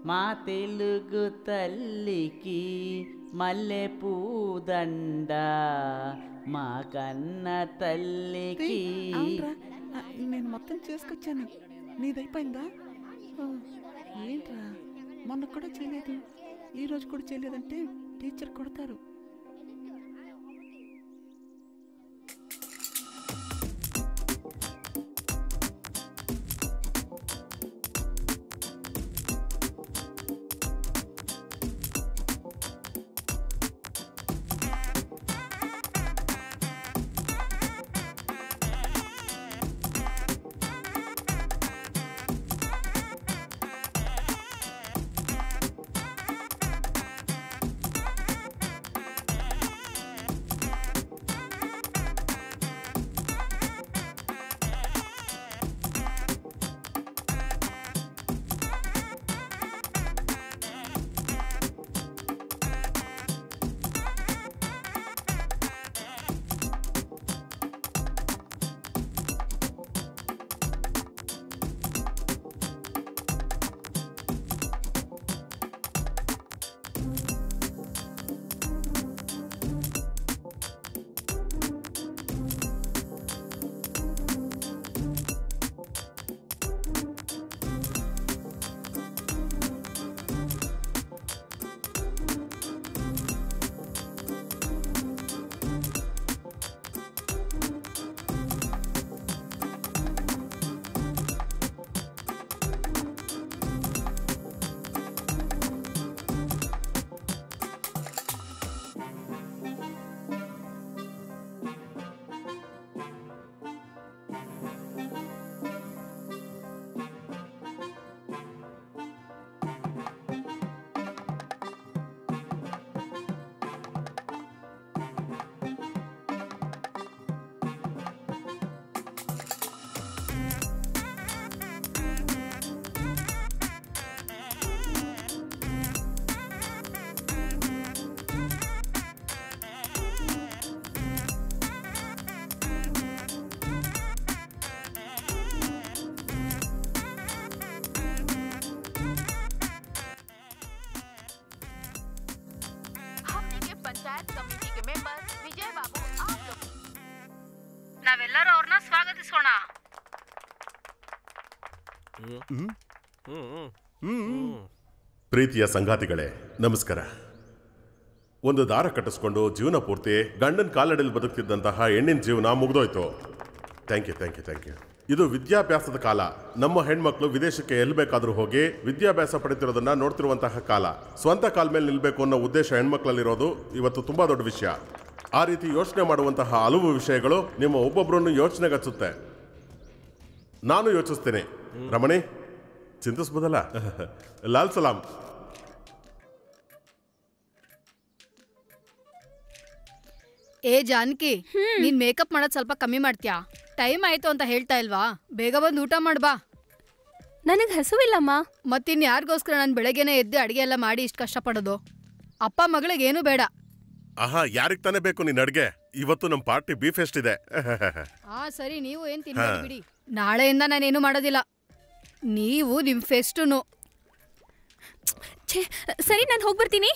మా తెలుగు తల్లికి మల్లె పూదండ మా కన్న తల్లికి. నేను మొత్తం చేసుకొచ్చాను, నీదైపోయిందా? ఏంట్రా మొన్న కూడా చేయలేదు, ఈరోజు కూడా చేయలేదంటే టీచర్ కొడతారు. ನಾವೆಲ್ಲರೂ ಅವ್ರನ್ನ ಸ್ವಾಗತಿಸೋಣ. ಪ್ರೀತಿಯ ಸಂಗಾತಿಗಳೇ, ನಮಸ್ಕಾರ. ಒಂದು ದಾರ ಕಟ್ಟಿಸ್ಕೊಂಡು ಜೀವನ ಪೂರ್ತಿ ಗಂಡನ ಕಾಲಡಿಯಲ್ಲಿ ಬದುಕ್ತಿದ್ದಂತಹ ಹೆಣ್ಣಿನ ಜೀವನ ಮುಗಿದೋಯ್ತು. Thank you. ಇದು ವಿದ್ಯಾಭ್ಯಾಸದ ಕಾಲ. ನಮ್ಮ ಹೆಣ್ಮಕ್ಳು ವಿದೇಶಕ್ಕೆ ಎಲ್ಲಿ ಬೇಕಾದರೂ ಹೋಗಿ ವಿದ್ಯಾಭ್ಯಾಸ ಪಡೆತಿರೋದನ್ನ ನೋಡ್ತಿರುವಂತಹ ಕಾಲ. ಸ್ವಂತ ಕಾಲ ಮೇಲೆ ನಿಲ್ಬೇಕು ಅನ್ನೋ ಉದ್ದೇಶ ಹೆಣ್ಮಕ್ಳಲ್ಲಿರೋದು ಇವತ್ತು ತುಂಬಾ ದೊಡ್ಡ ವಿಷಯ. ಆ ರೀತಿ ಯೋಚನೆ ಮಾಡುವಂತಹ ಹಲವು ವಿಷಯಗಳು ನಿಮ್ಮ ಒಬ್ಬೊಬ್ಬರನ್ನು ಯೋಚನೆಗಚ್ಚುತ್ತೆ. ನಾನು ಯೋಚಿಸ್ತೇನೆ. ರಮಣಿ, ಚಿಂತಿಸ್ಬೋದಲ್ಲ? ಲಾಲ್ ಸಲಾಂ. ಏ ಜಾನಕಿ, ನೀನ್ ಮೇಕಪ್ ಮಾಡೋದ್ ಸ್ವಲ್ಪ ಕಮ್ಮಿ ಮಾಡ್ತೀಯಾ? ಟೈಮ್ ಆಯ್ತು ಅಂತ ಹೇಳ್ತಾ ಇಲ್ವಾ? ಬೇಗ ಬಂದು ಊಟ ಮಾಡ್ಬಾ. ನನಗ್ ಹಸುವಿಲ್ಲಮ್ಮ. ಮತ್ತಿನ್ ಯಾರಿಗೋಸ್ಕರ ನಾನು ಬೆಳಗ್ಗೆನೆ ಎದ್ದು ಅಡಿಗೆ ಎಲ್ಲ ಮಾಡಿ ಇಷ್ಟು ಕಷ್ಟಪಡೋದು? ಅಪ್ಪ ಮಗಳಿಗೆ ಏನು ಬೇಡ. ಆಹಾ, ಯಾರಿಗ್ ತಾನೇ ಬೇಕು ನಿನ್ನ ಅಡ್ಗೆ? ಇವತ್ತು ನಮ್ ಪಾರ್ಟಿ ಬೀಫ್ ಎಸ್ಟ್ ಇದೆ. ಸರಿ, ನೀವು ಏನ್ ತಿನ್ಬೇಡಿ ಬಿಡಿ. ನಾಳೆಯಿಂದ ನಾನೇನು ಮಾಡೋದಿಲ್ಲ. ನೀವು ನಿಮ್ ಫೆಸ್ಟುನು. ಸರಿ, ನಾನು ಹೋಗ್ಬರ್ತೀನಿ.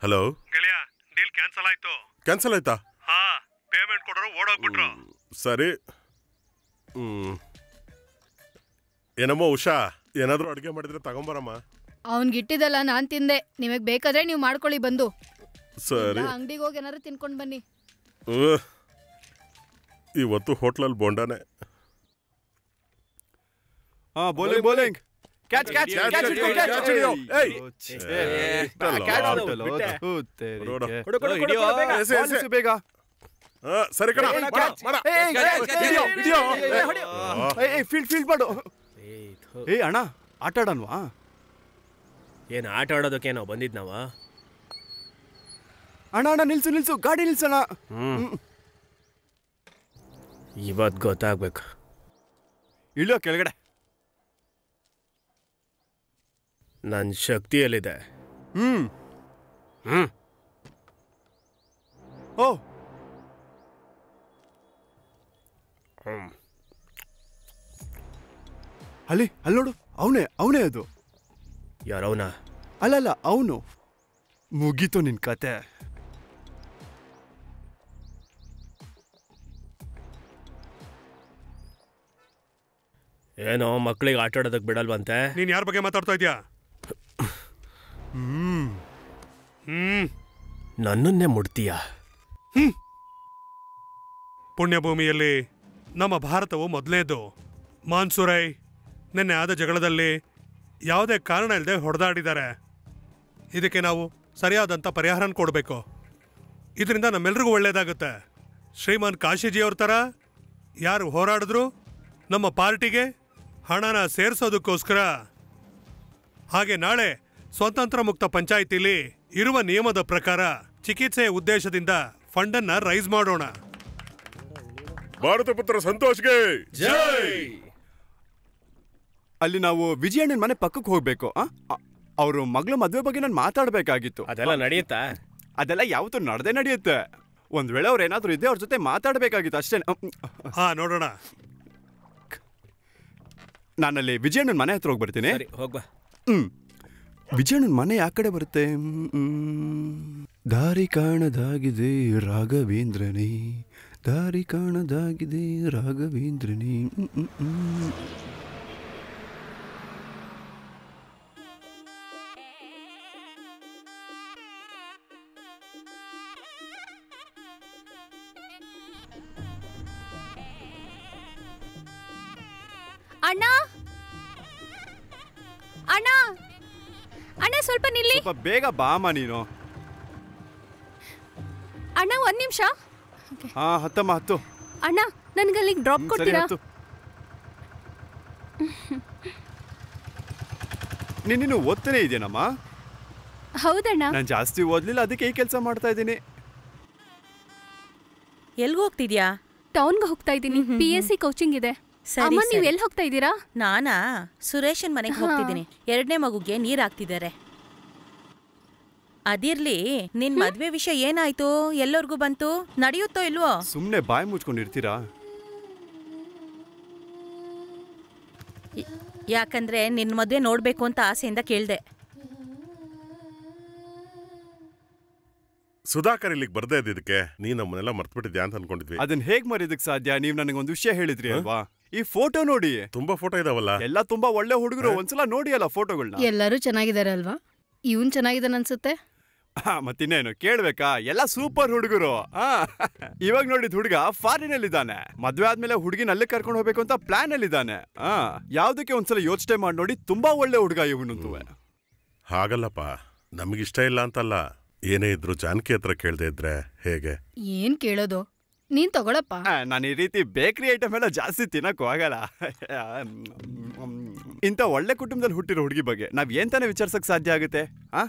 ಹಲೋ ಗೆಳೆಯ, ಡೀಲ್ ಕ್ಯಾನ್ಸಲ್ ಆಯ್ತು. ಕ್ಯಾನ್ಸಲ್ ಆಯ್ತಾ? ಹಾ, ಪೇಮೆಂಟ್ ಕೊಡೋರು ಓಡೋಗ್ಬಿಟ್ರು. ಸರಿ. ಏನಮ್ಮ ಉಷಾ, ಏನಾದ್ರೂ ಅಡ್ಗೆ ಮಾಡಿದ್ರೆ ತಗೊಂಬರಮ್ಮ. ಅವನ್ಗಿಟ್ಟಿದಲ್ಲ ನಾನ್ ತಿಂದೆ. ನಿಮಗ್ ಬೇಕಾದ್ರೆ ನೀವು ಮಾಡ್ಕೊಳ್ಳಿ ಬಂದು. ಸರಿ, ಅಂಗಡಿಗೆ ಹೋಗಿ ಏನಾದ್ರು ತಿನ್ಕೊಂಡ್ ಬನ್ನಿ. ಇವತ್ತು ಹೋಟ್ಲಲ್ಲಿ ಬೋಂಡಾನೆ. ಬೋಲಿಂಗ್ ಕ್ಯಾಚ್ ಕ್ಯಾಚ್ ಕ್ಯಾಚ್ ಹಿಡಿಯೋ. ಬೇಗ. ಸರಿ ಕಣ, ಫೀಲ್ಡ್ ಮಾಡು. ಅಣ್ಣ, ಆಟ ಆಡನ್ವಾ? ಏನು ಆಟ ಆಡೋದಕ್ಕೇನೋ ಬಂದಿದ್ನಾವ? ಅಣ್ಣ ನಿಲ್ಸು, ಗಾಡಿ ನಿಲ್ಸೋಣ. ಇವತ್ತು ಗೊತ್ತಾಗ್ಬೇಕು. ಇಳಿಯೋ ಕೆಳಗಡೆ. ನನ್ನ ಶಕ್ತಿಯಲ್ಲಿದೆ. ಹ್ಮ್ ಹ್ಮ್ ಓ ಅಲ್ಲಿ ನೋಡು, ಅವನೇ ಅದು. ಯಾರವನ? ಅಲ್ಲಲ್ಲ, ಅವನು. ಮುಗೀತು ನಿನ್ ಕತೆ. ಏನೋ ಮಕ್ಳಿಗೆ ಆಟ ಆಡೋದಕ್ಕೆ ಬಿಡಲ್ವಂತೆ. ನೀನ್ ಯಾರ ಬಗ್ಗೆ ಮಾತಾಡ್ತಾ ಇದ್ಯಾ? ನನ್ನನ್ನೇ ಮುಡ್ತೀಯ? ಪುಣ್ಯಭೂಮಿಯಲ್ಲಿ ನಮ್ಮ ಭಾರತವು ಮೊದಲನೇದು. ಮಾನ್ಸೂರೈ ನಿನ್ನೆ ಆದ ಜಗಳದಲ್ಲಿ ಯಾವುದೇ ಕಾರಣ ಇಲ್ಲದೆ ಹೊಡೆದಾಡಿದ್ದಾರೆ. ಇದಕ್ಕೆ ನಾವು ಸರಿಯಾದಂಥ ಪರಿಹಾರನ ಕೊಡಬೇಕು. ಇದರಿಂದ ನಮ್ಮೆಲ್ರಿಗೂ ಒಳ್ಳೆಯದಾಗುತ್ತೆ. ಶ್ರೀಮಾನ್ ಕಾಶಿಜಿಯವ್ರ ಥರ ಯಾರು ಹೋರಾಡಿದ್ರು ನಮ್ಮ ಪಾರ್ಟಿಗೆ ಹಣನ ಸೇರಿಸೋದಕ್ಕೋಸ್ಕರ. ಹಾಗೆ ನಾಳೆ ಸ್ವತಂತ್ರ ಮುಕ್ತ ಪಂಚಾಯಿತಿಲಿ ಇರುವ ನಿಯಮದ ಪ್ರಕಾರ ಚಿಕಿತ್ಸೆಯ ಉದ್ದೇಶದಿಂದ ಫಂಡನ್ನ ರೈಸ್ ಮಾಡೋಣ. ಭಾರತ ಪುತ್ರ ಸಂತೋಷ್ಗೆ ಜೈ. ಅಲ್ಲಿ ನಾವು ವಿಜಯಣ್ಣನ ಮನೆ ಪಕ್ಕಕ್ಕೆ ಹೋಗ್ಬೇಕು. ಅವರು ಮಗಳ ಮದುವೆ ಬಗ್ಗೆ ನಾನು ಮಾತಾಡ್ಬೇಕಾಗಿತ್ತು. ಅದೆಲ್ಲ ನಡೆಯುತ್ತಾ? ಅದೆಲ್ಲ ಯಾವತ್ತೂ ನಡೆಯುತ್ತೆ. ಒಂದ್ ವೇಳೆ ಅವ್ರು ಏನಾದ್ರು ಇದ್ದೆ ಅವ್ರ ಜೊತೆ ಮಾತಾಡ್ಬೇಕಾಗಿತ್ತು ಅಷ್ಟೇ. ಹಾ, ನೋಡೋಣ. ನಾನಲ್ಲಿ ವಿಜಯಣ್ಣನ ಮನೆ ಹತ್ರ ಹೋಗಿ ಬರ್ತೀನಿ. ಹೋಗ್ಬಾ. ವಿಜಯಣ್ಣನ ಮನೆ ಯಾವ ಕಡೆ ಬರುತ್ತೆ? ದಾರಿ ಕಾಣದಾಗಿದೆ ರಾಘವೇಂದ್ರನೇ, ದಾರಿ ಕಾಣದಾಗಿದೆ ರಾಘವೇಂದ್ರನೇ. ಅಣ್ಣ ಅಣ್ಣ ಅಣ್ಣ, ಸ್ವಲ್ಪ ನಿಲ್ಲಿ. ಸ್ವಲ್ಪ ಬೇಗ ಬಾಮ ನೀನು. ಅಣ್ಣ, ಒಂದ್ ನಿಮಿಷ. ಹಾ, ಹತ್ತಮ್ಮ, ಹತ್ತು. ಅಣ್ಣ, ನನ್ಗೆ ಅಲ್ಲಿಗೆ ಡ್ರಾಪ್ ಕೊಡ್ತೀರಾ? ನೀನು ಓದ್ತಾನೆ ಇದೆಯೇನಮ್ಮ? ಹೌದಣ್ಣ. ನಾನು ಜಾಸ್ತಿ ಓದ್ಲಿಲ್ಲ, ಅದಕ್ಕೆ ಈ ಕೆಲಸ ಮಾಡ್ತಾ ಇದ್ದೀನಿ. ಎಲ್ಗೆ ಹೋಗ್ತಿದ್ಯಾ? ಟೌನ್ಗೆ ಹೋಗ್ತಾ ಇದ್ದೀನಿ. PSC ಕೋಚಿಂಗ್ ಇದೆ. ಅಮ್ಮ, ನೀವು ಎಲ್ಲಿ ಹೋಗ್ತಾ ಇದ್ದೀರಾ? ನಾನಾ ಸುರೇಶನ್ ಮನೆಗೆ ಹೋಗ್ತಿದ್ದೀನಿ. 2ನೇ ಮಗುಗೆ ನೀರ್ ಹಾಕ್ತಿದ್ದಾರೆ. ಅದಿರ್ಲಿ, ನಿನ್ ಮದ್ವೆ ವಿಷಯ ಏನಾಯ್ತು? ಎಲ್ಲರಿಗೂ ಬಂತು? ನಡೆಯುತ್ತೋ ಇಲ್ವೋ? ಸುಮ್ನೆ ಬಾಯಿ ಮುಚ್ಕೊಂಡಿರ್ತೀರಾ? ಯಾಕಂದ್ರೆ ನಿನ್ ಮದ್ವೆ ನೋಡ್ಬೇಕು ಅಂತ ಆಸೆಯಿಂದ ಕೇಳ್ದೆ. ಸುಧಾಕರ್ ಇಲ್ಲಿಗೆ ಬರ್ದೇ ಇದ್ದಕ್ಕೆ ನೀ ನಮ್ಮನ್ನೆಲ್ಲ ಮರ್ತ್ಬಿಟ್ಟಿದ್ಯಾ ಅಂತ ಅನ್ಕೊಂಡಿದ್ವಿ. ಅದನ್ನ ಹೇಗ್ ಮರಿದಕ್ ಸಾಧ್ಯ? ನೀವ್ ನನಗೊಂದು ವಿಷಯ ಹೇಳಿದ್ರಿ ಅಲ್ವಾ? ಈ ಫೋಟೋ ನೋಡಿ. ತುಂಬಾ ಫೋಟೋ ಇದಾವಲ್ಲ. ಎಲ್ಲ ತುಂಬಾ ಒಳ್ಳೆ ಹುಡುಗರು. ಒಂದ್ಸಲ ನೋಡಿ ಅಲ್ಲ ಫೋಟೋಗಳನ್ನ. ಎಲ್ಲರೂ ಚೆನ್ನಾಗಿದ್ದಾರೆ ಅಲ್ವಾ? ಇವನ್ ಚೆನ್ನಾಗಿದ್ದಾನ ಅನ್ಸುತ್ತೆ. ಮತ್ತಿನ್ನೇನು ಕೇಳ್ಬೇಕಾ? ಎಲ್ಲ ಸೂಪರ್ ಹುಡುಗರು. ಇವಾಗ ನೋಡಿದ್ ಹುಡುಗ ಫಾರಿನ್ ಅಲ್ಲಿ ಇದ್ದಾನೆ. ಮದ್ವೆ ಆದ್ಮೇಲೆ ಹುಡುಗಿನ ಅಲ್ಲೇ ಕರ್ಕೊಂಡು ಹೋಗ್ಬೇಕು ಅಂತ ಪ್ಲಾನ್ ಅಲ್ಲಿ ಇದ್ದಾನೆ. ಯಾವ್ದಕ್ಕೆ ಒಂದ್ಸಲ ಯೋಚನೆ ಮಾಡಿ ನೋಡಿ. ತುಂಬಾ ಒಳ್ಳೆ ಹುಡುಗ ಇವನಂತೂ. ಹಾಗಲ್ಲಪ್ಪ, ನಮಗಿಷ್ಟ ಇಲ್ಲ ಅಂತಲ್ಲ. ಏನೇ ಇದ್ರು ಜಾನಕಿ ಹತ್ರ ಕೇಳ್ದೆ ಇದ್ರೆ ಹೇಗೆ? ಏನ್ ಕೇಳೋದು? ನೀನ್ ತಗೊಳಪ್ಪ. ನಾನು ಈ ರೀತಿ ಬೇಕರಿ ಐಟಮ್ ಎಲ್ಲ ಜಾಸ್ತಿ ತಿನ್ನಕ್ ಹೋಗಲ್ಲ. ಇಂಥ ಒಳ್ಳೆ ಕುಟುಂಬದಲ್ಲಿ ಹುಟ್ಟಿರೋ ಹುಡುಗಿ ಬಗ್ಗೆ ನಾವ್ ಏನ್ ತಾನೇ ವಿಚಾರಿಸಕ್ ಸಾಧ್ಯ ಆಗುತ್ತೆ?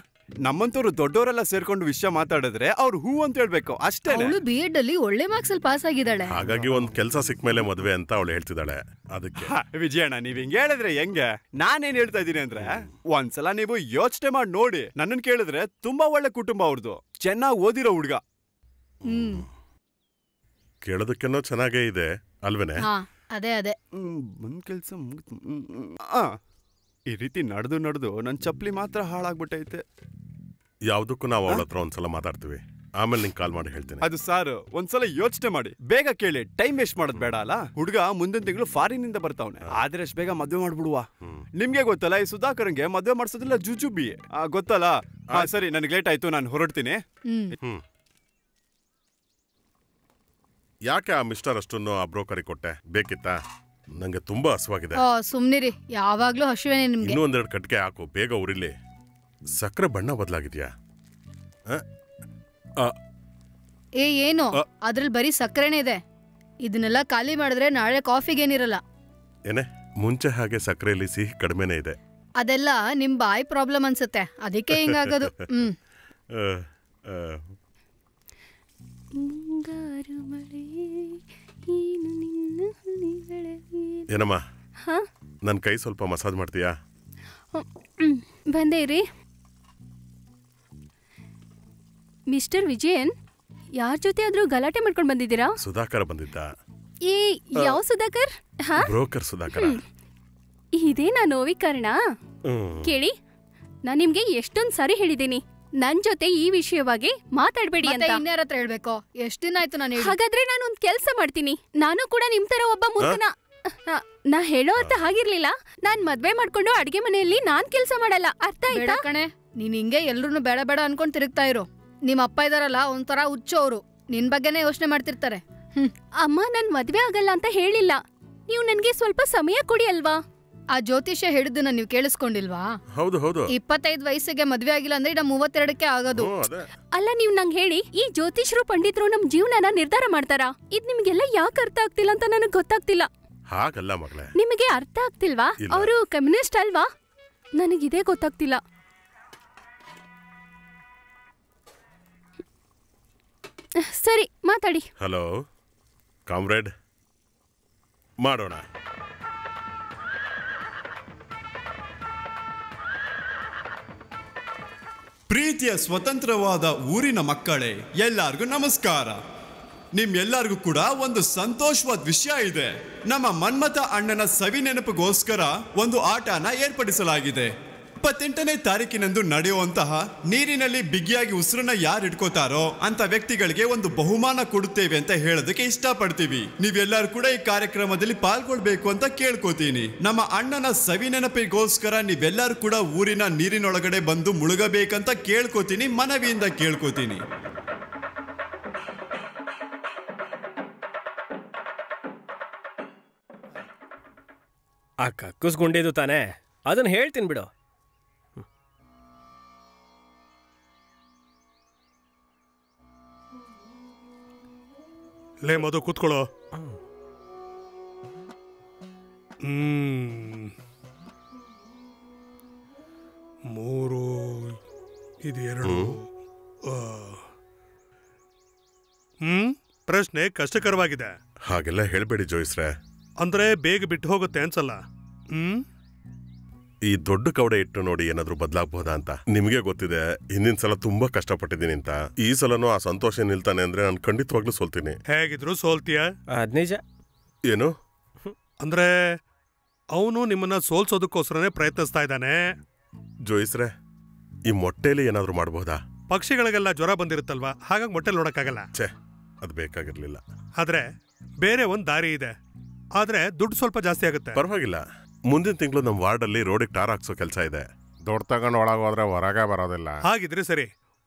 ನಮ್ಮಂತವ್ರು ದೊಡ್ಡವರೆಲ್ಲ ಸೇರ್ಕೊಂಡು ವಿಷಯ ಮಾತಾಡಿದ್ರೆ ಅವ್ರು ಹೂ ಅಂತ ಹೇಳ್ಬೇಕು ಅಷ್ಟೇ. ಅವಳು B.Ed ಅಲ್ಲಿ ಒಳ್ಳೆ ಮಾರ್ಕ್ಸ್ ಅಲ್ಲಿ ಪಾಸ್ ಆಗಿದ್ದಾಳೆ. ಹಾಗಾಗಿ ಒಂದ್ ಕೆಲ್ಸ ಸಿಕ್ಕ ಮೇಲೆ ಮದ್ವೆ ಅಂತ ಅವಳು ಹೇಳ್ತಿದ್ದಾಳೆ. ಅದಕ್ಕೆ ವಿಜಯಣ್ಣ, ನೀವ್ ಹಿಂಗ್ ಹೇಳಿದ್ರೆ ಹೆಂಗೆ? ನಾನೇನ್ ಹೇಳ್ತಾ ಇದೀನಿ ಅಂದ್ರೆ, ಒಂದ್ಸಲ ನೀವು ಯೋಚನೆ ಮಾಡಿ ನೋಡಿ. ನನ್ನನ್ ಕೇಳಿದ್ರೆ ತುಂಬಾ ಒಳ್ಳೆ ಕುಟುಂಬ ಅವ್ರದ್ದು. ಚೆನ್ನಾಗಿ ಓದಿರೋ ಹುಡುಗ. ಕೇಳೋದಕ್ಕೆನೋ ಚೆನ್ನಾಗೇ ಇದೆ ಅಲ್ವೇನೆ? ಅದೇ ಒಂದ್ ಕೆಲ್ಸ ಈ ರೀತಿ ನಡೆದು ನನ್ ಚಪ್ಲಿ ಮಾತ್ರ ಹಾಳಾಗ್ಬಿಟ್ಟೈತೆ. ಯಾವ್ದಕ್ಕೂ ನಾವು ಅವಳ ಹತ್ರ ಒಂದ್ಸಲ ಮಾತಾಡ್ತೀವಿ. ಆಮೇಲೆ ನಿಂಗೆ ಕಾಲ್ ಮಾಡಿ ಹೇಳ್ತೀನಿ. ಅದು ಸಾರ್, ಒಂದ್ಸಲ ಯೋಚನೆ ಮಾಡಿ. ಬೇಗ ಕೇಳಿ, ಟೈಮ್ ವೇಸ್ಟ್ ಮಾಡೋದ್ ಬೇಡ ಅಲ್ಲ. ಹುಡುಗ ಮುಂದಿನ ತಿಂಗಳು ಫಾರಿನ್ ಇಂದ ಬರ್ತಾವನೆ. ಆದ್ರೆ ಅಷ್ಟು ಬೇಗ ಮದ್ವೆ ಮಾಡ್ಬಿಡುವ. ನಿಮ್ಗೆ ಗೊತ್ತಲ್ಲ, ಈ ಸುಧಾಕರ್ಗೆ ಮದ್ವೆ ಮಾಡ್ಸೋದಿಲ್ಲ ಜುಜುಬಿ. ಗೊತ್ತಲ್ಲ? ಸರಿ, ನನ್ಗೆ ಲೇಟ್ ಆಯ್ತು, ನಾನು ಹೊರಡ್ತೀನಿ. ಯಾಕೆ ಆ ಮಿಸ್ಟರ್ ಅಷ್ಟನ್ನು ಆ ಬ್ರೋಕರಿಗೆ ಕೊಟ್ಟೆ? ಬೇಕಿತ್ತಾ? ನಂಗೆ ತುಂಬಾ ಹಸುವಾಗಿದೆ. ಸುಮ್ನಿರಿ, ಯಾವಾಗ್ಲೂ ಹಸುವೇನೆ ನಿಮ್ಗೆ. ಇನ್ನೂ ಒಂದೆರಡು ಕಟ್ಗೆ ಹಾಕು, ಬೇಗ ಉರಿಲಿ. ಸಕ್ಕರೆ ಬಣ್ಣ ಬದಲಾಗಿದ್ಯಾ? ಏನು ಅದ್ರಲ್ಲಿ ಬರೀ ಸಕ್ಕರೆನೇ ಇದೆ. ಇದನ್ನೆಲ್ಲ ಖಾಲಿ ಮಾಡಿದ್ರೆ ನಾಳೆ ಕಾಫಿಗೇನಿರಲ್ಲ. ಏನೇ, ಮುಂಚೆ ಹಾಗೆ ಸಕ್ಕರೆಯಲ್ಲಿ ಸಿಹಿ ಕಡಿಮೆನೇ ಇದೆ. ಅದೆಲ್ಲ ನಿಮ್ ಬಾಯಿ ಪ್ರಾಬ್ಲಮ್ ಅನ್ಸುತ್ತೆ, ಅದಕ್ಕೆ ಹಿಂಗಾಗೋದು. ಏನಮ್ಮ, ನನ್ನ ಕೈ ಸ್ವಲ್ಪ ಮಸಾಜ್ ಮಾಡ್ತೀಯಾ? ಬಂದೇ ಇರಿ. ಮಿಸ್ಟರ್ ವಿಜಯನ್, ಯಾರ ಜೊತೆ ಆದ್ರೂ ಗಲಾಟೆ ಮಾಡ್ಕೊಂಡು ಬಂದಿದ್ದೀರಾ? ಸುಧಾಕರ್ ಬಂದಿದ್ದ. ಈ ಯಾವ ಸುಧಾಕರ್? ಹಾ, ಬ್ರೋಕರ್ ಸುಧಾಕರ್. ಇದೇನಾ ನೋವಿ ಕಾರಣ? ಕೇಳಿ, ನಾನ್ ನಿಮ್ಗೆ ಎಷ್ಟೊಂದ್ ಸಾರಿ ಹೇಳಿದ್ದೀನಿ ನನ್ ಜೊತೆ ಈ ವಿಷಯವಾಗಿ ಮಾತಾಡ್ಬೇಡಿ ಅಂತ. ಇನ್ಯಾರ ಹತ್ರ ಹೇಳ್ಬೇಕು? ಎಷ್ಟ್ ದಿನ ಆಯ್ತು ನಾನು. ಹಾಗಾದ್ರೆ ನಾನು ಒಂದ್ ಕೆಲ್ಸ ಮಾಡ್ತೀನಿ. ನಾನು ಕೂಡ ನಿಮ್ ತರ ಒಬ್ಬ ಮೂರ್ಖನ. ನಾ ಹೇಳೋ ಅರ್ಥ ಹಾಗಿರ್ಲಿಲ್ಲ. ನಾನ್ ಮದ್ವೆ ಮಾಡ್ಕೊಂಡು ಅಡ್ಗೆ ಮನೆಯಲ್ಲಿ ನಾನ್ ಕೆಲ್ಸ ಮಾಡಲ್ಲ, ಅರ್ಥ ಆಯ್ತಾ? ಕಣೆ, ನೀನ್ ಹಿಂಗೆ ಎಲ್ರು ಬೇಡ ಬೇಡ ಅನ್ಕೊಂಡ್ ತಿರುಗ್ತಾ ಇರು. ನಿಮ್ ಅಪ್ಪ ಇದಾರಲ್ಲ ಒಂಥರ ಹುಚ್ಚೋರು, ನಿನ್ ಬಗ್ಗೆನೇ ಯೋಚನೆ ಮಾಡ್ತಿರ್ತಾರೆ. ಅಮ್ಮ ನನ್ ಮದ್ವೆ ಆಗಲ್ಲ ಅಂತ ಹೇಳಿಲ್ಲ. ನೀವು ನನ್ಗೆ ಸ್ವಲ್ಪ ಸಮಯ ಕೊಡಿ ಅಲ್ವಾ? ಆ ಜ್ಯೋತಿಷ್ಯ ಹೇಳಿದ್ದನ್ನ ನೀವು ಕೇಳಿಸ್ಕೊಂಡಿಲ್ವಾ? ಹೌದು ಹೌದು. 25 ವಯಸ್ಸಿಗೆ ಮದ್ವೆ ಆಗಿಲ್ಲ ಅಂದ್ರೆ ಇನ್ನ 32ಕ್ಕೆ ಆಗೋದು. ಅಲ್ಲ, ನೀವ್ ನಂಗೆ ಹೇಳಿ, ಈ ಜ್ಯೋತಿಷ್ಯರು ಪಂಡಿತರು ನಮ್ ಜೀವನನ ನಿರ್ಧಾರ ಮಾಡ್ತಾರಾ? ಇದ್ ನಿಮ್ಗೆಲ್ಲ ಯಾಕೆ ಅರ್ಥ ಆಗ್ತಿಲ್ಲ ಅಂತ ನನಗ್ ಗೊತ್ತಾಗ್ತಿಲ್ಲ. ಹಾಗಲ್ಲ ಮಗಳೇ. ನಿಮಗೆ ಅರ್ಥ ಆಗ್ತಿಲ್ವಾ? ಅವರು ಕಮ್ಯುನಿಸ್ಟ್ ಅಲ್ವಾ? ನನಗಿದೇ ಗೊತ್ತಾಗ್ತಿಲ್ಲ. ಸರಿ, ಮಾತಾಡಿ. ಹಲೋ ಕಾಮ್ರೇಡ್, ಮಾಡೋಣ. ಪ್ರೀತಿಯ ಸ್ವತಂತ್ರವಾದ ಊರಿನ ಮಕ್ಕಳೇ, ಎಲ್ಲರಿಗೂ ನಮಸ್ಕಾರ. ನಿಮ್ಮೆಲ್ಲರಿಗೂ ಕೂಡ ಒಂದು ಸಂತೋಷವಾದ ವಿಷಯ ಇದೆ. ನಮ್ಮ ಮನ್ಮಥ ಅಣ್ಣನ ಸವಿ ನೆನಪಿಗೋಸ್ಕರ ಒಂದು ಆಟನ ಏರ್ಪಡಿಸಲಾಗಿದೆ. 28ನೇ ತಾರೀಕಿನಂದು ನಡೆಯುವಂತಹ ನೀರಿನಲ್ಲಿ ಬಿಗಿಯಾಗಿ ಉಸಿರನ್ನ ಯಾರು ಇಟ್ಕೋತಾರೋ ಅಂತ ವ್ಯಕ್ತಿಗಳಿಗೆ ಒಂದು ಬಹುಮಾನ ಕೊಡುತ್ತೇವೆ ಅಂತ ಹೇಳೋದಕ್ಕೆ ಇಷ್ಟಪಡ್ತೀವಿ. ನೀವೆಲ್ಲರೂ ಕೂಡ ಈ ಕಾರ್ಯಕ್ರಮದಲ್ಲಿ ಪಾಲ್ಗೊಳ್ಬೇಕು ಅಂತ ಕೇಳ್ಕೊತೀನಿ. ನಮ್ಮ ಅಣ್ಣನ ಸವಿ ನೆನಪಿಗೋಸ್ಕರ ನೀವೆಲ್ಲರೂ ಕೂಡ ಊರಿನ ನೀರಿನೊಳಗಡೆ ಬಂದು ಮುಳುಗಬೇಕಂತ ಕೇಳ್ಕೊತೀನಿ, ಮನವಿಯಿಂದ ಕೇಳ್ಕೊತೀನಿ. ಆ ಕಕ್ಕುಸ್ಗುಂಡಿದ್ದು ತಾನೇ, ಅದನ್ನ ಹೇಳ್ತೀನಿ ಬಿಡು. ಲೇ ಮಧು, ಕೂತ್ಕೊಳ್ಳೋ. ಮೂರು, ಇದು 2. ಪ್ರಶ್ನೆ ಕಷ್ಟಕರವಾಗಿದೆ. ಹಾಗೆಲ್ಲ ಹೇಳ್ಬೇಡಿ ಜೋಯಿಸ್ರೆ. ಅಂದ್ರೆ ಬೇಗ ಬಿಟ್ಟು ಹೋಗುತ್ತೆ ಅನ್ಸಲ್ಲ. ಈ ದೊಡ್ಡ ಕವಡೆ ಇಟ್ಟು ನೋಡಿ ಏನಾದ್ರೂ ಬದಲಾಗಬಹುದಾ ಅಂತ. ನಿಮಗೆ ಗೊತ್ತಿದೆ, ಹಿಂದಿನ ಸಲ ತುಂಬಾ ಕಷ್ಟಪಟ್ಟಿದ್ದೀನಿ ಅಂತ. ಈ ಸಲನೂ ಆ ಸಂತೋಷ ನಿಲ್ತಾನೆ ಅಂದ್ರೆ ನಾನು ಖಂಡಿತವಾಗ್ಲೂ ಸೋಲ್ತೀನಿ. ಹೇಗಿದ್ರು ಸೋಲ್ತೀಯ? ಅದ್ ನಿಜ. ಏನು ಅಂದ್ರೆ ಅವನು ನಿಮ್ಮನ್ನ ಸೋಲ್ಸೋದಕ್ಕೋಸ್ಕರನೇ ಪ್ರಯತ್ನಿಸ್ತಾ ಇದ್ದಾನೆ. ಜೋಯಿಸ್ರೆ, ಈ ಮೊಟ್ಟೆಲಿ ಏನಾದ್ರೂ ಮಾಡಬಹುದಾ? ಪಕ್ಷಿಗಳಿಗೆಲ್ಲ ಜ್ವರ ಬಂದಿರುತ್ತಲ್ವಾ, ಹಾಗಾಗಿ ಮೊಟ್ಟೆಲಿ ನೋಡಕ್ಕಾಗಲ್ಲ. ಅದು ಬೇಕಾಗಿರ್ಲಿಲ್ಲ. ಆದ್ರೆ ಬೇರೆ ಒಂದ್ ದಾರಿ ಇದೆ. ಆದ್ರೆ ದುಡ್ಡು ಸ್ವಲ್ಪ ಜಾಸ್ತಿ ಆಗುತ್ತೆ. ಪರವಾಗಿಲ್ಲ, ಮುಂದಿನ ತಿಂಗಳು ನಮ್ಮ ವಾರ್ಡಲ್ಲಿ ರೋಡಿಗೆ ಟಾರ್ ಹಾಕ್ಸೋ ಕೆಲಸ ಇದೆ. ದುಡ್ಡು ತಗೊಂಡು ಒಳಗೆ ಹೋದ್ರೆ ಹೊರಗೆ ಬರೋದಿಲ್ಲ. ಹಾಗಿದ್ರೆ ಸರಿ,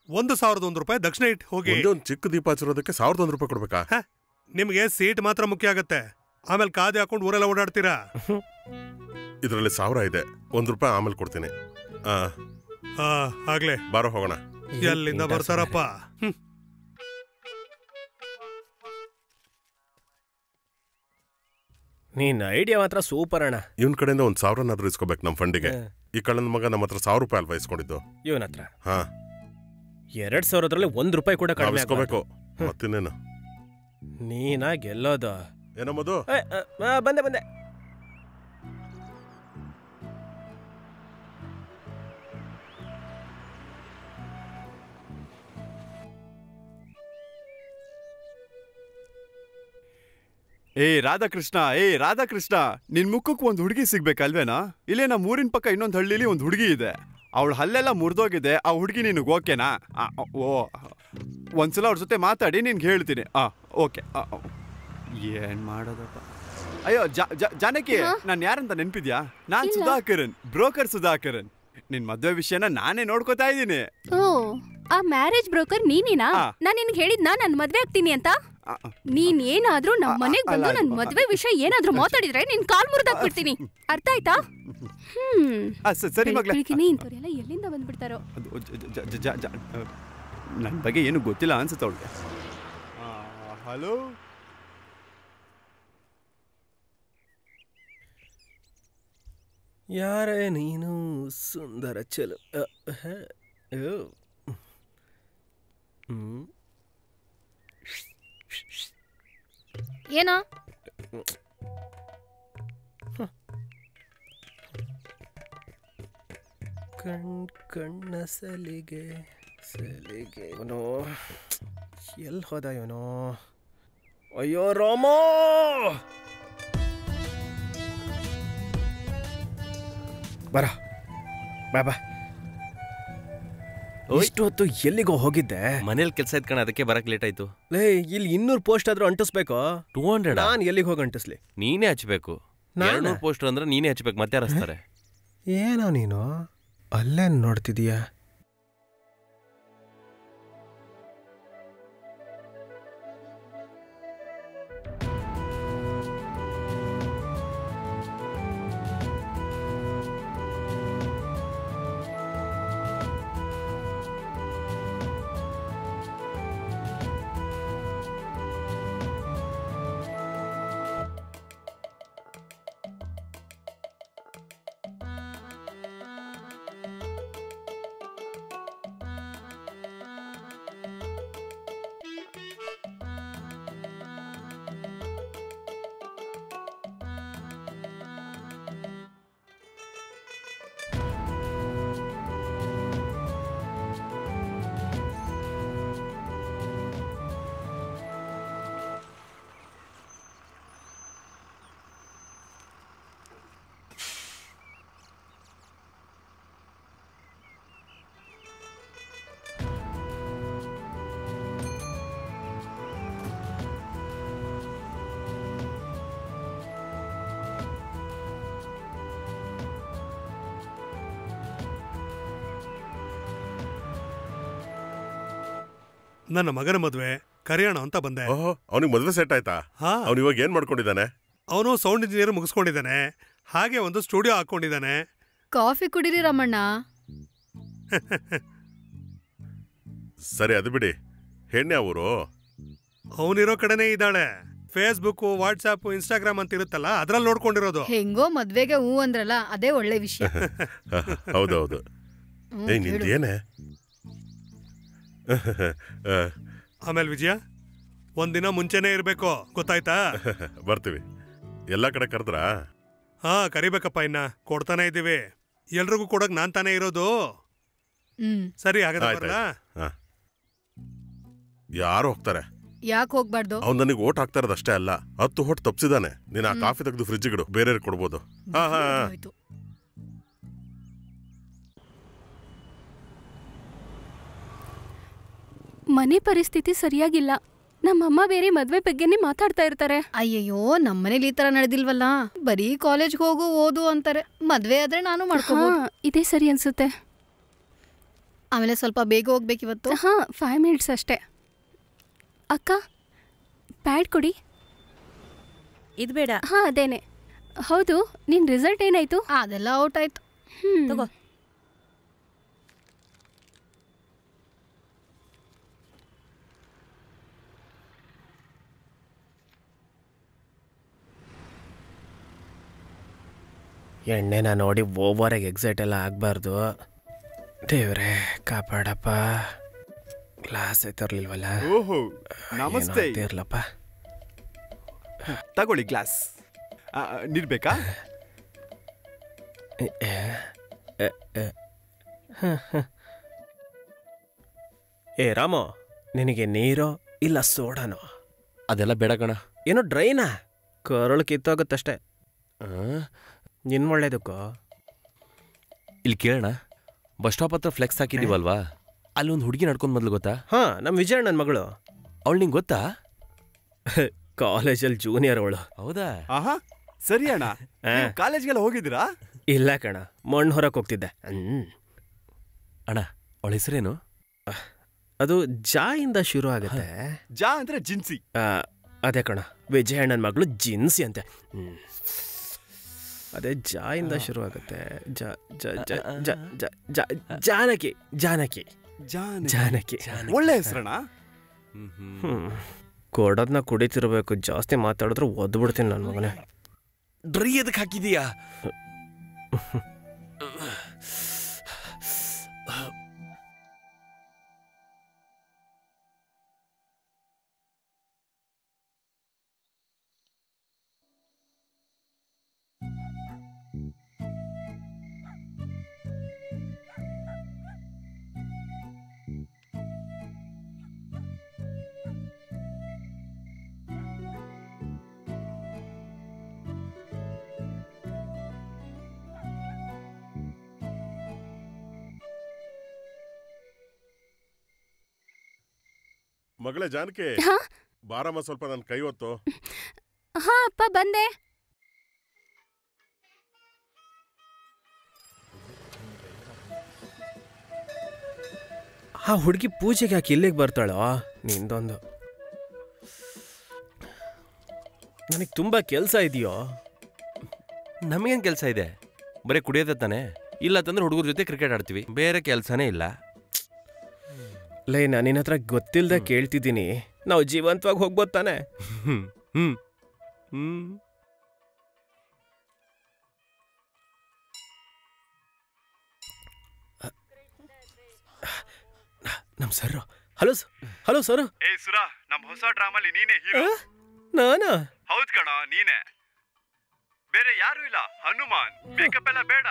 1,001 ರೂಪಾಯಿ ದಕ್ಷಿಣ ಇಟ್ಟು ಹೋಗಿ. ಒಂದು ಚಿಕ್ಕ ದೀಪ ಹಚ್ಚಿರೋದಕ್ಕೆ 1,001 ರೂಪಾಯಿ ಕೊಡ್ಬೇಕಾ? ನಿಮ್ಗೆ ಸೀಟ್ ಮಾತ್ರ ಮುಖ್ಯ ಆಗತ್ತೆ. ಆಮೇಲೆ ಕಾದಿ ಹಾಕೊಂಡು ಊರೆಲ್ಲ ಓಡಾಡ್ತೀರಾ. ಇದರಲ್ಲಿ 1000 ಇದೆ, 1 ರೂಪಾಯಿ ಆಮೇಲೆ ಕೊಡ್ತೀನಿ. ಆಗ್ಲೇ ಬಾರೋ ಹೋಗೋಣ. ಎಲ್ಲಿಂದ ಬರ್ತಾರಪ್ಪ? ನೀನ್ ಐಡಿಯಾ ಮಾತ್ರ ಸೂಪರ್ ಅಣ್ಣ. ಇವನ್ ಕಡೆಯಿಂದ 1,000 ಇಸ್ಕೋಬೇಕು ನಮ್ಮ ಫಂಡಿಗೆ. ಈ ಕಳ್ಳನ ಮಗ ನಮ್ಮ ಹತ್ರ 1,000 ರೂಪಾಯಿ ಅಲ್ವಾ ಇಸ್ಕೊಂಡಿದ್ದು? ಇವನ ಹತ್ರ 2,000ರಲ್ಲಿ 1 ರೂಪಾಯಿ ಕೂಡ ಕಡಿಮೆ ಇಸ್ಕೋಬೇಕು. ಮತ್ತಿನ್ನೇನು? ನೀನಾ ಗೆಲ್ಲೋದು? ಏನಮ್ಮದು? ಬಂದೆ. ರಾಧಾಕೃಷ್ಣ, ನಿನ್ ಮುಖಕ್ಕೆ ಒಂದು ಹುಡುಗಿ ಸಿಗ್ಬೇಕಲ್ವೇನಾ? ಇಲ್ಲೇ ನಮ್ಮ ಊರಿನ ಪಕ್ಕ ಇನ್ನೊಂದು ಹಳ್ಳಿಲಿ ಒಂದು ಹುಡುಗಿ ಇದೆ. ಅವಳ ಹಲ್ಲೆಲ್ಲ ಮುರಿದೋಗಿದೆ. ಆ ಹುಡುಗಿ ನಿನಗೆ ಓಕೆನಾ? ಒಂದ್ಸಲ ಅವ್ರ ಜೊತೆ ಮಾತಾಡಿ ನಿನ್ಗೆ ಹೇಳ್ತೀನಿ. ಓಕೆ. ಏನ್ ಮಾಡೋದಪ್ಪ? ಅಯ್ಯೋ ಜಾನಕಿ, ನಾನು ಯಾರಂತ ನೆನ್ಪಿದ್ಯಾ? ನಾನ್ ಸುಧಾಕರನ್, ಬ್ರೋಕರ್ ಸುಧಾಕರನ್. ನಿನ್ ಮದ್ವೆ ವಿಷಯನ ನಾನೇ ನೋಡ್ಕೋತಾ ಇದ್ದೀನಿ. ಆ ಮ್ಯಾರೇಜ್ ಬ್ರೋಕರ್ ನೀನೇನಾ? ನಾನ್ ನಿನ್ಗೆ ಹೇಳಿದ್ನಾ ನನ್ ಮದ್ವೆ ಆಗ್ತೀನಿ ಅಂತ? ನೀನ್ ಏನಾದ್ರೂ ನಮ್ ಮನೆಗ್ ಬಂದು ನನ್ ಮದ್ವೆ ವಿಷಯ ಏನಾದ್ರೂ ಮಾತಾಡಿದ್ರೆ ನಿನ್ ಕಾಲ್ ಮುರಿದಾಕ್ಬಿಡ್ತೀನಿ, ಅರ್ಥ ಆಯ್ತಾ? ಸರಿ ಮಗಳೇ. ಇಂಥವ್ರೆಲ್ಲ ಎಲ್ಲಿಂದ ಬಂದ್ಬಿಡ್ತಾರೋ? ನನ್ ಬಗ್ಗೆ ಏನು ಗೊತ್ತಿಲ್ಲ ಅನ್ಸುತ್ತ ಅವಳಿಗೆ. ಹಲೋ, ಯಾರೇ ನೀನು ಸುಂದರ ಚಲು. ಏನಾ? ಕಣ್ಣ ಸಲಿಗೆ ಇವನು ಎಲ್ಲಿ ಹೋದ ಇವನು? ಅಯ್ಯೋ ರಾಮೋ! ಬರ ಬಾ. ಇಷ್ಟು ಹೊತ್ತು ಎಲ್ಲಿಗೋ ಹೋಗಿದ್ದೆ? ಮನೇಲಿ ಕೆಲಸ ಇದ್ ಕಣ, ಅದಕ್ಕೆ ಬರಕ್ ಲೇಟ್ ಆಯ್ತು. ಲೇ, ಇಲ್ಲಿ 200 ಪೋಸ್ಟ್ ಆದ್ರೂ ಅಂಟಿಸ್ಬೇಕು. 200? ನಾನು ಎಲ್ಲಿಗೆ ಹೋಗಿ ಅಂಟಿಸ್ಲಿ? ನೀನೇ ಹಚ್ಬೇಕು. 200 ಪೋಸ್ಟರ್ ಅಂದ್ರೆ ನೀನೇ ಹಚ್ಬೇಕು, ಮತ್ತೆ ಹಚ್ತಾರೆ. ಏನೋ ನೀನು ಅಲ್ಲೇ ನೋಡ್ತಿದೀಯಾ? ನನ್ನ ಮಗನ ಮದುವೆ ಕರೆಯೋಣ ಅಂತ ಬಂದೆ. ಅವನಿಗೆ ಮದುವೆ ಸೆಟ್ ಆಯ್ತಾ? ಅವನು ಇವಾಗ ಏನ್ ಮಾಡ್ಕೊಂಡಿದ್ದಾನೆ? ಅವನು ಸೌಂಡ್ ಇಂಜಿನಿಯರ್ ಮುಗಿಸ್ಕೊಂಡಿದ್ದಾನೆ. ಹಾಗೆ ಒಂದು ಸ್ಟುಡಿಯೋ ಹಾಕೊಂಡಿದ್ದಾನೆ. ಕಾಫಿ ಕುಡೀರಿ ರಮಣ್ಣ. ಸರಿ, ಅದು ಬಿಡಿ. ಹೆಣ್ಣೆ ಅವರು ಅವನಿರೋ ಕಡೆನೇ ಇದ್ದಾಳೆ. ಫೇಸ್ಬುಕ್, ವಾಟ್ಸ್ಆಪ್, ಇನ್ಸ್ಟಾಗ್ರಾಮ್ ಅಂತ ಇರುತ್ತಲ್ಲ, ಅದ್ರಲ್ಲಿ ನೋಡ್ಕೊಂಡಿರೋದು. ಹೆಂಗೋ ಮದ್ವೆಗೆ ಹೂ ಅಂದ್ರಲ್ಲ, ಅದೇ ಒಳ್ಳೆ ವಿಷಯ. ಹೌದೌದು. ನಿಂದೇನೆ? ಆಮೇಲೆ ವಿಜಯ, ಒಂದಿನ ಮುಂಚೆನೆ ಇರ್ಬೇಕು, ಗೊತ್ತಾಯ್ತಾ? ಬರ್ತೀವಿ. ಎಲ್ಲಾ ಕಡೆ ಕರೆದ್ರ? ಹಾ, ಕರಿಬೇಕಪ್ಪ. ಇನ್ನ ಕೊಡ್ತಾನೆ ಇದ್ದೀವಿ. ಎಲ್ರಿಗೂ ಕೊಡಕ್ ನಾನ್ ತಾನೇ ಇರೋದು. ಸರಿ, ಹಾಗಾದ್ರೆ ಯಾರು ಹೋಗ್ತಾರೆ? ಯಾಕೆ ಹೋಗ್ಬಾರ್ದು? ಅವ್ನು ನನಗೆ ಓಟ್ ಹಾಕ್ತಾ ಇರೋದಷ್ಟೇ ಅಲ್ಲ, 10 ಓಟ್ ತಪ್ಸಿದಾನೆ. ನೀನ್ ಆ ಕಾಫಿ ತೆಗೆದು ಫ್ರಿಜ್ ಇಡು, ಬೇರೆ ಕೊಡ್ಬೋದು. ಮನೆ ಪರಿಸ್ಥಿತಿ ಸರಿಯಾಗಿಲ್ಲ. ನಮ್ಮಮ್ಮ ಬೇರೆ ಮದ್ವೆ ಬಗ್ಗೆನೇ ಮಾತಾಡ್ತಾ ಇರ್ತಾರೆ. ಅಯ್ಯಯ್ಯೋ, ನಮ್ಮನೇಲಿ ಈ ತರ ನಡೆದಿಲ್ವಲ್ಲ. ಬರೀ ಕಾಲೇಜ್ಗೆ ಹೋಗು, ಓದು ಅಂತಾರೆ. ಮದ್ವೆ ಆದ್ರೆ ನಾನು ಮಾಡ್ಕೋಬಹುದು. ಇದೇ ಸರಿ ಅನ್ಸುತ್ತೆ. ಆಮೇಲೆ ಸ್ವಲ್ಪ ಬೇಗ ಹೋಗ್ಬೇಕಿವತ್ತು. 5 ಮಿನಿಟ್ಸ್ ಅಷ್ಟೇ. ಅಕ್ಕ, ಪ್ಯಾಡ್ ಕೊಡಿ. ಇದು ಬೇಡ. ಅದೇನೆ. ಹೌದು, ನಿನ್ ರಿಸಲ್ಟ್ ಏನಾಯ್ತು? ಅದೆಲ್ಲ ಔಟ್ ಆಯ್ತು. ತಗೋ. ಎಣ್ಣೆನ ನೋಡಿ ಓವರಾಗಿ ಎಕ್ಸೈಟ್ ಎಲ್ಲ ಆಗಬಾರ್ದು. ದೇವ್ರೆ ಕಾಪಾಡಪ್ಪ. ಗ್ಲಾಸ್ ತರ್ಲಿಲ್ವಲ್ಲ? ಓಹೋ, ನಮಸ್ತೆ. ಇರ್ಲಪ್ಪ, ತಗೊಳ್ಳಿ ಗ್ಲಾಸ್. ನೀರು ಬೇಕಾ? ಏ ರಾಮು, ನಿನಗೆ ನೀರೋ ಇಲ್ಲ ಸೋಡಾನೋ? ಅದೆಲ್ಲ ಬೇಡ ಕಣ. ಏನೋ ಡ್ರೈನಾ? ಕರಳು ಕಿತ್ತೋಗುತ್ತಷ್ಟೇ. ನಿನ್ ಒಳ್ಳೇದಕ್ಕೋ. ಇಲ್ಲಿ ಕೇಳೋಣ, ಬಸ್ ಸ್ಟಾಪ್ ಹತ್ರ ಫ್ಲೆಕ್ಸ್ ಹಾಕಿದೀವಲ್ವಾ, ಅಲ್ಲಿ ಒಂದು ಹುಡುಗಿ ನಡ್ಕೊಂಡ್ ಮೊದ್ಲು ಗೊತ್ತಾ? ನಮ್ಮ ವಿಜಯ್ ನನ್ನ ಮಗಳು. ಅವಳು ನಿಂಗೆ ಗೊತ್ತಾ? ಕಾಲೇಜಲ್ಲಿ ಜೂನಿಯರ್ ಅವಳು. ಹೌದಾ? ಸರಿ ಅಣ್ಣ. ಕಾಲೇಜ್ಗೆಲ್ಲ ಹೋಗಿದ್ದೀರಾ? ಇಲ್ಲ ಕಣ, ಮಣ್ಣು ಹೊರಕ್ಕೆ ಹೋಗ್ತಿದ್ದೆ. ಅಣ್ಣ, ಅವಳ ಹೆಸರೇನು? ಅದು ಜಾ ಇಂದ ಶುರು ಆಗುತ್ತೆ. ಜಾ ಅಂದ್ರೆ ಜಿನ್ಸಿ. ಅದೇ ಕಣ, ವಿಜಯ್ ನನ್ನ ಮಗಳು ಜಿನ್ಸಿ ಅಂತೆ. ಅದೇ ಜಾ ಇಂದ ಶುರು ಆಗುತ್ತೆ. ಜಾನಕಿ. ಜಾನಕಿ ಜಾನಕಿ ಒಳ್ಳೆ ಹೆಸರಣ್ಣ. ಕೊಡೋದನ್ನ ಕುಡಿತಿರ್ಬೇಕು. ಜಾಸ್ತಿ ಮಾತಾಡಿದ್ರೆ ಒದ್ಬಿಡ್ತೀನಿ ನನ್ನ ಮಗನೇ. ಡ್ರೈ ಎದಕ್ಕೆ ಹಾಕಿದೀಯಾ? ಮಗಳೇ ಜಾನಕಿ, ಬಾರಮ್ಮ ಸ್ವಲ್ಪ ನನ್ನ ಕೈ ಹೊತ್ತು. ಹಾ ಅಪ್ಪ ಬಂದೆ. ಆ ಹುಡುಗಿ ಪೂಜೆಗೆ ಯಾಕೆ ಇಲ್ಲಿಗೆ ಬರ್ತಾಳೋ? ನಿಂದೊಂದು ನನಗೆ ತುಂಬ ಕೆಲಸ ಇದೆಯೋ. ನಮಗೇನು ಕೆಲಸ ಇದೆ? ಬರೀ ಕುಡಿಯೋದೇ ತಾನೆ. ಇಲ್ಲ ತಂದ್ರೆ ಹುಡುಗರ ಜೊತೆ ಕ್ರಿಕೆಟ್ ಆಡ್ತೀವಿ, ಬೇರೆ ಕೆಲಸನೇ ಇಲ್ಲ. ಲೇ, ನಾನು ನಿನ್ನ ಹತ್ರ ಗೊತ್ತಿಲ್ಲದೆ ಕೇಳ್ತಿದ್ದೀನಿ, ನಾವು ಜೀವಂತವಾಗಿ ಹೋಗ್ಬೋದು ತಾನೆ? ನಮ್ ಸರ್. Hello hello sir. ಏ ಸುರಾ, ನಮ್ ಹೊಸ ಡ್ರಾಮಲ್ಲಿ ನೀನೇ ಹೀರೋ. ನಾನಾ? ಹೌದ್ ಕಣ, ನೀನೇ, ಬೇರೆ ಯಾರು ಇಲ್ಲ. ಹನುಮಾನ್, ಮೇಕಪ್ ಎಲ್ಲ ಬೇಡ.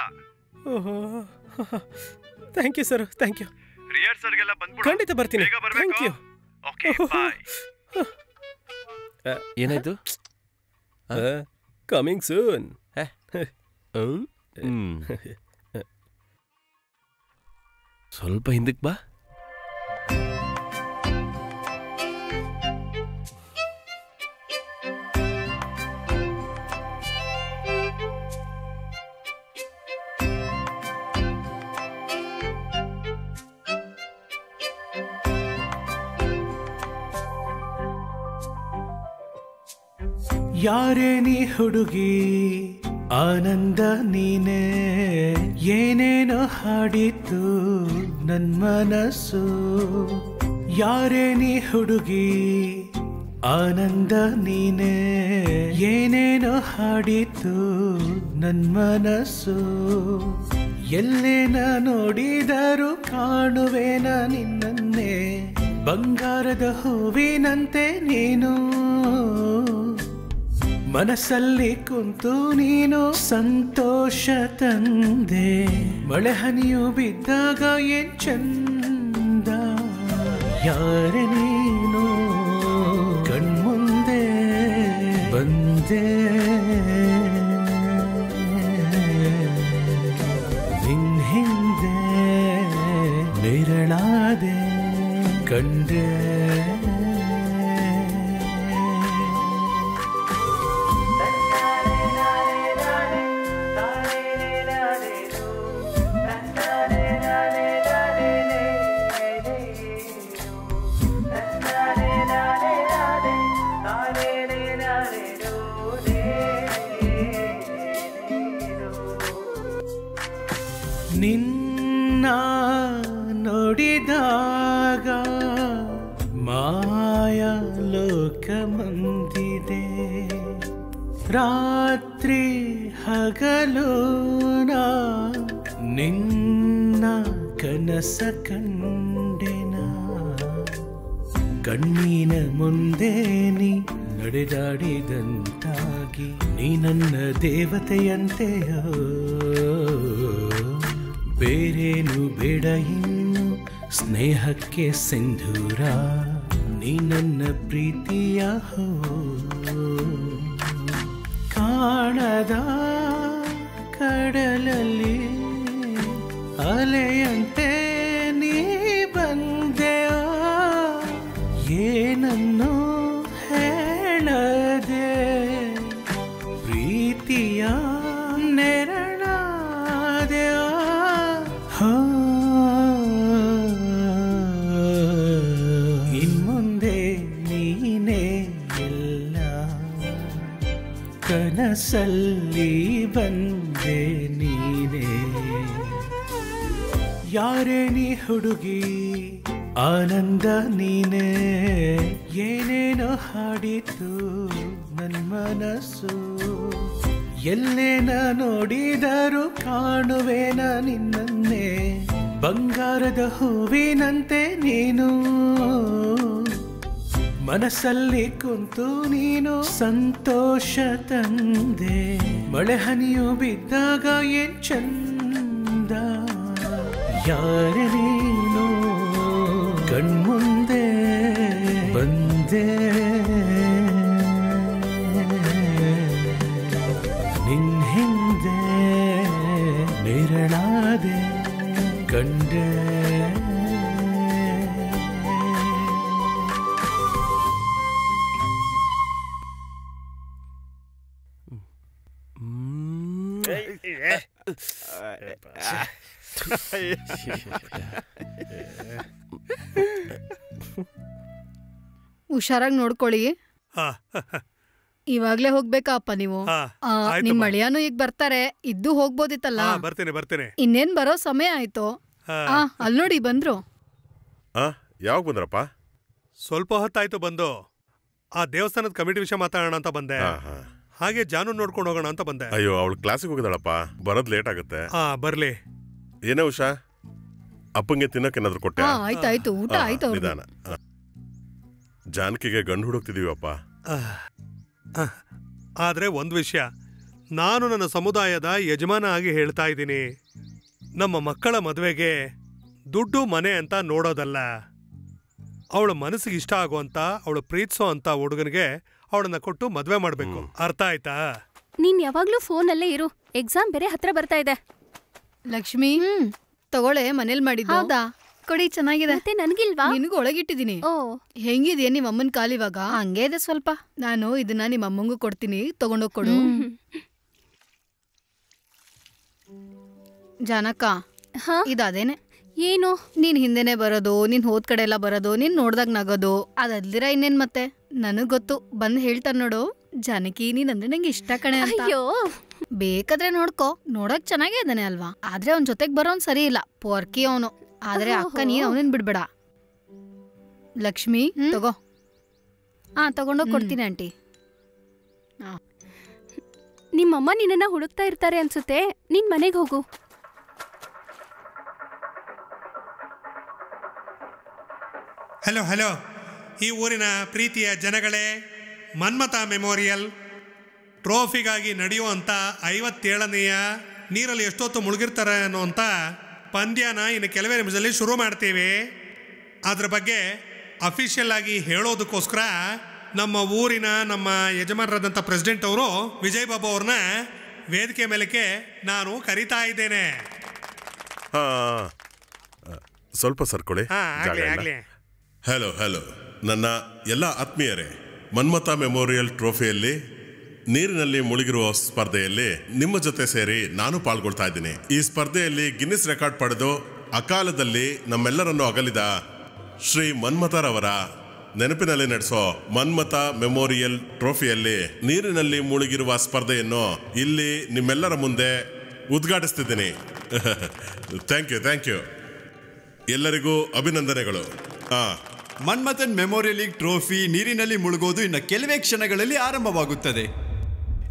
Thank you sir, thank you. ರಿಹರ್ಸಲ್ಗೆಲ್ಲ ಬಂದ್ಬಿಡು. ಖಂಡಿತ ಬರ್ತೀನಿ. Thank you. Okay bye. ಏನಾಯ್ತು? Coming soon. ಸ್ವಲ್ಪ ಹಿಂದಕ್ಕೆ ಬಾ. ಯಾರೇ ನೀ ಹುಡುಗಿ, ಆನಂದ ನೀನೇ, ಏನೇನೋ ಹಾಡಿತು ನನ್ ಮನಸ್ಸು. ಯಾರೇ ನೀ ಹುಡುಗಿ, ಆನಂದ ನೀನೇ, ಏನೇನೋ ಹಾಡಿತು ನನ್ ಮನಸ್ಸು. ಎಲ್ಲೇನ ನೋಡಿದರೂ ಕಾಣುವೆನ ನಿನ್ನನ್ನೇ, ಬಂಗಾರದ ಹೂವಿನಂತೆ ನೀನು. ಮನಸ್ಸಲ್ಲಿ ಕುಂತು ನೀನು ಸಂತೋಷ ತಂದೆ, ಮಳೆ ಹನಿಯು ಬಿದ್ದಾಗ ಏನ್ ಚಂದ. ಯಾರೇ ನೀನು, ಕಣ್ಮುಂದೆ ಬಂದೆ, ನಿನ್ ಹಿಂದೆ ನಿರಳಾದೆ ಕಂಡೆ. ನಿನ್ನ ನೋಡಿದಾಗ ಮಾಯ ಲೋಕ ಮಂದಿದೆ, ರಾತ್ರಿ ಹಗಲು ನಾ ನಿನ್ನ ಕನಸ ಕಂಡೆನ. ಕಣ್ಣಿನ ಮುಂದೆ ನೀ ನಡೆದಾಡಿದಂತಾಗಿ, ನೀ ನನ್ನ ದೇವತೆಯಂತೆಯೋ. ಬೇರೇನು ಬೇಡ ಇನ್ನು ಸ್ನೇಹಕ್ಕೆ ಸಿಂಧೂರ, ನೀ ನನ್ನ ಪ್ರೀತಿಯ ಹೋ. ಕಾಣದ ಕಡಲಲ್ಲಿ ಅಲೆಯಂತೆ ನೀ ಬಂದೆಯೋ, ಏನನ್ನು ಹೇಳದೆ ಪ್ರೀತಿಯ ನೆರಳಾದೆಯೋ. ಇನ್ಮುಂದೆ ನೀನೇ ಎಲ್ಲ, ಕನಸಲ್ಲಿ ಬಂದೆ ನೀನೇ. ಯಾರೇ ನೀ ಹುಡುಗಿ, ಆನಂದ ನೀನೇ, ಏನೇನೋ ಹಾಡಿತು ನನ್ ಮನಸ್ಸು. ಎಲ್ಲೇನ ನೋಡಿದರೂ ಕಾಣುವೆನ ನಿನ್ನನ್ನೇ, ಬಂಗಾರದ ಹೂವಿನಂತೆ ನೀನು. ಮನಸ್ಸಲ್ಲಿ ಕುಂತು ನೀನು ಸಂತೋಷ ತಂದೆ, ಮಳೆ ಹನಿಯು ಬಿದ್ದಾಗ ಏನ್ ಚಂದ. ಯಾರೇ ನೀನು, ಕಣ್ಮುಂದೆ ಬಂದೆ, ನಿನ್ ಹಿಂದೆ ನಿರಳಾದೆ ಕಂಡೆ. ಹುಷಾರಾಗಿ ನೋಡ್ಕೊಳ್ಳಿ. ಇವಾಗ್ಲೇ ಹೋಗ್ಬೇಕಾ ಅಪ್ಪ ನೀವು? ನಿಮ್ ಅಳಿಯಾನು ಈಗ ಬರ್ತಾರೆ, ಇದ್ದು ಹೋಗ್ಬೋದಿತ್ತಲ್ಲ. ಬರ್ತೀನಿ. ಇನ್ನೇನ್ ಬರೋ ಸಮಯ ಆಯ್ತು. ಅಲ್ ನೋಡಿ ಬಂದ್ರು. ಯಾವಾಗ ಬಂದ್ರಪ್ಪ? ಸ್ವಲ್ಪ ಹೊತ್ತಾಯ್ತು ಬಂದು. ಆ ದೇವಸ್ಥಾನದ ಕಮಿಟಿ ವಿಷಯ ಮಾತಾಡೋಣ ಅಂತ ಬಂದೆ. ಹಾಗೆ ಜಾನು ನೋಡ್ಕೊಂಡು ಹೋಗೋಣ ಅಂತ ಬಂದೆ. ಅಯ್ಯೋ, ಅವಳು ಕ್ಲಾಸಿಗೆ ಹೋಗಿದಾಳಪ್ಪ, ಬರೋದ್ ಲೇಟ್ ಆಗುತ್ತೆ. ಬರ್ಲಿ. ಏನೇ ಉಷಾ, ಅಪ್ಪಂಗೆ ತಿನ್ನಕ್ಕೇನಾದ್ರು ಕೊಟ್ಟೆ? ಆಯ್ತಾಯ್ತು, ಊಟ ಆಯ್ತು. ನಿಧಾನ. ಜಾನಕಿಗೆ ಗಂಡು ಹುಡುಕ್ತಿದೀವಪ್ಪ. ಆದ್ರೆ ಒಂದ್ ವಿಷಯ ನಾನು ನನ್ನ ಸಮುದಾಯದ ಯಜಮಾನ ಆಗಿ ಹೇಳ್ತಾ ಇದ್ದೀನಿ. ನಮ್ಮ ಮಕ್ಕಳ ಮದುವೆಗೆ ದುಡ್ಡು ಮನೆ ಅಂತ ನೋಡೋದಲ್ಲ. ಅವಳ ಮನಸ್ಸಿಗೆ ಇಷ್ಟ ಆಗುವಂತ, ಅವಳು ಪ್ರೀತಿಸೋ ಅಂತ ಹುಡುಗನಿಗೆ ಅವಳನ್ನ ಕೊಟ್ಟು ಮದ್ವೆ ಮಾಡ್ಬೇಕು. ಅರ್ಥ ಆಯ್ತಾ? ನೀನ್ ಯಾವಾಗ್ಲೂ ಫೋನಲ್ಲೇ ಇರು, ಎಕ್ಸಾಮ್ ಬೇರೆ ಹತ್ರ ಬರ್ತಾ ಇದೆ. ಲಕ್ಷ್ಮಿ, ತಗೊಳ್ಳೆ, ಮನೇಲಿ ಮಾಡಿದ್ದು. ಹೌದಾ? ಕೊಡಿ, ಚೆನ್ನಾಗಿದೆ. ಮತ್ತೆ ನನ್ಗಿಲ್ವಾ? ನಿನಗೂ ಒಳಗಿಟ್ಟಿದೀನಿ. ಹೆಂಗಿದೆಯಾ ನಿಮ್ಮ ಅಮ್ಮನ ಕಾಲಿವಾಗ? ಹಂಗೆ ಇದೆ ಸ್ವಲ್ಪ. ನಾನು ಇದನ್ನ ನಿಮ್ಮ ಅಮ್ಮಂಗೂ ಕೊಡ್ತೀನಿ, ತಗೊಂಡೋಗ್ ಕೊಡು. ಜಾನಕ್ಕ, ಇದೇನೆ. ಏನು? ನೀನ್ ಹಿಂದೆನೆ ಬರೋದು, ನೀನ್ ಹೋದ್ ಕಡೆ ಎಲ್ಲ ಬರೋದು, ನೀನ್ ನೋಡ್ದಾಗ ನಗೋದು, ಅದಲ್ದಿರ ಇನ್ನೇನ್ ಮತ್ತೆ? ನನಗ್ ಗೊತ್ತು, ಬಂದ್ ಹೇಳ್ತಾರ ನೋಡು, ಜಾನಕಿ ನೀನಂದ್ರೆ ನಂಗೆ ಇಷ್ಟ ಕಣೆ ಅಂತ. ಅಯ್ಯೋ, ಬೇಕಾದ್ರೆ ನೋಡ್ಕೋ, ನೋಡಕ್ ಚೆನ್ನಾಗೇ ಇದ್ದಾನೆ ಅಲ್ವಾ? ಆದ್ರೆ ಅವ್ನ್ ಜೊತೆಗ್ ಬರೋನ್ ಸರಿ ಇಲ್ಲ, ಪೋರ್ಕಿ ಅವನು. ಆದ್ರೆ ಅಕ್ಕ ನೀನ್ ಅವನೇನ್ ಬಿಡ್ಬೇಡ. ಲಕ್ಷ್ಮಿ, ತಗೋ. ತಗೊಂಡೋಗ್ ಕೊಡ್ತೀನಿ ಆಂಟಿ. ನಿಮ್ಮಮ್ಮ ನಿನ್ನ ಹುಡುಕ್ತಾ ಇರ್ತಾರೆ ಅನ್ಸುತ್ತೆ, ನಿನ್ ಮನೆಗ್ ಹೋಗು. ಹಲೋ, ಈ ಊರಿನ ಪ್ರೀತಿಯ ಜನಗಳೇ, ಮನ್ಮಥ ಮೆಮೋರಿಯಲ್ ಟ್ರೋಫಿಗಾಗಿ ನಡೆಯುವಂಥ 57ನೇಯ ನೀರಲ್ಲಿ ಎಷ್ಟೊತ್ತು ಮುಳುಗಿರ್ತಾರೆ ಅನ್ನೋಂಥ ಪಂದ್ಯನ ಇನ್ನು ಕೆಲವೇ ನಿಮಿಷದಲ್ಲಿ ಶುರು ಮಾಡ್ತೀವಿ. ಅದ್ರ ಬಗ್ಗೆ ಅಫಿಷಿಯಲ್ ಆಗಿ ಹೇಳೋದಕ್ಕೋಸ್ಕರ ನಮ್ಮ ಊರಿನ ನಮ್ಮ ಯಜಮಾನರಾದಂಥ ಪ್ರೆಸಿಡೆಂಟ್ ಅವರು ವಿಜಯ್ ಬಾಬು ಅವ್ರನ್ನ ವೇದಿಕೆ ಮೇಲಕ್ಕೆ ನಾನು ಕರೀತಾ ಇದ್ದೇನೆ. ಸ್ವಲ್ಪ ಸರ್ಕೊಳ್ಳಿ. ಹಲೋ, ನನ್ನ ಎಲ್ಲ ಆತ್ಮೀಯರೇ, ಮನ್ಮಥ ಮೆಮೋರಿಯಲ್ ಟ್ರೋಫಿಯಲ್ಲಿ ನೀರಿನಲ್ಲಿ ಮುಳುಗಿರುವ ಸ್ಪರ್ಧೆಯಲ್ಲಿ ನಿಮ್ಮ ಜೊತೆ ಸೇರಿ ನಾನು ಪಾಲ್ಗೊಳ್ತಾ ಇದ್ದೀನಿ. ಈ ಸ್ಪರ್ಧೆಯಲ್ಲಿ ಗಿನ್ನಿಸ್ ರೆಕಾರ್ಡ್ ಪಡೆದು ಅಕಾಲದಲ್ಲಿ ನಮ್ಮೆಲ್ಲರನ್ನು ಅಗಲಿದ ಶ್ರೀ ಮನ್ಮಥರವರ ನೆನಪಿನಲ್ಲಿ ನಡೆಸೋ ಮನ್ಮಥ ಮೆಮೋರಿಯಲ್ ಟ್ರೋಫಿಯಲ್ಲಿ ನೀರಿನಲ್ಲಿ ಮುಳುಗಿರುವ ಸ್ಪರ್ಧೆಯನ್ನು ಇಲ್ಲಿ ನಿಮ್ಮೆಲ್ಲರ ಮುಂದೆ ಉದ್ಘಾಟಿಸ್ತಿದ್ದೀನಿ. Thank you. ಎಲ್ಲರಿಗೂ ಅಭಿನಂದನೆಗಳು. ಮನ್ಮಥನ್ ಮೆಮೋರಿಯಲ್ ಲೀಗ್ ಟ್ರೋಫಿ ನೀರಿನಲ್ಲಿ ಮುಳುಗೋದು ಇನ್ನು ಕೆಲವೇ ಕ್ಷಣಗಳಲ್ಲಿ ಆರಂಭವಾಗುತ್ತದೆ.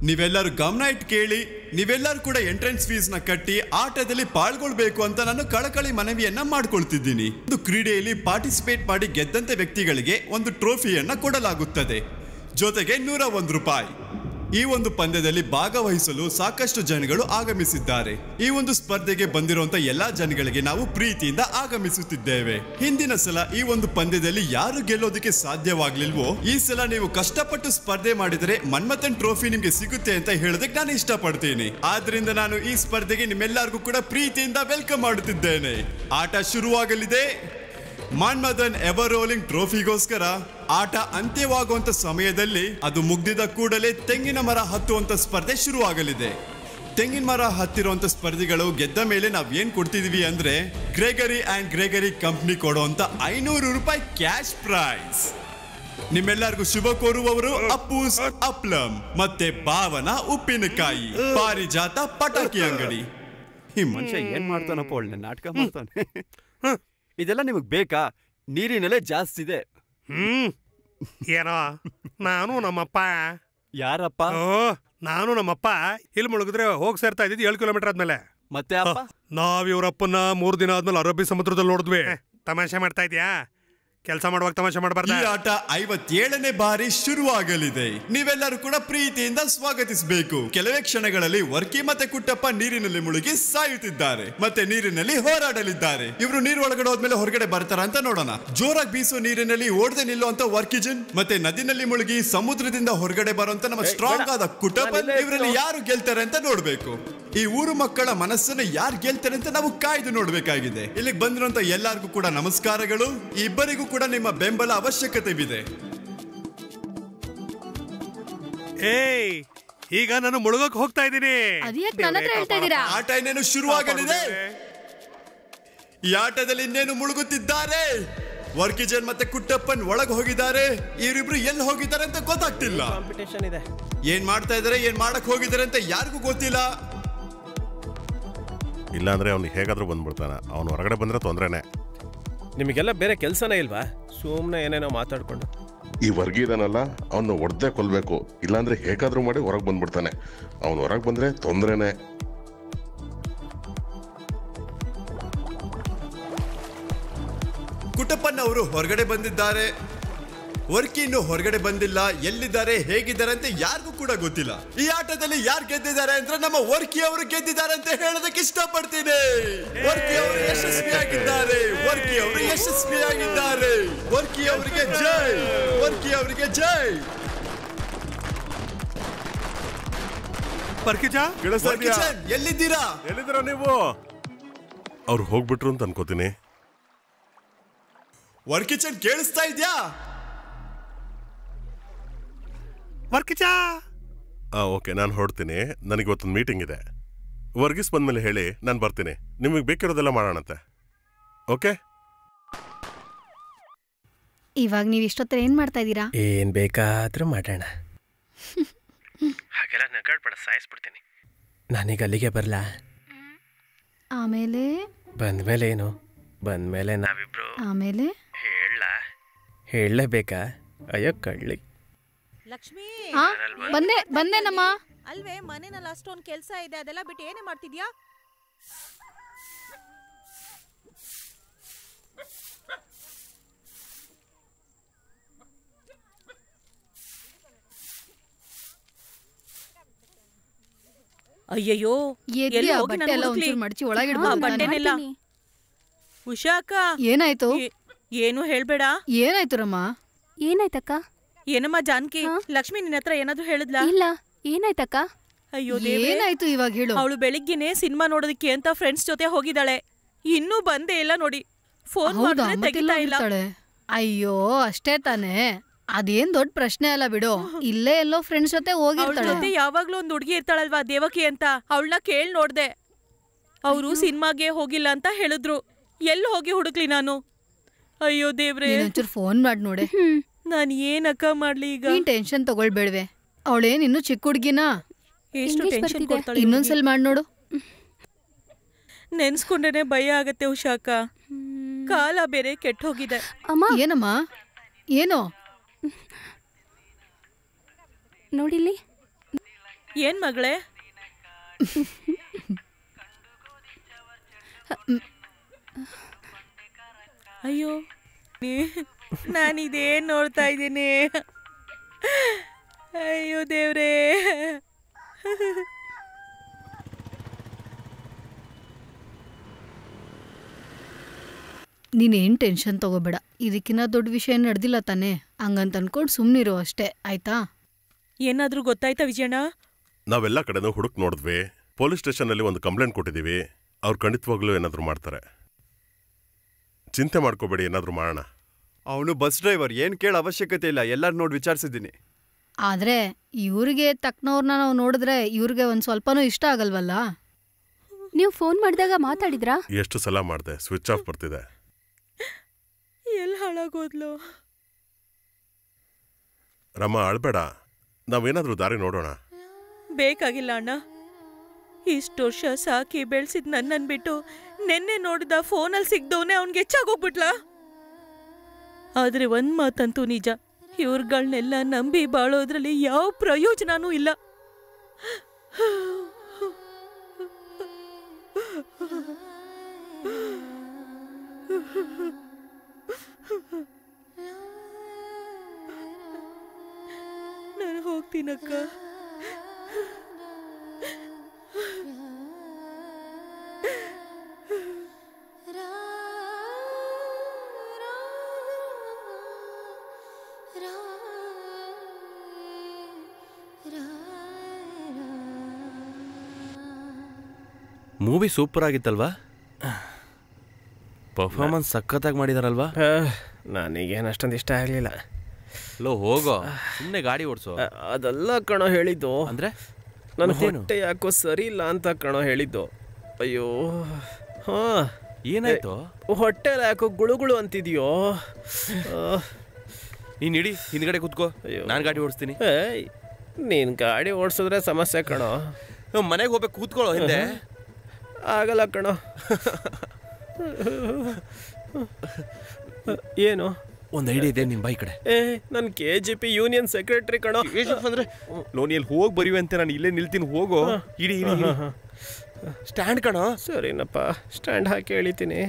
ನೀವೆಲ್ಲರೂ ಗಮನ ಇಟ್ಟು ಕೇಳಿ. ನೀವೆಲ್ಲರೂ ಕೂಡ ಎಂಟ್ರೆನ್ಸ್ ಫೀಸ್ ನ ಕಟ್ಟಿ ಆಟದಲ್ಲಿ ಪಾಲ್ಗೊಳ್ಬೇಕು ಅಂತ ನಾನು ಕಳಕಳಿ ಮನವಿಯನ್ನ ಮಾಡ್ಕೊಳ್ತಿದ್ದೀನಿ. ಒಂದು ಕ್ರೀಡೆಯಲ್ಲಿ ಪಾರ್ಟಿಸಿಪೇಟ್ ಮಾಡಿ ಗೆದ್ದಂತ ವ್ಯಕ್ತಿಗಳಿಗೆ ಒಂದು ಟ್ರೋಫಿಯನ್ನ ಕೊಡಲಾಗುತ್ತದೆ, ಜೊತೆಗೆ 101 ರೂಪಾಯಿ. ಈ ಒಂದು ಪಂದ್ಯದಲ್ಲಿ ಭಾಗವಹಿಸಲು ಸಾಕಷ್ಟು ಜನಗಳು ಆಗಮಿಸಿದ್ದಾರೆ. ಈ ಒಂದು ಸ್ಪರ್ಧೆಗೆ ಬಂದಿರುವಂತ ಎಲ್ಲಾ ಜನಗಳಿಗೆ ನಾವು ಪ್ರೀತಿಯಿಂದ ಆಗಮಿಸುತ್ತಿದ್ದೇವೆ. ಹಿಂದಿನ ಸಲ ಈ ಒಂದು ಪಂದ್ಯದಲ್ಲಿ ಯಾರು ಗೆಲ್ಲೋದಕ್ಕೆ ಸಾಧ್ಯವಾಗ್ಲಿಲ್ವೋ, ಈ ಸಲ ನೀವು ಕಷ್ಟಪಟ್ಟು ಸ್ಪರ್ಧೆ ಮಾಡಿದರೆ ಮನ್ಮಥನ್ ಟ್ರೋಫಿ ನಿಮ್ಗೆ ಸಿಗುತ್ತೆ ಅಂತ ಹೇಳೋದಕ್ಕೆ ನಾನು ಇಷ್ಟಪಡ್ತೀನಿ. ಆದ್ರಿಂದ ನಾನು ಈ ಸ್ಪರ್ಧೆಗೆ ನಿಮ್ಮೆಲ್ಲರಿಗೂ ಕೂಡ ಪ್ರೀತಿಯಿಂದ ವೆಲ್ಕಮ್ ಮಾಡುತ್ತಿದ್ದೇನೆ. ಆಟ ಶುರುವಾಗಲಿದೆ. ಮನ್ಮಥನ್ ಎವರ್ ರೋಲಿಂಗ್ ಟ್ರೋಫಿಗೋಸ್ಕರ ಆಟ ಅಂತ್ಯವಾಗುವಂತ ಸಮಯದಲ್ಲಿ ಅದು ಮುಗ್ದಿದ ಕೂಡಲೇ ತೆಂಗಿನ ಮರ ಹತ್ತುವಂತ ಸ್ಪರ್ಧೆ ಶುರುವಾಗಲಿದೆ. ತೆಂಗಿನ ಮರ ಹತ್ತಿರುವಂತ ಸ್ಪರ್ಧಿಗಳು ಗೆದ್ದ ಮೇಲೆ ನಾವ್ ಏನ್ ಕೊಡ್ತಿದೀವಿ ಅಂದ್ರೆ ಗ್ರೆಗರಿ ಕಂಪ್ನಿ ಕೊಡುವಂತ 500 ರೂಪಾಯಿ ಕ್ಯಾಶ್ ಪ್ರೈಸ್. ನಿಮ್ಮೆಲ್ಲರಿಗೂ ಶುಭ ಕೋರುವವರು ಅಪ್ಪೂಸ್ ಅಪ್ಲಂ ಮತ್ತೆ ಭಾವನಾ ಉಪ್ಪಿನಕಾಯಿ, ಪಾರಿಜಾತ ಪಟಾಕಿ ಅಂಗಡಿ. ಈ ಮನುಷ್ಯ ಏನ್ ಮಾಡ್ತಾನಪ್ಪ, ಒಳ್ಳೆ ನಾಟಕ ಮಾಡ್ತಾನೆ. ಇದೆಲ್ಲ ನಿಮಗ್ ಬೇಕಾ? ನೀರಿನಲ್ಲೇ ಜಾಸ್ತಿ ಇದೆ. ಏನೋ ನಾನು ನಮ್ಮಪ್ಪ. ಯಾರಪ್ಪ? ನಾನು ನಮ್ಮಪ್ಪ ಇಲ್ಲಿ ಮುಳುಗಿದ್ರೆ ಹೋಗಿ ಸೇರ್ತಾ ಇದ್ದಿದ್ದು 7 ಕಿಲೋಮೀಟರ್ ಆದ್ಮೇಲೆ. ಮತ್ತೆ ಅಪ್ಪ? ನಾವ್ ಇವ್ರಪ್ಪನ 3 ದಿನ ಆದ್ಮೇಲೆ ಅರಬ್ಬಿ ಸಮುದ್ರದಲ್ಲಿ ನೋಡಿದ್ವಿ. ತಮಾಷೆ ಮಾಡ್ತಾ ಇದ್ಯಾ? ಕೆಲಸ ಮಾಡುವಾಗ ತಮಾಷೆ ಮಾಡಬಾರ್ದು. ಈ ಆಟ 57ನೇ ಬಾರಿ ಶುರುವಾಗಲಿದೆ. ನೀವೆಲ್ಲರೂ ಕೂಡ ಪ್ರೀತಿಯಿಂದ ಸ್ವಾಗತಿಸಬೇಕು. ಕೆಲವೇ ಕ್ಷಣಗಳಲ್ಲಿ ವರ್ಕಿ ಮತ್ತೆ ಕುಟ್ಟಪ್ಪ ನೀರಿನಲ್ಲಿ ಮುಳುಗಿ ಸಾಯುತ್ತಿದ್ದಾರೆ, ಮತ್ತೆ ನೀರಿನಲ್ಲಿ ಹೋರಾಡಲಿದ್ದಾರೆ. ಇವರು ನೀರು ಒಳಗಡೆ ಹೋದ್ಮೇಲೆ ಹೊರಗಡೆ ಬರ್ತಾರ ಅಂತ ನೋಡೋಣ. ಜೋರಾಗಿ ಬೀಸೋ ನೀರಿನಲ್ಲಿ ಓಡದೆ ನಿಲ್ಲುವಂತ ವರ್ಕಿಜನ್ ಮತ್ತೆ ನದಿನಲ್ಲಿ ಮುಳುಗಿ ಸಮುದ್ರದಿಂದ ಹೊರಗಡೆ ಬರುವಂತ ನಮ್ಮ ಸ್ಟ್ರಾಂಗ್ ಆದ ಕುಟ್ಟಪ್ಪ, ಇವರಲ್ಲಿ ಯಾರು ಗೆಲ್ತಾರೆ ಅಂತ ನೋಡ್ಬೇಕು. ಈ ಊರು ಮಕ್ಕಳ ಮನಸ್ಸನ್ನು ಯಾರು ಗೆಲ್ತಾರೆ ಅಂತ ನಾವು ಕಾಯ್ದು ನೋಡ್ಬೇಕಾಗಿದೆ. ಇಲ್ಲಿಗೆ ಬಂದಿರುವಂತ ಎಲ್ಲರಿಗೂ ಕೂಡ ನಮಸ್ಕಾರಗಳು. ಇಬ್ಬರಿಗೂ ಕೂಡ ನಿಮ್ಮ ಬೆಂಬಲ ಅವಶ್ಯಕತೆ ಇದೆ. ಏಯ್, ಈಗ ನಾನು ಮುಳುಗೋಕ್ ಹೋಗ್ತಾ ಇದ್ದೀನಿ. ಅದ್ಯಾಕ್ ನನ್ನ ಹತ್ರ ಹೇಳ್ತಾ ಇದ್ದೀರಾ? ಆಟ ಇನ್ನೇನು ಶುರುವಾಗಲಿದೆ. ಈ ಆಟದಲ್ಲಿ ಇನ್ನೇನು ಮುಳುಗುತ್ತಿದ್ದಾರೆ. ವರ್ಕಿಜನ್ ಮತ್ತೆ ಕುಟ್ಟಪ್ಪನ್ ಒಳಗೆ ಹೋಗಿದ್ದಾರೆ. ಇವರಿಬ್ರು ಎಲ್ಲಿ ಹೋಗಿದ್ದಾರೆ ಅಂತ ಗೊತ್ತಾಗ್ತಿಲ್ಲ. ಕಾಂಪಿಟೇಷನ್ ಇದೆ. ಏನ್ ಮಾಡ್ತಾ ಇದಾರೆ, ಏನ್ ಮಾಡಕ್ ಹೋಗಿದ್ದಾರೆ ಅಂತ ಯಾರಿಗೂ ಗೊತ್ತಿಲ್ಲ. ಇಲ್ಲಾಂದ್ರೆ ಅವ್ನಿಗೆ ಹೇಗಾದ್ರೂ ಬಂದ್ಬಿಡ್ತಾನ. ಅವ್ನು ಹೊರಗಡೆ ಬಂದ್ರೆ ತೊಂದ್ರೆನೆ. ನಿಮಗೆಲ್ಲ ಬೇರೆ ಕೆಲಸನೇ ಇಲ್ವಾ? ಸುಮ್ಮನೆ ಏನೇನೋ ಮಾತಾಡ್ಕೊಂಡು. ಈ ವರ್ಗಿ ಇದಾನಲ್ಲ, ಅವನ್ನ ಹೊಡೆದೇ ಕೊಲ್ಬೇಕು. ಇಲ್ಲಾಂದ್ರೆ ಹೇಗಾದ್ರೂ ಮಾಡಿ ಹೊರಗೆ ಬಂದ್ಬಿಡ್ತಾನೆ. ಅವ್ನು ಹೊರಗೆ ಬಂದ್ರೆ ತೊಂದ್ರೆನೆ. ಕುಟ್ಟಪ್ಪನ್ ಅವರು ಹೊರಗಡೆ ಬಂದಿದ್ದಾರೆ. ವರ್ಕಿ ಇನ್ನು ಹೊರಗಡೆ ಬಂದಿಲ್ಲ. ಎಲ್ಲಿದ್ದಾರೆ, ಹೇಗಿದ್ದಾರೆ ಅಂತ ಯಾರಿಗೂ ಕೂಡ ಗೊತ್ತಿಲ್ಲ. ಈ ಆಟದಲ್ಲಿ ಯಾರು ಗೆದ್ದಿದ್ದಾರೆ ಅಂದ್ರೆ ನಮ್ಮ ವರ್ಕಿ ಅವರು ಗೆದ್ದಿದ್ದಾರೆ ಅಂತ ಹೇಳೋದಕ್ಕೆ ಇಷ್ಟಪಡ್ತೀನಿ. ವರ್ಕಿ ಅವರು ಯಶಸ್ವಿಯಾಗಿದ್ದಾರೆ. ವರ್ಕಿ ಅವರು ಯಶಸ್ವಿಯಾಗಿದ್ದಾರೆ. ವರ್ಕಿ ಅವರಿಗೆ ಜೈ. ವರ್ಕಿ ಅವರಿಗೆ ಜೈ. ಎಲ್ಲಿದ್ದೀರಾ? ಎಲ್ಲಿದ್ದೀರಾ ನೀವು? ಅವ್ರು ಹೋಗ್ಬಿಟ್ರು ಅಂತ ಅನ್ಕೋತೀನಿ. ವರ್ಕಿಚನ್ ಕೇಳಿಸ್ತಾ ಇದ್ಯಾ? ವರ್ಕಿಚಾ ಓಕೆ, ನಾನು ಹೊರಡ್ತೀನಿ. ನನಗೆ ಇವತ್ತೊಂದು ಮೀಟಿಂಗ್ ಇದೆ. ವರ್ಗೀಸ್ ಬಂದ್ಮೇಲೆ ಹೇಳಿ, ನಾನು ಬರ್ತೀನಿ. ನಿಮಗೆ ಬೇಕಿರೋದೆಲ್ಲ ಮಾಡೋಣಂತೆ. ಓಕೆ? ಇವಾಗ ನೀವು ಇಷ್ಟೊತ್ತರ ಏನ್ ಮಾಡ್ತಾ ಇದ್ದೀರಾ? ಏನ್ ಬೇಕಾದ್ರೂ ಮಾಡೋಣ. ಹಾಗೆಲ್ಲ ನಗಾಡ್ಬೇಡ, ಸಾಯಿಸ್ಬಿಡ್ತೀನಿ. ನಾನೀಗ ಅಲ್ಲಿಗೆ ಬರ್ಲಾ? ಆಮೇಲೆ ಬಂದ್ಮೇಲೆ ಏನು? ಬಂದ್ಮೇಲೆ ನಾವಿಬ್ರು ಆಮೇಲೆ ಹೇಳಲೇಬೇಕಾ? ಅಯ್ಯೋ ಕಳ್ಳಿ. ಲಕ್ಷ್ಮಿ, ಬಂದೇನಮ್ಮ. ಅಲ್ವೇ ಮನೆಯಲ್ಲಿ ಅಷ್ಟೊಂದು ಕೆಲಸ ಇದೆ, ಅದೆಲ್ಲ ಬಿಟ್ಟು ಏನೇ ಮಾಡ್ತಿದ್ಯಾ? ಅಯ್ಯಯ್ಯೋ, ಬಟ್ಟೆ ಎಲ್ಲ ಒಂಚೂರು ಮಡಚಿ ಒಳಗಿಡ್ಬೋದು. ಉಷಾಕ, ಏನಾಯ್ತು? ಏನು ಹೇಳ್ಬೇಡ. ಏನಾಯ್ತು ರಮ್ಮ? ಏನಾಯ್ತಕ್ಕ? ಏನಮ್ಮ ಜಾನಕಿ, ಲಕ್ಷ್ಮಿ ನಿನ್ನ ಹತ್ರ ಏನಾದ್ರು ಹೇಳಿದ್ಲಾ? ಇಲ್ಲ, ಏನಾಯ್ತಕ್ಕ? ಅಯ್ಯೋ ಏನಾಯ್ತು ಇವಾಗ ಹೇಳು. ಅವಳು ಬೆಳಿಗ್ಗೆನೆ ಸಿನಿಮಾ ನೋಡೋದಕ್ಕೆ ಅಂತ ಫ್ರೆಂಡ್ಸ್ ಜೊತೆ ಹೋಗಿದ್ದಾಳೆ. ಇನ್ನೂ ಬಂದೇ ಇಲ್ಲ ನೋಡಿ. ಫೋನ್ ಮಾಡಿದ್ರೆ ತೆಗಿತಾ ಇಲ್ಲ. ಅಯ್ಯೋ ಅಷ್ಟೇ ತಾನೇ, ಅದೇನ್ ದೊಡ್ಡ ಪ್ರಶ್ನೆ ಅಲ್ಲ ಬಿಡು. ಇಲ್ಲೇ ಎಲ್ಲೋ ಫ್ರೆಂಡ್ಸ್ ಜೊತೆ ಹೋಗಿರ್ತಾಳೆ. ಯಾವಾಗ್ಲೂ ಒಂದ್ ಹುಡುಗಿ ಇರ್ತಾಳಲ್ವಾ, ದೇವಕಿ ಅಂತ, ಅವಳನ್ನ ಕೇಳ್ ನೋಡ್ದೆ. ಅವರು ಸಿನಿಮಾಗೆ ಹೋಗಿಲ್ಲ ಅಂತ ಹೇಳಿದ್ರು. ಎಲ್ಲಿ ಹೋಗಿ ಹುಡುಕ್ಲಿ ನಾನು? ಅಯ್ಯೋ ದೇವ್ರೆ, ಒಂಚೂರು ಫೋನ್ ಮಾಡಿ ನೋಡೆ. ನಾನು ಏನಕ್ಕ ಮಾಡ್ಲಿ ಈಗ? ನೀನ್ ಟೆನ್ಷನ್ ತಗೊಳ್ಬೇಡ್ವೆ. ಅವಳೇನ್ ಇನ್ನು ಚಿಕ್ಕ ಹುಡುಗಿನಾ? ಎಷ್ಟು ಟೆನ್ಷನ್ ಕೊಡ್ತಾಳೆ. ಇನ್ನೊಂದ್ಸಲ ಮಾಡಿ ನೋಡು. ನೆನ್ಸ್ಕೊಂಡ್ರೇನೆ ಭಯ ಆಗತ್ತೆ ಉಷಾಕ. ಕಾಲ ಬೇರೆ ಕೆಟ್ಟ ಹೋಗಿದೆ. ಏನಮ್ಮ? ಏನೋ ನೋಡಿಲ್ಲಿ. ಏನ್ ಮಗಳೇ? ಅಯ್ಯೋ, ನಾನಿದೇನ್ ನೋಡ್ತಾ ಇದ್ದೀನಿ? ಅಯ್ಯೋ ದೇವ್ರೇ. ನೀನೇನ್ ಟೆನ್ಷನ್ ತಗೋಬೇಡ. ಇದಕ್ಕಿನ್ನ ದೊಡ್ಡ ವಿಷಯ ನಡೆದಿಲ್ಲ ತಾನೇ, ಹಂಗಂತ ಅನ್ಕೊಂಡು ಸುಮ್ನಿರು ಅಷ್ಟೇ, ಆಯ್ತಾ? ಏನಾದ್ರೂ ಗೊತ್ತಾಯ್ತಾ ವಿಜಯಣ್ಣ? ನಾವೆಲ್ಲ ಕಡೆನೂ ಹುಡುಕ್ ನೋಡಿದ್ವಿ. ಪೊಲೀಸ್ ಸ್ಟೇಷನ್ನಲ್ಲಿ ಒಂದು ಕಂಪ್ಲೇಂಟ್ ಕೊಟ್ಟಿದ್ದೀವಿ. ಅವ್ರು ಖಂಡಿತವಾಗ್ಲೂ ಏನಾದರೂ ಮಾಡ್ತಾರೆ. ಚಿಂತೆ ಮಾಡ್ಕೋಬೇಡಿ, ಏನಾದರೂ ಮಾಡೋಣ. ಅವನು ಬಸ್ ಡ್ರೈವರ್, ಏನ್ ಕೇಳ ಅವಶ್ಯಕತೆ ಇಲ್ಲ. ಎಲ್ಲರೂ ನೋಡಿ ವಿಚಾರಿಸಿದ್ದೀನಿ. ಆದ್ರೆ ಇವ್ರಿಗೆ ತಕ್ಕನವ್ರನ್ನ ನಾವು ನೋಡಿದ್ರೆ ಇವ್ರಿಗೆ ಒಂದ್ ಸ್ವಲ್ಪನೂ ಇಷ್ಟ ಆಗಲ್ವಲ್ಲ. ನೀವು ಫೋನ್ ಮಾಡಿದಾಗ ಮಾತಾಡಿದ್ರಾ? ಎಷ್ಟು ಸಲ ಮಾಡಿದೆ, ಸ್ವಿಚ್ ಆಫ್ ಬರ್ತಿದೆ. ಎಲ್ಲಿ ಹಾಳಾಗೋದ್ಲು? ರಮ್ಮ ಅಳ್ಬೇಡ, ನಾವೇನಾದ್ರೂ ದಾರಿ ನೋಡೋಣ. ಬೇಕಾಗಿಲ್ಲ ಅಣ್ಣ. ಇಷ್ಟು ವರ್ಷ ಸಾಕಿ ಬೆಳೆಸಿದ್ ನನ್ನನ್ ಬಿಟ್ಟು ನೆನ್ನೆ ನೋಡಿದ ಫೋನಲ್ಲಿ ಸಿಗ್ದವನೇ ಅವನ್ಗೆ ಹೆಚ್ಚಾಗೋಗ್ಬಿಟ್ಲ. ಆದ್ರೆ ಒಂದ್ ಮಾತಂತೂ ನಿಜ, ಇವ್ರಗಳನ್ನೆಲ್ಲ ನಂಬಿ ಬಾಳೋದ್ರಲ್ಲಿ ಯಾವ ಪ್ರಯೋಜನನೂ ಇಲ್ಲ. ನಾನು ಹೋಗ್ತೀನಕ್ಕ. ಮೂವಿ ಸೂಪರ್ ಆಗಿತ್ತಲ್ವಾ? ಪರ್ಫಾರ್ಮೆನ್ಸ್ ಸಖತ್ತಾಗಿ ಮಾಡಿದಾರಲ್ವಾ? ನನಗೇನು ಅಷ್ಟೊಂದು ಇಷ್ಟ ಆಗಲಿಲ್ಲ. ಲೋ ಹೋಗೋ, ಸುಮ್ಮನೆ ಗಾಡಿ ಓಡಿಸೋ. ಅದೆಲ್ಲ ಕಣೋ ಹೇಳಿದ್ದು. ಅಂದರೆ ನನ್ನ ಹೊಟ್ಟೆ ಯಾಕೋ ಸರಿ ಇಲ್ಲ ಅಂತ ಕಣೋ ಹೇಳಿದ್ದು. ಅಯ್ಯೋ ಹಾ ಏನಾಯ್ತು? ಹೊಟ್ಟೆಲ್ಲ ಯಾಕೋ ಗುಳುಗುಳು ಅಂತಿದ್ಯೋ. ನೀನ್ ಇಡಿ ಹಿಂದ್ಗಡೆ ಕೂತ್ಕೋ, ನಾನು ಗಾಡಿ ಓಡಿಸ್ತೀನಿ. ನೀನ್ ಗಾಡಿ ಓಡಿಸಿದ್ರೆ ಸಮಸ್ಯೆ ಕಣೋ. ಮನೆಗೆ ಹೋಗ್ಬೇಕು, ಕೂತ್ಕೊಳ್ಳೋ ಹಿಂದೆ. ಆಗಲ್ಲ ಕಣೋ. ಏನು ಒಂದು ಐಡಿಯಾ ಇದೆ, ನಿನ್ ಬಾಯಿ ಕಡೆ. ನನ್ನ KGP ಯೂನಿಯನ್ ಸೆಕ್ರೆಟರಿ ಕಣೋ. ಅಂದ್ರೆ ಲೋನಿಯಲ್ಲಿ ಹೋಗಿ ಬರೀವಂತೆ, ನಾನು ಇಲ್ಲೇ ನಿಲ್ತೀನಿ, ಹೋಗೋ. ಇಡಿ ಸ್ಟ್ಯಾಂಡ್ ಕಣೋ. ಸರಿನಪ್ಪ, ಸ್ಟ್ಯಾಂಡ್ ಹಾಕಿ ಎಳಿತೀನಿ.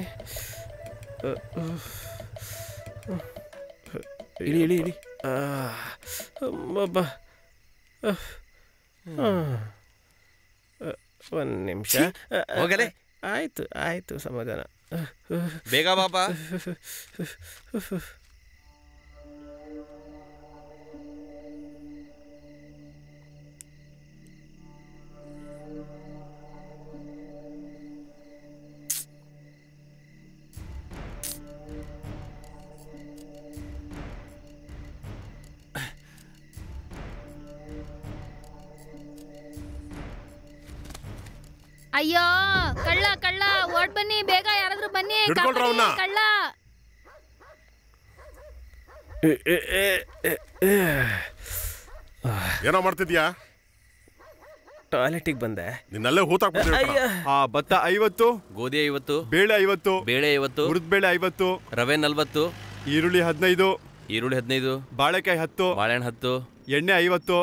ಇಡಿ ಇಡಿ ಇಡಿ. ಒಂದು ನಿಮಿಷ ಹೋಗಲೇ. ಆಯ್ತು ಆಯ್ತು, ಸಮಾಧಾನ. ಬೇಗ ಬಾಬಾ. ಅಯ್ಯೋ ಕಳ್ಳ ಕಳ್ಳ, ಓಡ್ ಬನ್ನಿ ಬೇಗ, ಯಾರಾದ್ರೂ ಬನ್ನಿ, ಕಳ್ಳ. ಏನೋ ಮಾಡ್ತಿದ್ಯಾ? ಟಾಯ್ಲೆಟಿಗೆ ಬಂದೆ. ನಿನ್ನಲ್ಲೇ ಭತ್ತ 50, ಗೋಧಿ 50, ಬೇಳೆ 50, ಬೇಳೆ 50, ಹುರಿದ್ಬೇಳೆ 50, ರವೆ 40, ಈರುಳ್ಳಿ 15, ಈರುಳ್ಳಿ 15, ಬಾಳೆಕಾಯಿ 10, ಬಾಳೆಹಣ್ಣು 10, ಎಣ್ಣೆ 50,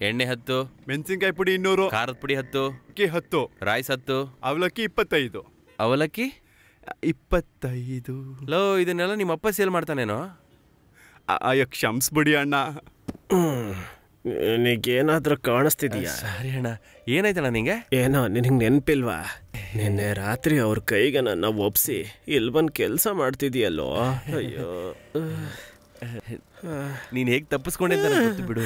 ಎಣ್ಣೆ 10, ಮೆಣಸಿನ್ಕಾಯಿ ಪುಡಿ 200, ಖಾರದ ಪುಡಿ 10, ಅಕ್ಕಿ 10, ರೈಸ್ 10, ಅವಲಕ್ಕಿ 25. ಅವಲಕ್ಕಿ 25. ಲೋ, ಇದನ್ನೆಲ್ಲ ನಿಮ್ಮ ಅಪ್ಪ ಸೇಲ್ ಮಾಡ್ತಾನೇನೋ? ಕ್ಷಮಿಸ್ಬಿಡಿ ಅಣ್ಣ. ನಿನಗೇನಾದ್ರೂ ಕಾಣಿಸ್ತಿದೀಯಾ? ಸರಿ ಅಣ್ಣ. ಏನಾಯ್ತಣ್ಣ ನಿಂಗೆ? ಏನೋ ನಿನಗೆ ನೆನಪಿಲ್ವಾ? ನಿನ್ನೆ ರಾತ್ರಿ ಅವ್ರ ಕೈಗೆ ನನ್ನ ಒಪ್ಸಿ ಇಲ್ಲಿ ಬಂದು ಕೆಲಸ ಮಾಡ್ತಿದೀಯಲ್ಲೋ. ಅಯ್ಯೋ, ನೀನು ಹೇಗೆ ತಪ್ಪಿಸ್ಕೊಂಡಿದ್ದ ಗೊತ್ತು ಬಿಡು.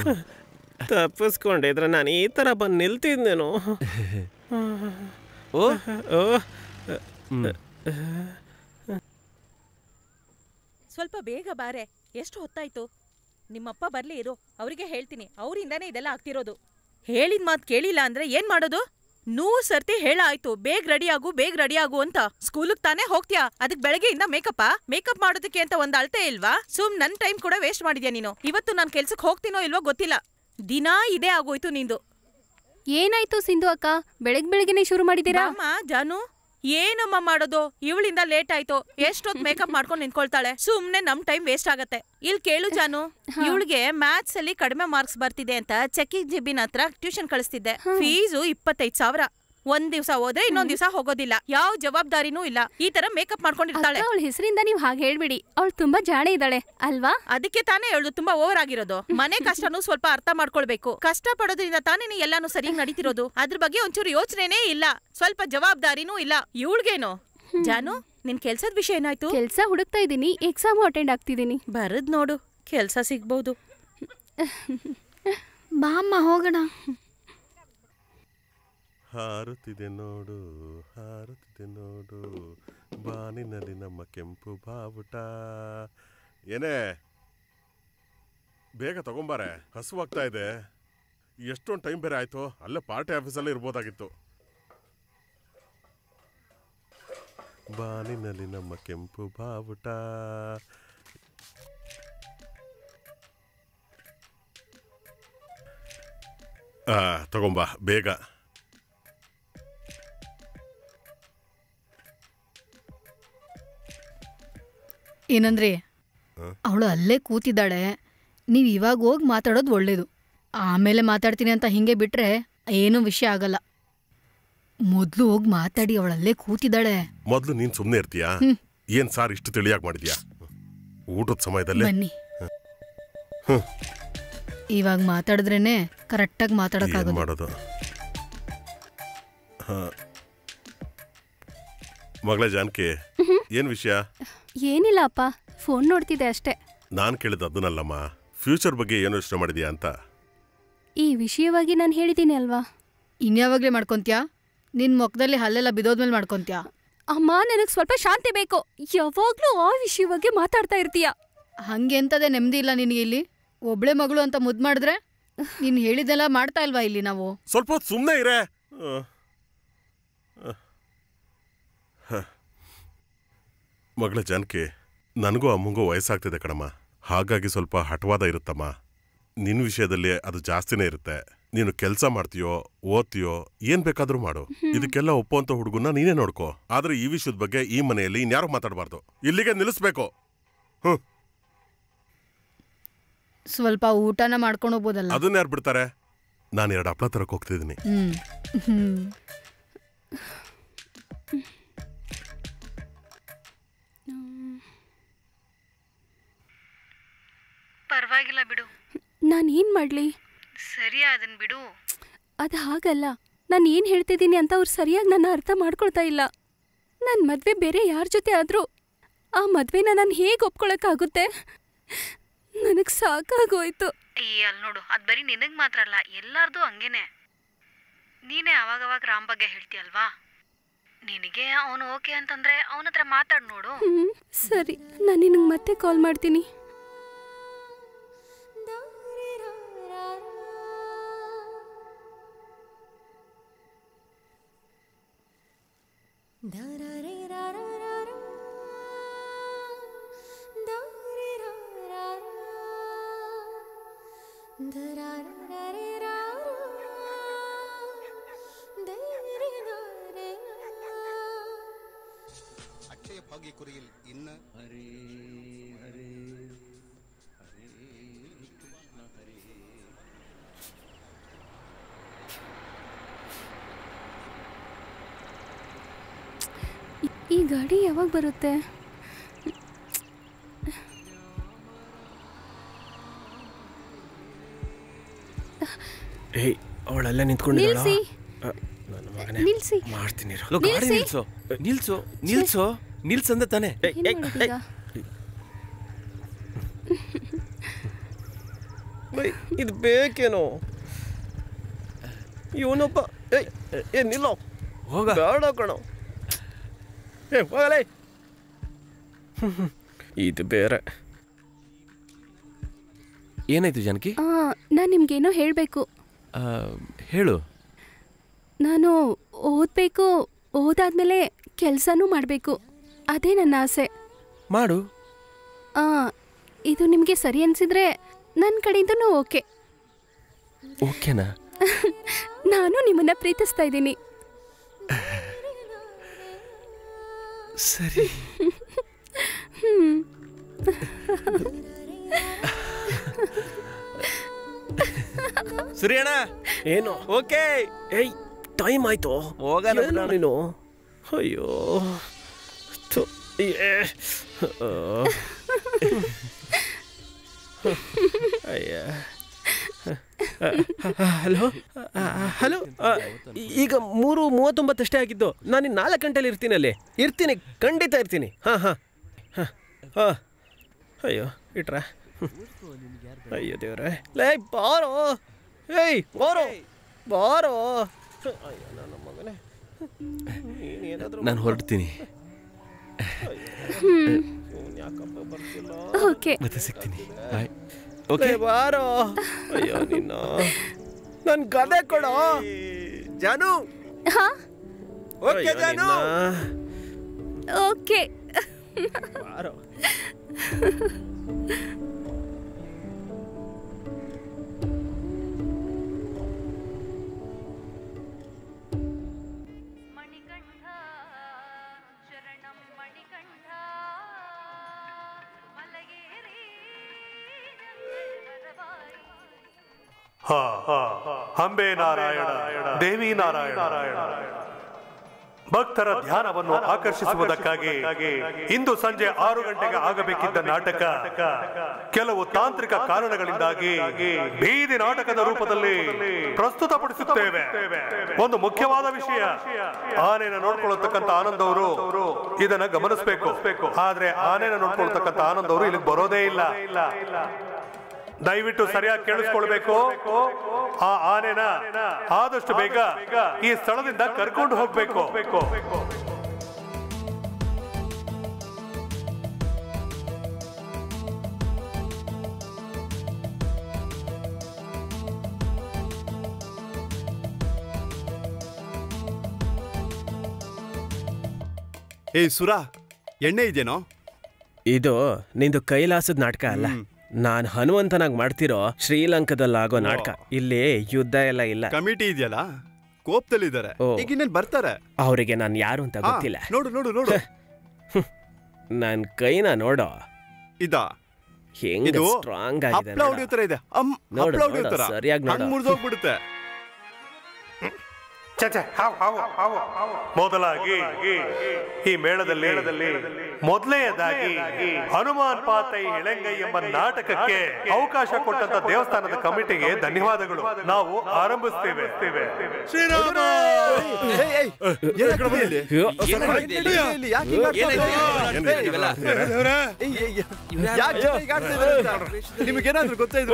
ತಪ್ಪಿಸ್ಕೊಂಡಿದ್ರೆ ನಾನು ಈ ಥರ ಬಂದು ನಿಲ್ತಿದ್ದೇನು? ಓ ಸ್ವಲ್ಪ ಬೇಗ ಬಾರೆ, ಎಷ್ಟು ಹೊತ್ತಾಯ್ತು? ನಿಮ್ಮಪ್ಪ ಬರ್ಲಿ ಇರು, ಅವರಿಗೆ ಹೇಳ್ತೀನಿ. ಅವರಿಂದಾನೇ ಇದೆಲ್ಲ ಆಗ್ತಿರೋದು. ಹೇಳಿದ ಮಾತು ಕೇಳಿಲ್ಲ ಅಂದ್ರೆ ಏನ್ ಮಾಡೋದು? 100 ಸರ್ತಿ ಹೇಳಾಯ್ತು, ಬೇಗ ರೆಡಿ ಆಗು ಅಂತ. ಸ್ಕೂಲಿಗೆ ತಾನೇ ಹೋಗ್ತೀಯಾ? ಅದಕ್ಕೆ ಬೆಳಗ್ಗೆಯಿಂದ ಮೇಕಪ್ ಮಾಡೋದಕ್ಕೆ ಅಂತ ಒಂದ್ ಅಳತೆ ಇಲ್ವಾ? ನನ್ ಟೈಮ್ ಕೂಡ ವೇಸ್ಟ್ ಮಾಡಿದ್ಯಾ ನೀನು. ಇವತ್ತು ನಾನ್ ಕೆಲ್ಸಕ್ಕೆ ಹೋಗ್ತೀನೋ ಇಲ್ವೋ ಗೊತ್ತಿಲ್ಲ, ದಿನಾ ಇದೇ ಆಗೋಯ್ತು ನಿಂದು. ಏನಾಯ್ತು ಸಿಂಧು ಅಕ್ಕ, ಬೆಳಗ್ಗೆನೆ ಶುರು ಮಾಡಿದೀರಾ? ಜಾನು, ಏನಮ್ಮ ಮಾಡೋದು? ಇವಳಿಂದ ಲೇಟ್ ಆಯ್ತು. ಎಷ್ಟೊತ್ ಮೇಕಪ್ ಮಾಡ್ಕೊಂಡು ನಿಂತ್ಕೊಳ್ತಾಳೆ. ಸುಮ್ನೆ ನಮ್ ಟೈಮ್ ವೇಸ್ಟ್ ಆಗತ್ತೆ. ಇಲ್ಲಿ ಕೇಳು ಜಾನು, ಇವಳಿಗೆ ಮ್ಯಾಥ್ಸ್ ಅಲ್ಲಿ ಕಡಿಮೆ ಮಾರ್ಕ್ಸ್ ಬರ್ತಿದೆ ಅಂತ ಚೆಕ್ಕಿ ಜಿಬ್ಬಿನ ಹತ್ರ ಟ್ಯೂಷನ್ ಕಳಿಸ್ತಿದ್ದೆ. ಫೀಸು 25,000. ಒಂದ್ ದಿವ್ಸ ಹೋದ್ರೆ ಇನ್ನೊಂದ್ ದಿವ್ಸ ಹೋಗೋದಿಲ್ಲ. ಯಾವ ಜವಾಬ್ದಾರಿನೂ ಇಲ್ಲ. ಈ ತರ ಮೇಕಪ್ ಮಾಡ್ಕೊಂಡಿರ್ತಾಳೆ. ಅವಳ ಹೆಸರಿಂದ ನೀವ್ ಹಾಗೆ ಹೇಳ್ಬಿಡಿ, ಅವಳು ತುಂಬಾ ಜಾಣೆ ಇದ್ದಾಳೆ ಅಲ್ವಾ? ಅದಕ್ಕೆ ತಾನೇ ಹೇಳುದು ತುಂಬಾ ಓವರ್ ಆಗಿರೋದು. ಮನೆ ಕಷ್ಟನೂ ಸ್ವಲ್ಪ ಅರ್ಥ ಮಾಡ್ಕೊಳ್ಬೇಕು. ಕಷ್ಟ ಪಡೋದ್ರಿಂದ ತಾನೇ ನೀ ಎಲ್ಲಾನು ಸರಿಯಾಗಿ ನಡೀತಿರೋದು. ಅದ್ರ ಬಗ್ಗೆ ಒಂಚೂರು ಯೋಚನೆನೇ ಇಲ್ಲ, ಸ್ವಲ್ಪ ಜವಾಬ್ದಾರಿನೂ ಇಲ್ಲ. ಇವಳ್ಗೇನು? ಜಾನು, ನಿನ್ ಕೆಲ್ಸದ ವಿಷಯ ಏನಾಯ್ತು? ಕೆಲ್ಸ ಹುಡುಕ್ತಾ ಇದೀನಿ, ಎಕ್ಸಾಮ್ ಅಟೆಂಡ್ ಆಗ್ತಿದೀನಿ. ಬರದ್ ನೋಡು, ಕೆಲ್ಸ ಸಿಗ್ಬಹುದು. ಬಾ ಅಮ್ಮ ಹೋಗೋಣ. ಹಾರುತ್ತಿದೆ ನೋಡು, ಹಾರುತ್ತಿದೆ ನೋಡು, ಬಾನಿನಲ್ಲಿ ನಮ್ಮ ಕೆಂಪು ಬಾವುಟ. ಏನೇ, ಬೇಗ ತಗೊಂಬಾರೆ, ಹಸುವಾಗ್ತಾ ಇದೆ. ಎಷ್ಟೊಂದು ಟೈಮ್ ಬೇರೆ ಆಯ್ತು. ಅಲ್ಲೇ ಪಾರ್ಟಿ ಆಫೀಸಲ್ಲೇ ಇರ್ಬೋದಾಗಿತ್ತು. ಬಾನಿನಲ್ಲಿ ನಮ್ಮ ಕೆಂಪು ಬಾವುಟ. ತಗೊಂಬಾ ಬೇಗ. ಏನಂದ್ರೆ ಅವಳು ಅಲ್ಲೇ ಕೂತಿದ್ದಾಳೆ, ನೀವು ಇವಾಗ ಹೋಗಿ ಮಾತಾಡೋದು ಒಳ್ಳೇದು. ಆಮೇಲೆ ಮಾತಾಡ್ತೀನಿ ಅಂತ ಹಿಂಗೆ ಬಿಟ್ರೆ ಏನೂ ವಿಷಯ ಆಗಲ್ಲ. ಮೊದ್ಲು ಹೋಗಿ ಮಾತಾಡಿ, ಅವಳಲ್ಲೇ ಕೂತಿದ್ದಾಳೆ. ಮೊದ್ಲು ನೀನ್ ಸುಮ್ನೆ ಇರ್ತೀಯಾ? ಏನ್ ಸಾರ್ ಇಷ್ಟು ತಿಳಿಯಾಗಿ ಮಾಡಿದ್ಯಾ? ಊಟದ ಸಮಯದಲ್ಲಿ ಬನ್ನಿ. ಇವಾಗ ಮಾತಾಡಿದ್ರೇನೆ ಕರೆಕ್ಟಾಗಿ ಮಾತಾಡಕ್ಕಾಗೋದು. ಮಾಡೋದು ಮಗಳೇ ಜಾನಕಿ, ಏನ್ ವಿಷಯ? ಏನಿಲ್ಲ ಅಪ್ಪ, ಫೋನ್ ನೋಡ್ತಿದ್ದೆ ಅಷ್ಟೇ. ನಾನ್ ಕೇಳಿದ ಅದನ್ನಲ್ಲಮ್ಮ, ಫ್ಯೂಚರ್ ಬಗ್ಗೆ ಏನು ಯೋಚನೆ ಮಾಡಿದ್ಯಾ ಅಂತ. ಈ ವಿಷಯವಾಗಿ ನಾನು ಹೇಳಿದ್ದೀನಿ ಅಲ್ವಾ? ಇನ್ಯಾವಾಗ್ಲೇ ಮಾಡ್ಕೊಂತ್ಯಾ? ನಿನ್ ಮುಖದಲ್ಲಿ ಹಲ್ಲೆಲ್ಲ ಬಿದೋದ್ಮೇಲೆ ಮಾಡ್ಕೊಂತ್ಯಾ? ಅಮ್ಮ, ನನಗ್ ಸ್ವಲ್ಪ ಶಾಂತಿ ಬೇಕು. ಯಾವಾಗ್ಲೂ ಆ ವಿಷಯವಾಗಿ ಮಾತಾಡ್ತಾ ಇರ್ತೀಯ. ಹಂಗೆ ಎಂತದೇ ನೆಮ್ಮದಿ ಇಲ್ಲ ನಿನಗೆ ಇಲ್ಲಿ? ಒಬ್ಳೆ ಮಗಳು ಅಂತ ಮುದ್ದು ಮಾಡಿದ್ರೆ ನೀನ್ ಹೇಳಿದೆಲ್ಲ ಮಾಡ್ತಾ ಇಲ್ವಾ ಇಲ್ಲಿ ನಾವು? ಸ್ವಲ್ಪ ಹೊತ್ತು ಸುಮ್ಮನೆ ಇರೇ. ಮಗಳ ಜಾನಕಿ, ನನಗೂ ಅಮ್ಮಂಗೂ ವಯಸ್ಸಾಗ್ತಿದೆ ಕಣಮ್ಮ. ಹಾಗಾಗಿ ಸ್ವಲ್ಪ ಹಠವಾದ ಇರುತ್ತಮ್ಮ. ನಿನ್ನ ವಿಷಯದಲ್ಲಿ ಅದು ಜಾಸ್ತಿನೇ ಇರುತ್ತೆ. ನೀನು ಕೆಲಸ ಮಾಡ್ತೀಯೋ ಓದ್ತೀಯೋ ಏನ್ ಬೇಕಾದ್ರೂ ಮಾಡು. ಇದಕ್ಕೆಲ್ಲ ಒಪ್ಪುವಂತ ಹುಡುಗನ್ನ ನೀನೇ ನೋಡ್ಕೋ. ಆದ್ರೆ ಈ ವಿಷಯದ ಬಗ್ಗೆ ಈ ಮನೆಯಲ್ಲಿ ಇನ್ಯಾರು ಮಾತಾಡಬಾರ್ದು. ಇಲ್ಲಿಗೆ ನಿಲ್ಲಿಸ್ಬೇಕು. ಸ್ವಲ್ಪ ಊಟನ ಮಾಡ್ಕೊಂಡು ಹೋಗ್ಬೋದಲ್ಲ? ಅದನ್ನ ಯಾರು ಬಿಡ್ತಾರೆ? ನಾನು 2 ಹಪ್ಳ ತರಕ್ ಹೋಗ್ತಿದ್ದೀನಿ. ಪರವಾಗಿಲ್ಲ ಬಿಡು. ನಾನೇನ್ ಮಾಡ್ಲಿ? ಸರಿ ಅದನ್ ಬಿಡು. ಅದು ಹಾಗಲ್ಲ. ನಾನು ಏನು ಹೇಳ್ತಿದ್ದೀನಿ ಅಂತ ಅವ್ರು ಸರಿಯಾಗಿ ನನ್ನ ಅರ್ಥ ಮಾಡ್ಕೊಳ್ತಾ ಇಲ್ಲ. ನನ್ನ ಮದುವೆ ಬೇರೆ ಯಾರ ಜೊತೆ ಆದರೂ ಆ ಮದುವೆನ ನಾನು ಹೇಗೆ ಒಪ್ಕೊಳಕ್ಕಾಗುತ್ತೆ? ನನಗೆ ಸಾಕಾಗೋಯ್ತು. ಅಲ್ಲಿ ನೋಡು, ಅದು ಬರೀ ನಿನಗೆ ಮಾತ್ರ ಅಲ್ಲ, ಎಲ್ಲಾರ್ದು ಹಂಗೇನೆ. ನೀನೇ ಅವಾಗವಾಗ ರಾಮ್ ಬಗ್ಗೆ ಹೇಳ್ತೀಯಲ್ವಾ? ನಿನಗೆ ಅವನು ಓಕೆ ಅಂತಂದ್ರೆ ಅವನ ಹತ್ರ ಮಾತಾಡ್ ನೋಡು. ಸರಿ, ನಾನು ನಿನಗೆ ಮತ್ತೆ ಕಾಲ್ ಮಾಡ್ತೀನಿ. அட்சய பாகிய குறியில் இன்ன ஹரே ஹரே ஹரே கிருஷ்ண ஹரே. ಈ ಗಾಡಿ ಯಾವಾಗ ಬರುತ್ತೆ? ಏಯ್, ಅವಳೆಲ್ಲ ನಿಂತ್ಕೊಂಡಿದ್ದಾಳ. ನಿಲ್ಸಿ. ನನ್ನ ಮಗನೇ, ನಿಲ್ಸಿ. ಮಾಡ್ತೀನಿ ಇರು. ಗಾಡಿ ನಿಲ್ಸೋ ನಿಲ್ಸೋ ನಿಲ್ಸೋ ನಿಲ್ಸಂದ ತಾನೆ. ಇದು ಬೇಕೇನೋ? ಇವನೊಬ್ಬ ಏ ನಿಲ್ಲೋ, ಹೋಗ. ಬೇಡ ಕಣೋ. ಹೋಗಲೇ. ಇದು ಬೇರೆ. ಏನಾಯ್ತು ಜಾನಕಿ? ನಾನು ನಿಮ್ಗೇನೋ ಹೇಳಬೇಕು. ಹೇಳು. ನಾನು ಓದಬೇಕು, ಓದಾದ್ಮೇಲೆ ಕೆಲಸನೂ ಮಾಡಬೇಕು. ಅದೇ ನನ್ನ ಆಸೆ. ಮಾಡು. ಇದು ನಿಮಗೆ ಸರಿ ಅನಿಸಿದ್ರೆ ನನ್ನ ಕಡೆಯಿಂದನೂ ಓಕೆ. ಓಕೆನಾ? ನಾನು ನಿಮ್ಮನ್ನ ಪ್ರೀತಿಸ್ತಾ ಇದ್ದೀನಿ. ಸರಿ. ಸುರಿಯಣ್ಣ, ಏನು? ಓಕೆ. ಏಯ್, ಟೈಮ್ ಆಯ್ತು. ಹೋಗೋಣ ನೀನು. ಅಯ್ಯೋ, ಅಯ್ಯ. ಹಲೋ ಹಲೋ, ಈಗ 3:39 ಅಷ್ಟೇ ಆಗಿದ್ದು. ನಾನು 4 ಗಂಟೆಲಿ ಇರ್ತೀನಿ. ಅಲ್ಲಿ ಇರ್ತೀನಿ, ಖಂಡಿತ ಇರ್ತೀನಿ. ಹಾಂ ಹಾಂ ಹಾಂ ಹಾಂ. ಅಯ್ಯೋ, ಇಟ್ರ. ಅಯ್ಯೋ ದೇವ್ರೆ. ಲೇ ಬಾರೋ, ಏಯ್ ಬಾರೋ ಬಾರೋ. ಅಯ್ಯೋ ನನ್ನ ಮಗನೇ, ನಾನು ಹೊರಡ್ತೀನಿ. ಯಾಕಪ್ಪ ಬರ್ತಿಲ್ಲ? ಓಕೆ, ಮತ್ತೆ ಸಿಗ್ತೀನಿ. ಬಾಯ್. ಓಕೆ ಬಾರೋ. ಅಯ್ಯೋ ನಿನ್ನ, ನನ್ ಗದೆ ಕೊಡೋ ಜಾನು. ಓಕೆ ಜಾನು. ಓಕೆ ಬಾರೋ. ಅಂಬೆ ನಾರಾಯಣ, ದೇವಿ ನಾರಾಯಣ. ಭಕ್ತರ ಧ್ಯಾನವನ್ನು ಆಕರ್ಷಿಸುವುದಕ್ಕಾಗಿ ಇಂದು ಸಂಜೆ 6 ಗಂಟೆಗೆ ಆಗಬೇಕಿದ್ದ ನಾಟಕ ಕೆಲವು ತಾಂತ್ರಿಕ ಕಾರಣಗಳಿಂದಾಗಿ ಬೀದಿ ನಾಟಕದ ರೂಪದಲ್ಲಿ ಪ್ರಸ್ತುತಪಡಿಸುತ್ತೇವೆ. ಒಂದು ಮುಖ್ಯವಾದ ವಿಷಯ, ಆನೆನ ನೋಡ್ಕೊಳ್ಳತಕ್ಕಂತ ಆನಂದ್ ಅವರು ಇದನ್ನ ಗಮನಿಸಬೇಕು. ಆದ್ರೆ ಆನೆನ ನೋಡ್ಕೊಳ್ತಕ್ಕಂತ ಆನಂದ್ ಅವರು ಇಲ್ಲಿಗೆ ಬರೋದೇ ಇಲ್ಲ. ದಯವಿಟ್ಟು ಸರಿಯಾಗಿ ಕೇಳಿಸ್ಕೊಳ್ಬೇಕು. ಆ ಆನೆನ ಆದಷ್ಟು ಬೇಗ ಈ ಸ್ಥಳದಿಂದ ಕರ್ಕೊಂಡು ಹೋಗ್ಬೇಕು. ಏಯ್ ಸುರಾ, ಎಣ್ಣೆ ಇದೆಯೇನೋ? ಇದು ನಿಂದು ಕೈಲಾಸದ ನಾಟಕ ಅಲ್ಲ, ನಾನ್ ಹನುಮಂತನಾಗ್ ಮಾಡ್ತಿರೋ ಶ್ರೀಲಂಕಾದಲ್ಲಾಗೋ ನಾಟಕ. ಇಲ್ಲಿ ಯುದ್ಧ ಎಲ್ಲ ಇಲ್ಲ. ಕಮಿಟಿ ಇದೆಯಲ್ಲ, ಕೋಪದಲ್ಲಿದ್ದಾರೆ. ಈಗ ಇನ್ನೇನು ಬರ್ತಾರೆ. ಅವರಿಗೆ ನಾನು ಯಾರು ಅಂತ ಗೊತ್ತಿಲ್ಲ. ನೋಡು ನೋಡು ನೋಡು, ನನ್ ಕೈನ ನೋಡೋ. ಇದಾ ಹೆಂಗ್ ಸ್ಟ್ರಾಂಗ್ ಆಗಿದೆ. ಹಪ್ಪಳ ಹೊಡಿಯೋ ತರ ಇದೆ. ಸರಿಯಾಗಿ ನೋಡು. ಮುರಿದೋಗ್ಬಿಡುತ್ತೆ. ಮೊದಲಾಗಿ ಈ ಮೇಳದಲ್ಲಿ ಮೊದಲನೆಯದಾಗಿ ಹನುಮಾನ್ ಪಾತೈ ಇಳಂಗೈ ಎಂಬ ನಾಟಕಕ್ಕೆ ಅವಕಾಶ ಕೊಟ್ಟಂತ ದೇವಸ್ಥಾನದ ಕಮಿಟಿಗೆ ಧನ್ಯವಾದಗಳು. ನಾವು ಆರಂಭಿಸ್ತೇವೆ. ಶ್ರೀರಾಮ ನಿಮಗೇನಾದ್ರೂ ಗೊತ್ತಾಯ್ತು?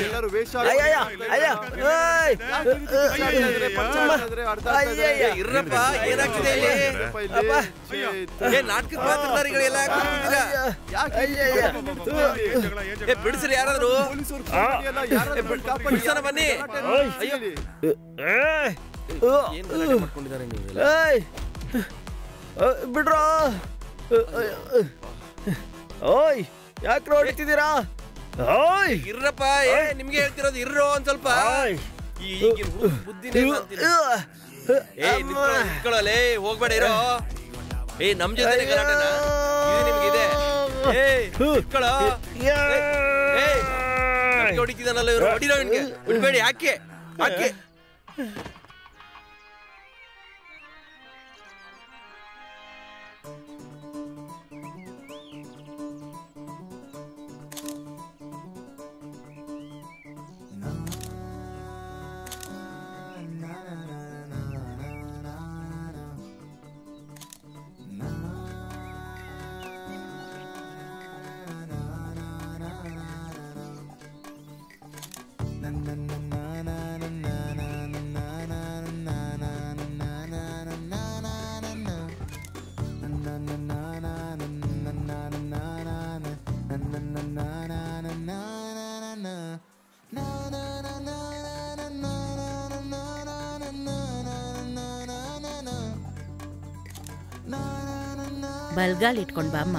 ಎಲ್ಲರೂ ವೇಷ ಬಿಡಿಸ್ರಿ ಯಾರಾದ್ರು ಬನ್ನಿ. ಬಿಡ್ರೋ. ಓಯ್ ಯಾಕ್ರೋ ಹೊಡಿತಿದ್ದೀರಾ? ಓಯ್ ಇರ್ರಪ್ಪ, ನಿಮ್ಗೆ ಹೇಳ್ತಿರೋದು ಇರ್ರೋ ಒಂದ್ ಸ್ವಲ್ಪ. ಬುದ್ಧಿನೇ ನಿಂತ್ಕೊಳ್ಳಲೇ, ಹೋಗ್ಬೇಡ ಇರೋ. ನಮ್ ಜೊತೆ ಗಲಾಟೆನಾ ಇದು ನಿಮ್ಗಿದೆ? ಹೊಡಿತಿದ್ದಾನಲ್ಲ ಇವ್ರು, ಹೊಡಿರೋ ಇವ್ನಿಗೆ. ಬಿಡ್ಬೇಡಿ, ಯಾಕೆ ಯಾಕೆ? ಬಲ್ಗಾಲ್ ಇಟ್ಕೊಂಡ್ ಬಾಮ್ಮ.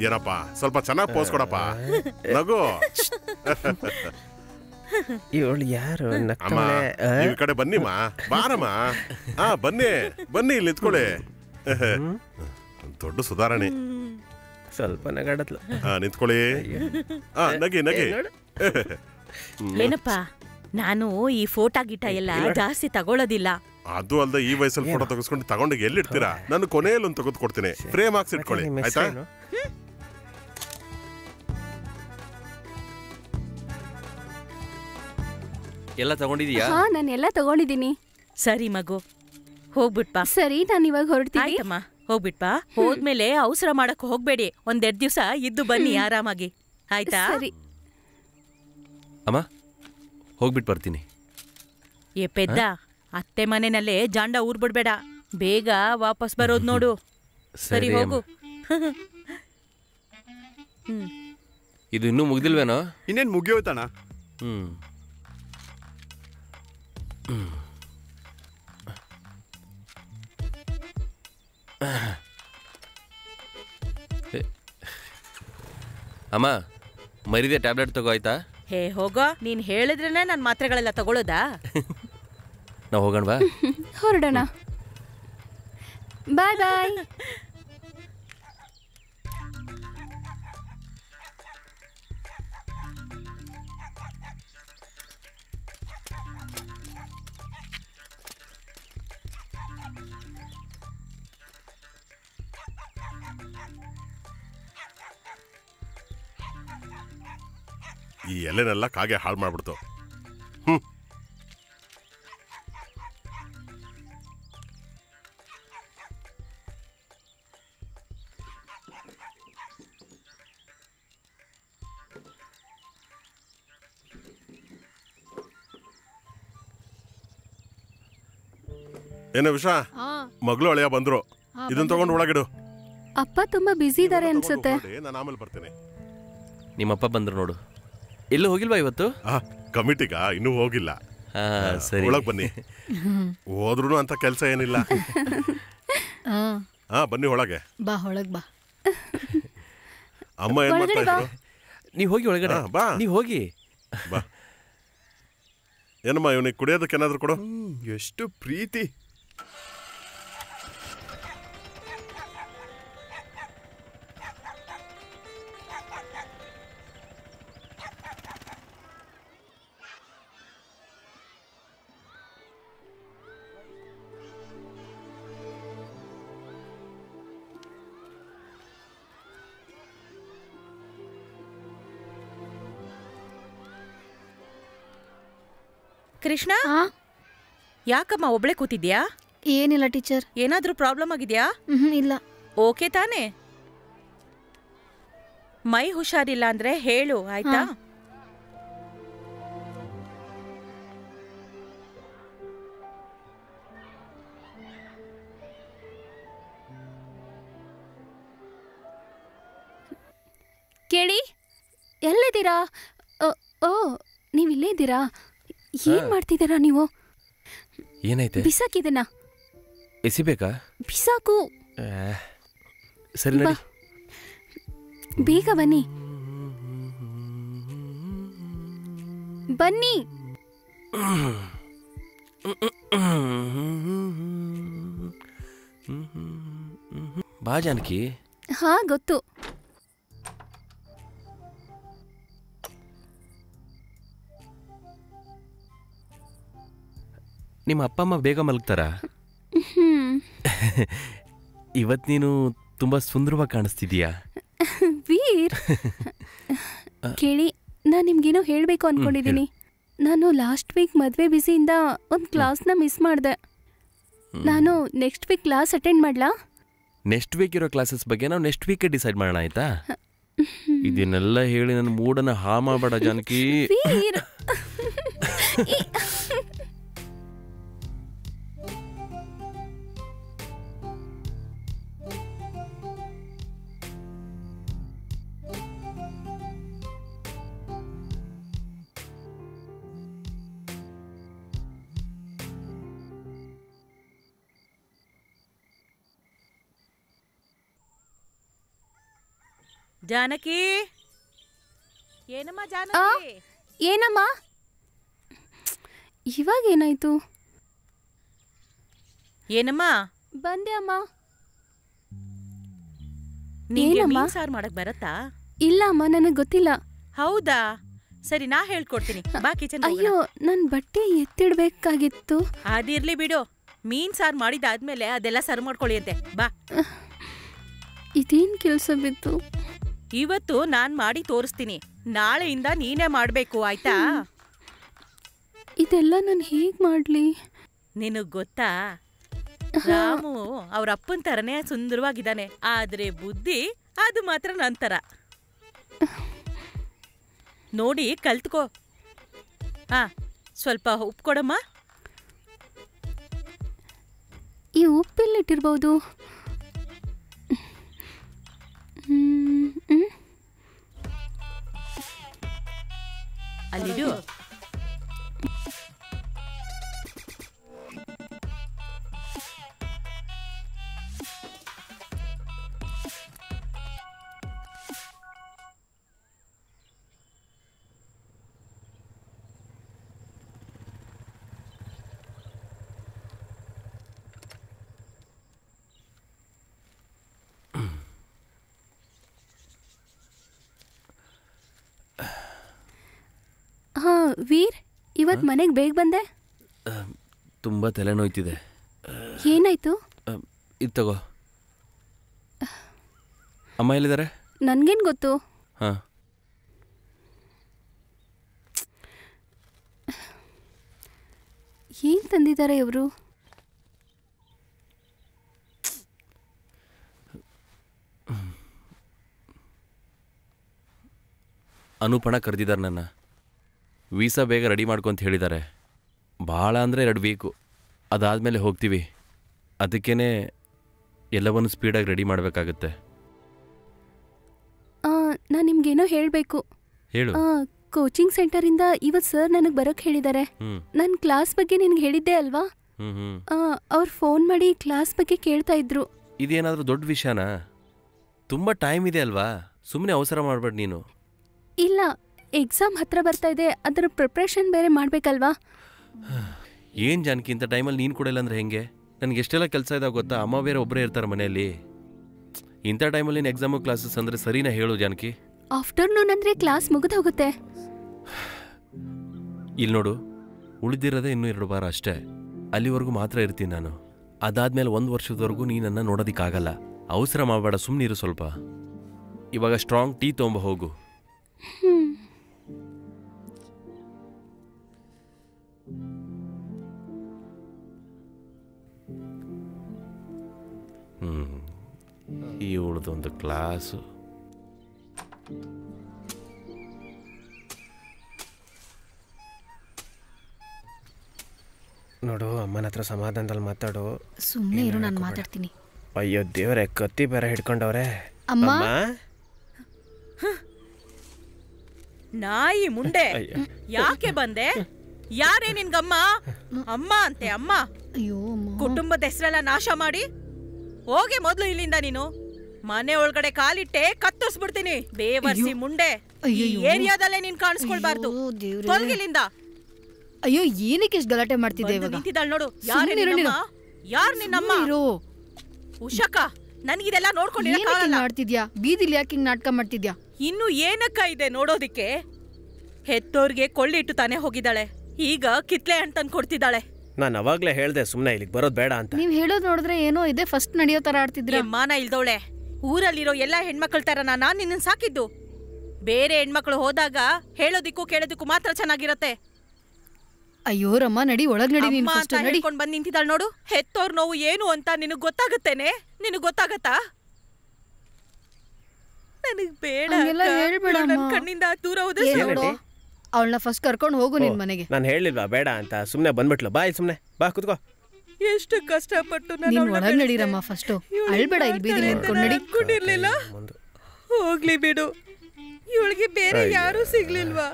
ಏನಪ್ಪ ಸ್ವಲ್ಪ ಚೆನ್ನಾಗಿ ಪೋಸ್ ಕೊಡಪ್ಪ. ನಗು. ಇವಳು ಯಾರು? ಅಮ್ಮ ಈ ಕಡೆ ಬನ್ನಿಮ್ಮ, ಬಾರಮ್ಮ. ಬನ್ನಿ ಬನ್ನಿ, ಇಲ್ಲಿ ನಿಂತ್ಕೊಳ್ಳಿ. ದೊಡ್ಡ ಸುಧಾರಣೆ. ಸ್ವಲ್ಪ ನಗಾಡತ್ಲ. ನಿಂತ್ಕೊಳ್ಳಿ. ನಗಿ ನಗಿ. ಏನಪ್ಪ, ನಾನು ಈ ಫೋಟೋ ಗಿಟ ಎಲ್ಲ ಜಾಸ್ತಿ ತಗೊಳ್ಳೋದಿಲ್ಲ. ಅದು ಅಲ್ದ ಈ ವಯಸ್ಸಲ್ಲಿ ಫೋಟೋ ತೆಗೆಸ್ಕೊಂಡು ತಗೊಂಡೋಗಿ ಎಲ್ಲಿಡ್ತೀರಾ? ನಾನು ಕೊನೆಯಲ್ಲಿ ಒಂದು ತೆಗೆದು ಕೊಡ್ತೀನಿ, ಫ್ರೇಮ್ ಹಾಕ್ಸಿ ಇಟ್ಕೊಳ್ಳಿ ಆಯ್ತಾ? ಎಲ್ಲ ತಗೊಂಡಿದೀಯಾ? ಹಾ, ನಾನು ಎಲ್ಲ ತಗೊಂಡಿದ್ದೀನಿ. ಸರಿ ಮಗು, ಹೋಗ್ಬಿಟ್ಪಾ. ಸರಿ, ನಾನು ಇವಾಗ ಹೊರಡ್ತೀನಿ. ಆಯ್ತಮ್ಮ, ಹೋಗ್ಬಿಟ್ಪಾ. ಹೋದ್ಮೇಲೆ ಅವಸರ ಮಾಡಕ್ ಹೋಗ್ಬೇಡಿ. 1-2 ದಿವಸ ಇದ್ದು ಬನ್ನಿ ಆರಾಮಾಗಿ, ಆಯ್ತಾ? ಸರಿ ಅಮ್ಮ, ಹೋಗ್ಬಿಟ್ಟು ಬರ್ತೀನಿ. ಏ ಪೆದ್ದ, ಅತ್ತೆ ಮನೆನಲ್ಲೇ ಜಾಂಡ ಊರ್ಬಿಡ್ಬೇಡ. ಬೇಗ ವಾಪಸ್ ಬರೋದ್ ನೋಡು. ಸರಿ ಹೋಗು. ಇದು ಇನ್ನೂ ಮುಗ್ದಿಲ್ವೇನೋ? ಇನ್ನೇನು ಮುಗಿಯೋತಣ. ಅಮ್ಮ, ಮರಿದೆ ಟ್ಯಾಬ್ಲೆಟ್ ತಗೋ ಆಯ್ತಾ? ಹೇ ಹೋಗೋ, ನೀನ್ ಹೇಳಿದ್ರೇನೆ ನನ್ ಮಾತ್ರೆಗಳೆಲ್ಲ ತಗೊಳ್ಳೋದಾ? ನಾವು ಹೋಗೋಣವಾ? ಹೊರಡೋಣ. ಬಾಯ್ ಬಾಯ್. ಈ ಎಲೆನೆಲ್ಲ ಕಾಗೆ ಹಾಳು ಮಾಡ್ಬಿಡ್ತು. ಏನೋ ವಿಷಯ ಮಗಳು ಅಳಿಯ ಬಂದ್ರು, ಇದನ್ನ ತಗೊಂಡು ಒಳಗಿಡು. ಅಪ್ಪ ತುಂಬಾ ಬ್ಯುಸಿ ಇದಾರೆ ಅನ್ಸುತ್ತೆ. ನಾನು ಆಮೇಲೆ ಬರ್ತೇನೆ. ನಿಮ್ಮಪ್ಪ ಬಂದ್ರು ನೋಡು. ಎಲ್ಲೂ ಹೋಗಿಲ್ವಾ ಇವತ್ತು? ಕಮಿಟಿಗ ಇನ್ನೂ ಹೋಗಿಲ್ಲ. ಸರಿ, ಒಳಗ್ ಬನ್ನಿ. ಹೋದ್ರು ಅಂತ ಕೆಲಸ ಏನಿಲ್ಲ. ಬನ್ನಿ ಒಳಗೆ. ಬಾ ಒಳಗ್ ಬಾ. ಅಮ್ಮ ಏನ್ ಮಾಡ್ತಾ ಇದ್ರು? ನೀವ್ ಹೋಗಿ ಒಳಗಡೆ ಬಾ. ನೀವ್ ಹೋಗಿ ಬಾ. ಏನಮ್ಮ ಇವನಿಗೆ ಕುಡಿಯೋದಕ್ಕೆ ಏನಾದ್ರು ಕೊಡು. ಎಷ್ಟು ಪ್ರೀತಿ. ಕೃಷ್ಣ, ಯಾಕಮ್ಮ ಒಬ್ಳೆ ಕೂತಿದ್ಯಾ? ಏನಿಲ್ಲ ಟೀಚರ್. ಏನಾದ್ರೂ ಪ್ರಾಬ್ಲಮ್ ಆಗಿದ್ಯಾ? ಇಲ್ಲ. ಓಕೆ ತಾನೇ? ಮೈ ಹುಷಾರಿಲ್ಲ ಅಂದ್ರೆ ಹೇಳು, ಆಯ್ತಾ? ಕೇಳಿ, ಎಲ್ಲಿದ್ದೀರಾ? ಓ, ನೀವಿಲ್ಲೇ ಇದ್ದೀರಾ? ಏನ್ ಮಾಡ್ತಿದ್ದೀರಾ ನೀವು? ಏನೈತೆ? ಬಿಸಾಕಿದನ. ಎಸಿಬೇಕಾ? ಬಿಸಾಕು. ಸರಿ ನಡಿ. ಬೇಗ ಬನ್ನಿ ಬನ್ನಿ. ಬಾ ಜಾನಕಿ. ಹಾ ಗೊತ್ತು. ನಿಮ್ಮ ಅಪ್ಪ ಅಮ್ಮ ಬೇಗ ಮಲಗ್ತಾರಾ? ಇವತ್ ನೀನು ತುಂಬಾ ಸುಂದರವಾಗಿ ಕಾಣಿಸ್ತಿದೀಯಾ. ವೀರ್, ಕೇಳಿ, ನಾನು ನಿಮ್ಗೇನೋ ಹೇಳಬೇಕು ಅನ್ಕೊಂಡಿದ್ದೀನಿ. ನಾನು ಲಾಸ್ಟ್ ವೀಕ್ ಮದುವೆ ಬಿಸಿಯಿಂದ ಒಂದು ಕ್ಲಾಸ್ನ ಮಿಸ್ ಮಾಡಿದೆ. ನಾನು ನೆಕ್ಸ್ಟ್ ವೀಕ್ ಕ್ಲಾಸ್ ಅಟೆಂಡ್ ಮಾಡ್ಲಾ? ನೆಕ್ಸ್ಟ್ ವೀಕ್ ಇರೋ ಕ್ಲಾಸಸ್ ಬಗ್ಗೆ ನಾವು ನೆಕ್ಸ್ಟ್ ವೀಕ್ ಡಿಸೈಡ್ ಮಾಡೋಣ, ಆಯ್ತಾ? ಇದನ್ನೆಲ್ಲ ಹೇಳಿ ನನ್ನ ಮೂಡನ್ನ ಹಾ ಮಾಡಬೇಡ ಜಾನಕಿ. ಜಾನಕಿ, ಏನಮ್ಮ ಜಾನಕಿ? ಏನಮ್ಮ? ಇವಾಗ ಏನಾಯ್ತು? ಏನಮ್ಮ? ಬಂದೆ ಅಮ್ಮ. ನಿಂಗೆ ಮೀನ್ ಸಾರು ಮಾಡಕ್ ಬರತ್ತಾ? ಇಲ್ಲ ಅಮ್ಮ, ನನಗೆ ಗೊತ್ತಿಲ್ಲ. ಹೌದಾ? ಸರಿ, ನಾ ಹೇಳ್ಕೊಡ್ತೀನಿ. ಬಾ ಕಿಚನ್. ಅಯ್ಯೋ, ನನ್ ಬಟ್ಟೆ ಎತ್ತಿಡ್ಬೇಕಾಗಿತ್ತು. ಅದಿರ್ಲಿ ಬಿಡು. ಮೀನ್ ಸಾರು ಮಾಡಿದಾದ್ಮೇಲೆ ಅದೆಲ್ಲ ಸರ್ವ್ ಮಾಡ್ಕೊಳ್ಳಿ ಅಂತೆ. ಬಾ. ಇದೇನ್ ಕೆಲಸ ಬಿತ್ತು? ಇವತ್ತು ನಾನ್ ಮಾಡಿ ತೋರಿಸ್ತೀನಿ. ನಾಳೆಯಿಂದ ನೀನೇ ಮಾಡ್ಬೇಕು, ಆಯ್ತಾ? ಇದೆಲ್ಲ ನಾನು ಹೇಗ್ ಮಾಡ್ಲಿ? ನಿನಗ್ ಗೊತ್ತಾ, ರಾಮು ಅವ್ರ ಅಪ್ಪನ ತರನೇ ಸುಂದರವಾಗಿದ್ದಾನೆ. ಆದ್ರೆ ಬುದ್ಧಿ ಅದು ಮಾತ್ರ ನಂತರ. ನೋಡಿ ಕಲ್ತ್ಕೋ. ಸ್ವಲ್ಪ ಉಪ್ಪು ಕೊಡಮ್ಮ. ಈ ಉಪ್ಪೆಲ್ಲಿಟ್ಟಿರ್ಬೋದು? ಅಲ್ಲಿಡು. ವೀರ್, ಇವತ್ತು ಮನೆಗೆ ಬೇಗ ಬಂದೆ. ತುಂಬ ತಲೆನೋಯ್ತಿದೆ. ಏನಾಯ್ತು? ಇದು ತಗೋ. ಅಮ್ಮ ಎಲ್ಲಿದ್ದಾರೆ? ನನ್ಗೇನು ಗೊತ್ತು? ಹಾಂ, ಏನು ತಂದಿದ್ದಾರೆ ಇವರು? ಅನುಪಣ ಕರೆದಿದ್ದಾರೆ ನನ್ನ. ವೀಸಾ ಬೇಗ ರೆಡಿ ಮಾಡ್ಕೊಂತ ಹೇಳಿದ್ದಾರೆ. ಭಾಳ ಅಂದರೆ 2 ವೀಕು, ಅದಾದಮೇಲೆ ಹೋಗ್ತೀವಿ. ಅದಕ್ಕೇನೆ ಎಲ್ಲವನ್ನು ಸ್ಪೀಡಾಗಿ ರೆಡಿ ಮಾಡಬೇಕಾಗತ್ತೆ. ನಾನು ನಿಮ್ಗೇನೋ ಹೇಳಬೇಕು. ಹೇಳು. ಕೋಚಿಂಗ್ ಸೆಂಟರಿಂದ ಇವತ್ತು ಸರ್ ನನಗೆ ಬರೋಕ್ಕೆ ಹೇಳಿದ್ದಾರೆ. ನನ್ನ ಕ್ಲಾಸ್ ಬಗ್ಗೆ ನಿನಗೆ ಹೇಳಿದ್ದೆ ಅಲ್ವಾ? ಅವ್ರು ಫೋನ್ ಮಾಡಿ ಕ್ಲಾಸ್ ಬಗ್ಗೆ ಕೇಳ್ತಾ ಇದ್ರು. ಇದೇನಾದರೂ ದೊಡ್ಡ ವಿಷಯನಾ? ತುಂಬ ಟೈಮ್ ಇದೆ ಅಲ್ವಾ, ಸುಮ್ಮನೆ ಅವಸರ ಮಾಡಬೇಡ ನೀನು. ಇಲ್ಲ, ಎಕ್ಸಾಮ್ ಹತ್ರ ಬರ್ತಾ ಇದೆ, ಅದರ ಪ್ರಿಪ್ರೇಷನ್ ಬೇರೆ ಮಾಡಬೇಕಲ್ವಾ? ಏನು ಜಾನಕಿ, ಇಂಥ ಟೈಮಲ್ಲಿ ನೀನು ಕೊಡಲ್ಲ ಅಂದರೆ ಹೆಂಗೆ? ನನಗೆ ಎಷ್ಟೆಲ್ಲ ಕೆಲಸ ಇದಾವೆ ಗೊತ್ತಾ? ಅಮ್ಮ ಬೇರೆ ಒಬ್ಬರೇ ಇರ್ತಾರೆ ಮನೆಯಲ್ಲಿ. ಇಂಥ ಟೈಮಲ್ಲಿ ನೀನು ಎಕ್ಸಾಮು ಕ್ಲಾಸಸ್ ಅಂದರೆ ಸರಿನಾ ಹೇಳು ಜಾನಕಿ? ಆಫ್ಟರ್ನೂನ್ ಅಂದರೆ ಕ್ಲಾಸ್ ಮುಗಿದು ಹೋಗುತ್ತೆ. ಇಲ್ಲಿ ನೋಡು, ಉಳಿದಿರೋದೇ ಇನ್ನೂ 2 ವಾರ ಅಷ್ಟೇ. ಅಲ್ಲಿವರೆಗೂ ಮಾತ್ರ ಇರ್ತೀನಿ ನಾನು. ಅದಾದ್ಮೇಲೆ 1 ವರ್ಷದವರೆಗೂ ನೀನನ್ನು ನೋಡೋದಕ್ಕಾಗಲ್ಲ. ಅವಸರ ಮಾಡಬೇಡ, ಸುಮ್ಮನಿರು ಸ್ವಲ್ಪ. ಇವಾಗ ಸ್ಟ್ರಾಂಗ್ ಟೀ ತೊಗೊಂಬ ಹೋಗು. ಈ ಉಳಿದೊಂದು ಕ್ಲಾಸು. ನೋಡು, ಅಮ್ಮನ ಹತ್ರ ಸಮಾಧಾನದಲ್ಲಿ ಮಾತಾಡು. ಸುಮ್ಮನೆ ಇರು, ನಾನು ಮಾತಾಡ್ತೀನಿ. ಅಯ್ಯೋ ದೇವರೇ, ಕತ್ತಿ ಬೇರೆ ಹಿಡ್ಕೊಂಡವ್ರೆ. ಅಮ್ಮ, ನಾಯಿ ಮುಂಡೆ, ಯಾಕೆ ಬಂದೆ? ಯಾರೇ ನಿನ್ಗಮ್ಮ? ಅಮ್ಮ ಅಂತೆ ಅಮ್ಮ. ಅಯ್ಯೋ, ಕುಟುಂಬದ ಹೆಸರೆಲ್ಲ ನಾಶ ಮಾಡಿ ಹೋಗಿ ಮೊದ್ಲು ಇಲ್ಲಿಂದ. ನೀನು ಮನೆ ಒಳಗಡೆ ಕಾಲಿಟ್ಟೆ ಕತ್ತರಿಸ್ಬಿಡ್ತೀನಿ. ಬೇವರ್ಸಿ ಮುಂಡೆ, ಈ ಏರಿಯಾದಲ್ಲೇ ನೀನ್ ಕಾಣಿಸ್ಕೊಳ್ಬಾರ್ದು. ತೊಲಗಿಲ್ಲಿಂದ. ಅಯ್ಯೋ, ಏನಕ್ಕೆ ಇಷ್ಟು ಗಲಾಟೆ ಮಾಡ್ತಿದ್ದೆ ಇವಾಗ? ನಿಂತಿದ್ದಾಳೆ ನೋಡು. ಯಾರು ನಿನ್ನಮ್ಮ? ಉಷಕ, ನನಗಿದೆಲ್ಲ ನೋಡ್ಕೊಂಡು ಮಾಡ್ತಿದ್ಯಾ? ಬೀದಿಲಿ ಯಾಕೆ ಹಿಂಗ್ ನಾಟಕ ಮಾಡ್ತಿದ್ಯಾ? ಇನ್ನು ಏನಕ್ಕ ಇದೆ ನೋಡೋದಿಕ್ಕೆ? ಹೆತ್ತೋರ್ಗೆ ಕೊಳ್ಳಿಟ್ಟು ತಾನೇ ಹೋಗಿದ್ದಾಳೆ, ಈಗ ಕಿತ್ಲೆ ಹಣ್ಣು ತಂದು ಕೊಡ್ತಿದ್ದಾಳೆ. ನಾನು ಅವಾಗ್ಲೇ ಹೇಳ್ದೆ ಸುಮ್ಮನೆ ಇಲ್ಲಿಗೆ ಬರೋದು ಬೇಡ ಅಂತ. ನೀವ್ ಹೇಳೋದು ನೋಡಿದ್ರೆ ಏನೋ ಇದೆ, ಫಸ್ಟ್ ನಡೆಯೋ ತರ ಆಡ್ತಿದ್ರೆ. ಮಾನ ಇಲ್ದವಳೆ. ಊರಲ್ಲಿರೋ ಎಲ್ಲಾ ಹೆಣ್ಮಕ್ಳ ತರ ನಾನ್ ನಿನ್ನ ಸಾಕಿದ್ದು. ಬೇರೆ ಹೆಣ್ಮಕ್ಳು ಹೋದಾಗ ಹೇಳೋದಿಕ್ಕೂ ಕೇಳೋದಿಕ್ಕೂ ಮಾತ್ರ ಚೆನ್ನಾಗಿರತ್ತೆ. ಅಯ್ಯೋ ರಮ್ಮ, ನಡಿ ಒಳಗ್ ನಡಿ. ನೀನ್ ಫಸ್ಟ್ ನಡಿ. ಹೇಳ್ಕೊಂಡ್ ಬಂದ್ ನಿಂತಿದ್ದಾಳ ನೋಡು. ಹೆತ್ತೋರ್ ನೋವು ಏನು ಅಂತ ನಿನಗ್ ಗೊತ್ತಾಗತ್ತೇನೆ? ನಿನಗ್ ಗೊತ್ತಾಗತ್ತಾ? ನನಗ್ ಬೇಡ, ಹೇಳ್ಬೇಡ. ನನ್ ಕಣ್ಣಿಂದ ದೂರ ಹೋದ. ಅವಳನ್ನ ಫಸ್ಟ್ ಕರ್ಕೊಂಡು ಹೋಗು ನಿನ್ ಮನೆಗೆ. ನಾನು ಹೇಳಿಲ್ವಾ ಬೇಡ ಅಂತ? ಸುಮ್ನೆ ಬಂದ್ಬಿಟ್ಲು. ಬಾಯ್, ಸುಮ್ನೆ ಬಾ, ಕುತ್ಕೋ. ಎಷ್ಟು ಕಷ್ಟಪಟ್ಟು ನೀನ್ ಒಳಗ್ ನಡಿರಮ್ಮ ಫಸ್ಟ್. ಅಳ್ಬೇಡ, ಇಲ್ಲಿ ಬೀದಿಲಿ ನಿಂತ್ಕೊಂಡು ನಡಿ. ಅನ್ಕೊಂಡಿರ್ಲಿಲ್ಲ. ಹೋಗ್ಲಿ ಬಿಡು, ಇವಳಿಗೆ ಬೇರೆ ಯಾರೂ ಸಿಗ್ಲಿಲ್ವಾ?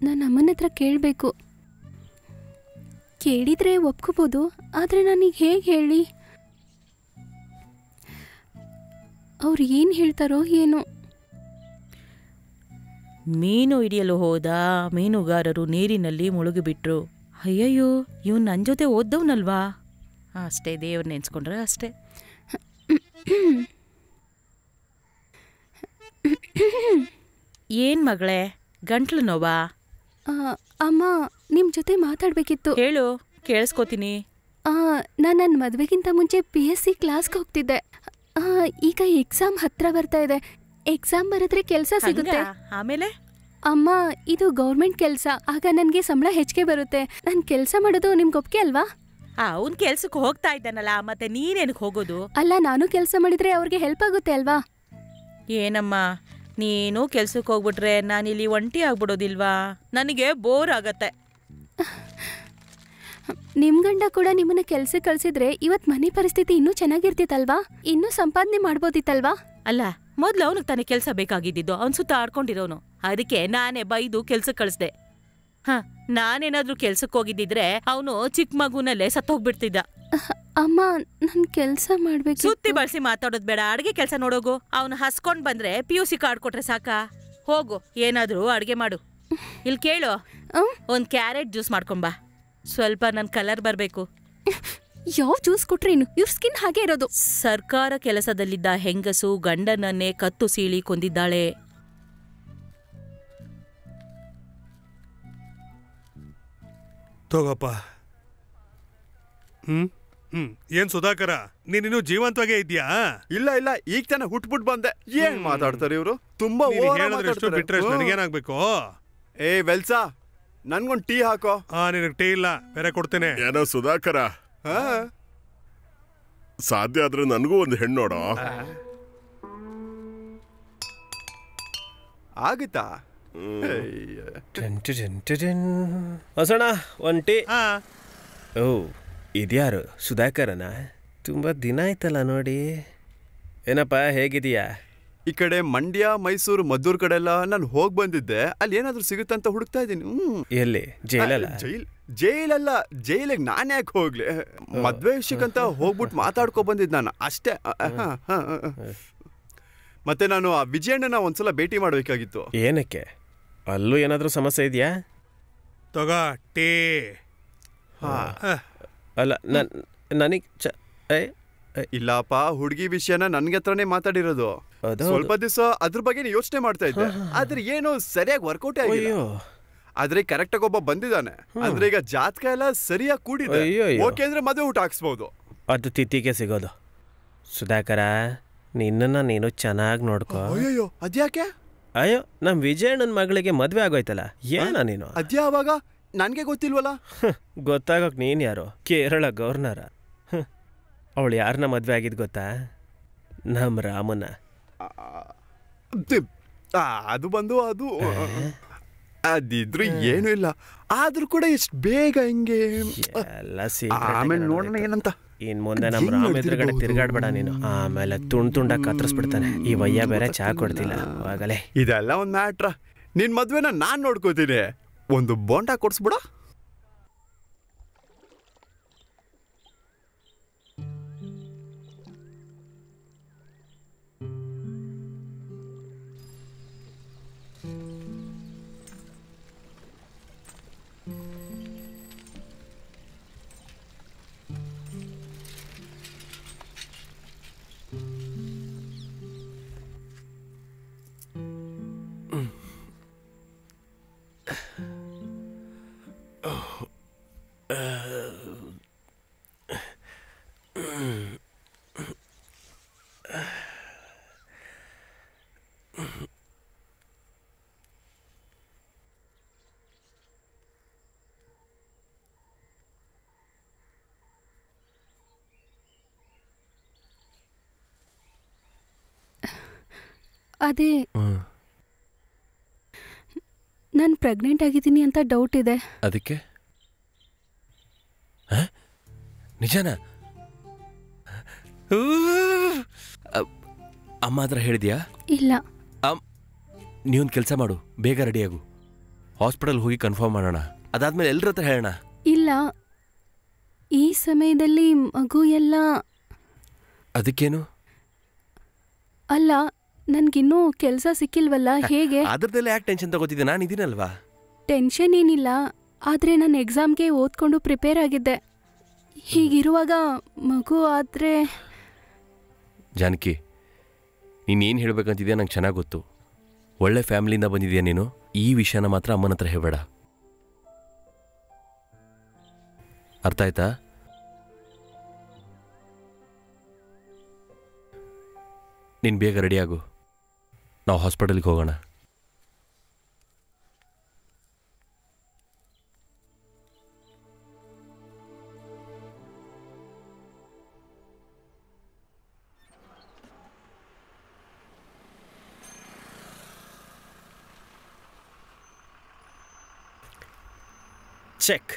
ನಾನು ಅಮ್ಮನ ಹತ್ರ ಕೇಳಬೇಕು. ಕೇಳಿದ್ರೆ ಒಪ್ಕೋಬೋದು, ಆದರೆ ನಾನೀಗ ಹೇಗೆ ಹೇಳಿ? ಅವ್ರು ಏನು ಹೇಳ್ತಾರೋ ಏನೋ. ಮೀನು ಹಿಡಿಯಲು ಹೋದ ಮೀನುಗಾರರು ನೀರಿನಲ್ಲಿ ಮುಳುಗಿಬಿಟ್ರು. ಅಯ್ಯಯ್ಯೋ, ಇವ್ನು ನನ್ನ ಜೊತೆ ಓದ್ದವನಲ್ವಾ? ಅಷ್ಟೇ, ದೇವ್ರ ನೆನ್ಸ್ಕೊಂಡ್ರೆ ಅಷ್ಟೇ. ಏನ್ ಮಗಳೇ, ಗಂಟ್ಲು ನೋವಾ? ಅಮ್ಮ, ನಿಮ್ಮ ಜೊತೆ ಮಾತಾಡಬೇಕಿತ್ತು. ಹೇಳು, ಕೇಳಿಸ್ಕೋತೀನಿ. ನಾನು ನನ್ನ ಮದುವೆಗಿಂತ ಮುಂಚೆ PSC ಕ್ಲಾಸ್ಗೆ ಹೋಗ್ತಿದ್ದೆ. ಈಗ ಎಕ್ಸಾಮ್ ಹತ್ರ ಬರ್ತಾ ಇದೆ. ಎಕ್ಸಾಮ್ ಬರೆದ್ರೆ ಕೆಲಸ ಸಿಗುತ್ತೆ. ಆಮೇಲೆ? ಅಮ್ಮ, ಇದು ಗೌರ್ಮೆಂಟ್ ಕೆಲಸ, ಆಗ ನನಗೆ ಸಂಬಳ ಹೆಚ್ಚಿಗೆ ಬರುತ್ತೆ. ನಾನು ಕೆಲಸ ಮಾಡೋದು ನಿಮ್ಗೆ ಒಪ್ಪಿಗೆ ಅಲ್ವಾ? ಅವ್ನು ಕೆಲ್ಸಕ್ಕೆ ಹೋಗ್ತಾ ಇದ್ದಾನಲ್ಲ, ಮತ್ತೆ ನೀನೇನಕ್ಕೆ ಹೋಗೋದು? ಅಲ್ಲ, ನಾನು ಕೆಲಸ ಮಾಡಿದ್ರೆ ಅವ್ರಿಗೆ ಹೆಲ್ಪ್ ಆಗುತ್ತೆ ಅಲ್ವಾ? ಏನಮ್ಮ, ನೀನು ಕೆಲ್ಸಕ್ಕೆ ಹೋಗ್ಬಿಟ್ರೆ ನಾನಿಲ್ಲಿ ಒಂಟಿ ಆಗ್ಬಿಡೋದಿಲ್ವಾ? ನನಗೆ ಬೋರ್ ಆಗತ್ತೆ. ನಿಮ್ ಗಂಡ ಕೂಡ ನಿಮ್ಮನ್ನ ಕೆಲ್ಸಕ್ಕೆ ಕಳ್ಸಿದ್ರೆ ಇವತ್ ಮನೆ ಪರಿಸ್ಥಿತಿ ಇನ್ನೂ ಚೆನ್ನಾಗಿರ್ತಿತ್ತಲ್ವಾ? ಇನ್ನೂ ಸಂಪಾದನೆ ಮಾಡ್ಬೋದಿತ್ತಲ್ವಾ? ಅಲ್ಲ, ಮೊದ್ಲು ಅವನಿಗೆ ತಾನೇ ಕೆಲಸ ಬೇಕಾಗಿದ್ದು. ಅವನ್ ಸುತ್ತ ಆಡ್ಕೊಂಡಿರೋನು. ಅದಕ್ಕೆ ನಾನೇ ಬೈದು ಕೆಲ್ಸಕ್ಕೆ ಕಳಿಸ್ದೆ. ನಾನೇನಾದ್ರೂ ಕೆಲ್ಸಕ್ಕೆ ಹೋಗಿದ್ದಿದ್ರೆ ಅವನು ಚಿಕ್ಕ ಮಗುನಲ್ಲೇ ಸತ್ತೋಗ್ಬಿಡ್ತಿದ್ದ. ಅಮ್ಮ, ನನ್ ಕೆಲ್ಸ ಮಾಡ್ಬೇಕು. ಸುತ್ತಿ ಬಳಸಿ ಮಾತಾಡೋದ್ ಬೇಡ, ಅಡ್ಗೆ ಕೆಲ್ಸ ನೋಡೋಗು. ಅವನು ಹಸ್ಕೊಂಡ್ ಬಂದ್ರೆ PUC ಕಾರ್ಡ್ ಕೊಟ್ರೆ ಸಾಕ. ಹೋಗು, ಏನಾದ್ರೂ ಅಡ್ಗೆ ಮಾಡು. ಇಲ್ಲಿ ಕೇಳು, ಒಂದ್ ಕ್ಯಾರೆಟ್ ಜ್ಯೂಸ್ ಮಾಡ್ಕೊಂಬಾ. ಸ್ವಲ್ಪ ನನ್ ಕಲರ್ ಬರ್ಬೇಕು. ಯಾವ ಜ್ಯೂಸ್ ಕೊಟ್ರೇನು? ಇವ್ರ ಸ್ಕಿನ್ ಹಾಗೆ ಇರೋದು. ಸರ್ಕಾರ ಕೆಲಸದಲ್ಲಿದ್ದ ಹೆಂಗಸು ಗಂಡನನ್ನೇ ಕತ್ತು ಸೀಳಿ ಕೊಂದಿದ್ದಾಳೆ. ತಗೋಪ್ಪ. ಏನ್ ಸುಧಾಕರ, ನೀನಿನ್ನು ಜೀವಂತವಾಗೇ ಇದ್ಯಾ? ಇಲ್ಲ ಇಲ್ಲ, ಈಗ ತಾನೆ ಹುಟ್ಬಿಟ್ ಬಂದೆ. ಏನ್ ಮಾತಾಡ್ತಾರೆ ಇವರು? ತುಂಬಾ ಬಿಟ್ರೆ ನನಗೇನಾಗ್ಬೇಕು? ಏ ವೆಲ್ಸಾ, ನನ್ಗೊಂದ್ ಟೀ ಹಾಕೋ. ನಿನಗ್ ಟೀ ಇಲ್ಲ, ಬೇರೆ ಕೊಡ್ತೇನೆ. ಏನೋ ಸುಧಾಕರ, ಸಾಧ್ಯ ಆದ್ರೆ ನನಗೂ ಒಂದು ಹೆಣ್ಣು ನೋಡೋ. ಆಗುತ್ತಾ ಹೊಸಣ ಒಂದು ಟೀ. ಓ ಇದ್ಯಾರು ಸುಧಾಕರನ? ತುಂಬ ದಿನ ಆಯ್ತಲ್ಲ ನೋಡಿ. ಏನಪ್ಪ ಹೇಗಿದೀಯಾ? ಈ ಕಡೆ ಮಂಡ್ಯ ಮೈಸೂರು ಮದ್ದೂರು ಕಡೆ ಎಲ್ಲ ನಾನು ಹೋಗಿ ಬಂದಿದ್ದೆ. ಅಲ್ಲಿ ಏನಾದ್ರೂ ಸಿಗುತ್ತಂತ ಹುಡುಕ್ತಾ ಇದ್ದೀನಿ. ಎಲ್ಲಿ ಜೈಲಲ್ಲ? ಜೈಲಲ್ಲ, ಜೈಲಿಗೆ ನಾನು ಯಾಕೆ ಹೋಗ್ಲಿ? ಮದ್ವೆ ವಿಷಯಕ್ಕಂತ ಹೋಗ್ಬಿಟ್ಟು ಮಾತಾಡ್ಕೊ ಬಂದಿದ್ದು ನಾನು ಅಷ್ಟೇ. ಮತ್ತೆ ನಾನು ಆ ವಿಜಯಣ್ಣನ ಒಂದ್ಸಲ ಭೇಟಿ ಮಾಡಬೇಕಾಗಿತ್ತು. ಏನಕ್ಕೆ? ಅಲ್ಲೂ ಏನಾದರೂ ಸಮಸ್ಯೆ ಇದೆಯಾ? ತಗೋ ಟೀ. ಅಲ್ಲ ನನಗೆ ಇಲ್ಲಪ್ಪ, ಹುಡುಗಿ ವಿಷಯನ ನನ್ಗೆ ಹತ್ರನೇ ಮಾತಾಡಿರೋದು. ಸ್ವಲ್ಪ ದಿವಸ ಅದ್ರ ಬಗ್ಗೆ ಯೋಚನೆ ಮಾಡ್ತಾ ಇದ್ದೆ, ಆದ್ರೆ ಏನು ಸರಿಯಾಗಿ ವರ್ಕೌಟ್ ಆಗಿಲ್ಲ. ಆದ್ರೆ ಕರೆಕ್ಟ್ ಆಗಿ ಒಬ್ಬ ಬಂದಿದ್ದಾನೆ. ಅಂದ್ರೆ ಈಗ ಜಾತಕ ಎಲ್ಲ ಸರಿಯಾಗಿ ಕೂಡಿದೆ. ಓಕೆ ಅಂದ್ರೆ ಮದುವೆ ಊಟ ಹಾಕ್ಸ್ಬೋದು. ಅದು ತಿಥಿಗೆ ಸಿಗೋದು. ಸುಧಾಕರ, ನಿನ್ನನ್ನು ನೀನು ಚೆನ್ನಾಗಿ ನೋಡ್ಕೋ. ಅಯ್ಯೋ ಅದ್ಯಾಕೆ? ಅಯ್ಯೋ, ನಮ್ಮ ವಿಜಯಣ್ಣನ ಮಗಳಿಗೆ ಮದುವೆ ಆಗೋಯ್ತಲ್ಲ, ಏನ ನೀನು? ಅದ್ಯಾವಾಗ? ನನ್ಗೆ ಗೊತ್ತಿಲ್ವಲ್ಲ. ಗೊತ್ತಾಗೋಕ್ ನೀನ್ ಯಾರು? ಕೇರಳ ಗವರ್ನರ. ಅವಳು ಯಾರನ್ನ ಮದುವೆ ಆಗಿದ್ ಗೊತ್ತಾ? ನಮ್ಮ ರಾಮನ. ಅದು ಬಂದು ಅದು ಅದಿದ್ರು ಏನು ಇಲ್ಲ. ಆದ್ರೂ ಕೂಡ ಎಷ್ಟು ಬೇಗ ಹಿಂಗೆ ಎಲ್ಲ ಆಮೇಲೆ ನೋಡೋಣ ಏನಂತ. ಇನ್ ಮುಂದೆ ನಮ್ಮ ರಾಮ ಎದುರುಗಡೆ ತಿರ್ಗಾಡ್ಬೇಡ ನೀನು, ಆಮೇಲೆ ತುಂಡಾಗಿ ಕತ್ತರಿಸ್ಬಿಡ್ತಾನೆ. ಈ ವಯ್ಯ ಬೇರೆ ಚಾ ಕೊಡ್ತಿಲ್ಲ ಆಗಲೇ. ಇದೆಲ್ಲ ಒಂದ್ ಮ್ಯಾಟ್ರ. ನಿನ್ ಮದ್ವೆನ ನಾನ್ ನೋಡ್ಕೋತೀನಿ. ಒಂದು ಬೋಂಡ ಕೊಡ್ಸ್ಬಿಡ. ಅದೇ ನಾನು ಪ್ರೆಗ್ನೆಂಟ್ ಆಗಿದ್ದೀನಿ ಅಂತ ಡೌಟ್ ಇದೆ. ಅದಕ್ಕೆ ನಿಜನಾ? ಅಮ್ಮ ಹತ್ರ ಹೇಳಿದ್ಯಾ? ಇಲ್ಲ. ನೀವೊಂದು ಕೆಲಸ ಮಾಡು, ಬೇಗ ರೆಡಿಯಾಗು, ಹಾಸ್ಪಿಟಲ್ ಹೋಗಿ ಕನ್ಫರ್ಮ್ ಮಾಡೋಣ. ಅದಾದ್ಮೇಲೆ ಎಲ್ಲರ ಹತ್ರ ಹೇಳೋಣ. ಇಲ್ಲ, ಈ ಸಮಯದಲ್ಲಿ ಮಗು ಎಲ್ಲ. ಅದಕ್ಕೇನು? ಅಲ್ಲ, ನನ್ಗಿನ್ನೂ ಕೆಲಸ ಸಿಕ್ಕಿಲ್ವಲ್ಲ, ಹೇಗೆ? ಅದ್ರದ್ದೆಲ್ಲ ಯಾಕೆ ಟೆನ್ಷನ್ ತಗೋತಿದ್ದೆ? ನಾನು ಇದೀನಲ್ವಾ. ಟೆನ್ಷನ್ ಏನಿಲ್ಲ, ಆದರೆ ನಾನು ಎಕ್ಸಾಮ್ಗೆ ಓದ್ಕೊಂಡು ಪ್ರಿಪೇರ್ ಆಗಿದ್ದೆ. ಹೀಗಿರುವಾಗ ಮಗು ಆದರೆ. ಜಾನಕಿ, ನೀನೇನು ಹೇಳ್ಬೇಕಂತಿದ್ಯಾ ನಂಗೆ ಚೆನ್ನಾಗಿ ಗೊತ್ತು. ಒಳ್ಳೆ ಫ್ಯಾಮಿಲಿಯಿಂದ ಬಂದಿದ್ಯಾ ನೀನು. ಈ ವಿಷಯನ ಮಾತ್ರ ಅಮ್ಮನ ಹತ್ರ ಹೇಳಬೇಡ, ಅರ್ಥ ಆಯ್ತಾ? ನೀನು ಬೇಗ ರೆಡಿಯಾಗು, ನಾವು ಹಾಸ್ಪಿಟಲ್ಗೆ ಹೋಗೋಣ. ಚೆಕ್.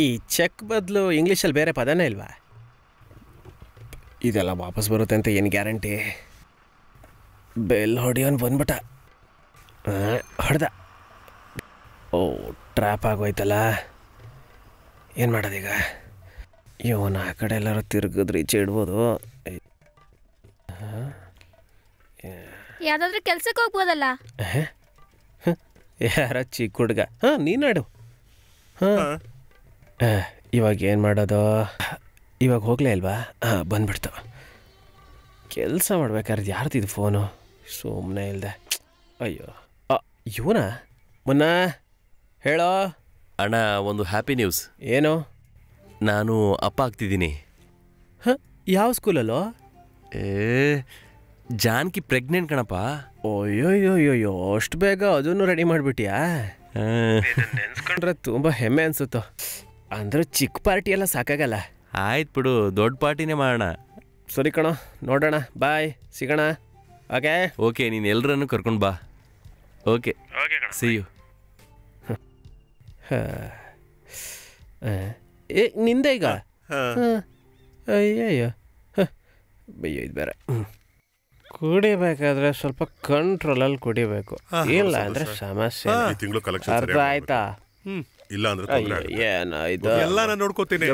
ಈ ಚೆಕ್ ಬದಲು ಇಂಗ್ಲೀಷಲ್ಲಿ ಬೇರೆ ಪದನೇ ಇಲ್ವಾ? ಇದೆಲ್ಲ ವಾಪಸ್ ಬರುತ್ತೆ ಅಂತ ಏನು ಗ್ಯಾರಂಟಿ? ಬೆಲ್ ಹೊಡಿಯೋನು ಬಂದ್ಬಿಟ್ಟ. ಹೊಡೆದ. ಓ, ಟ್ರ್ಯಾಪ್ ಆಗೋಯ್ತಲ್ಲ. ಏನು ಮಾಡೋದೀಗ? ಇವನು ಆ ಕಡೆ ಎಲ್ಲರೂ ತಿರುಗಿದ್ರೆ ಈಚೆ ಇಡ್ಬೋದು. ಯಾವುದಾದ್ರೂ ಕೆಲ್ಸಕ್ಕೆ ಹೋಗ್ಬೋದಲ್ಲ? ಯಾರ ಚಿಕ್ಕ ಹುಡುಗ? ಹಾಂ, ನೀನಾಡು. ಹಾಂ, ಇವಾಗ ಏನು ಮಾಡೋದು? ಇವಾಗ ಹೋಗ್ಲೇ ಇಲ್ವಾ? ಹಾಂ, ಬಂದ್ಬಿಡ್ತು. ಕೆಲಸ ಮಾಡ್ಬೇಕಾದ್ರೆ ಯಾರ್ದಿದು ಫೋನು? ಸುಮ್ಮನೆ ಇಲ್ದೆ. ಅಯ್ಯೋ, ಇವನ ಮುನ್ನ ಹೇಳೋ. ಅಣ್ಣ, ಒಂದು ಹ್ಯಾಪಿ ನ್ಯೂಸ್. ಏನು? ನಾನು ಅಪ್ಪ ಆಗ್ತಿದ್ದೀನಿ. ಹಾಂ, ಯಾವ ಸ್ಕೂಲಲ್ಲೋ? ಜಾನ್ಕಿ ಪ್ರೆಗ್ನೆಂಟ್ ಕಣಪ್ಪ. ಅಯ್ಯೋಯ್ಯೋಯ್ಯೋ, ಅಷ್ಟು ಬೇಗ ಅದನ್ನು ರೆಡಿ ಮಾಡಿಬಿಟ್ಟಿಯಾ? ನೆನ್ಸ್ಕೊಂಡ್ರೆ ತುಂಬ ಹೆಮ್ಮೆ ಅನ್ಸುತ್ತೋ. ಅಂದ್ರೆ ಚಿಕ್ಕ ಪಾರ್ಟಿ ಎಲ್ಲ ಸಾಕಾಗಲ್ಲ. ಆಯ್ತು ಬಿಡು, ದೊಡ್ಡ ಪಾರ್ಟಿನೇ ಮಾಡೋಣ. ಸರಿ ಕಣೋ, ನೋಡೋಣ. ಬಾಯ್, ಸಿಗೋಣ. ಓಕೆ ಓಕೆ, ನೀನು ಎಲ್ಲರನ್ನು ಕರ್ಕೊಂಡು ಬಾ. Okay, see you. ಏ ನಿಂದೆ ಈಗ? ಅಯ್ಯಯ್ಯೋ, ಬಯ್ಯೋ ಇದು ಬೇರೆ. ಕುಡಿಬೇಕಾದ್ರೆ ಸ್ವಲ್ಪ ಕಂಟ್ರೋಲಲ್ಲಿ ಕುಡಿಬೇಕು, ಇಲ್ಲ ಅಂದ್ರೆ ಸಮಸ್ಯೆ. ಅರ್ಥ ಆಯ್ತಾ? ಇಲ್ಲ ಅಂದ್ರೆ ಏನಾಯ್ತು? ಎಲ್ಲ ನಾನು ನೋಡ್ಕೋತೀನಿ.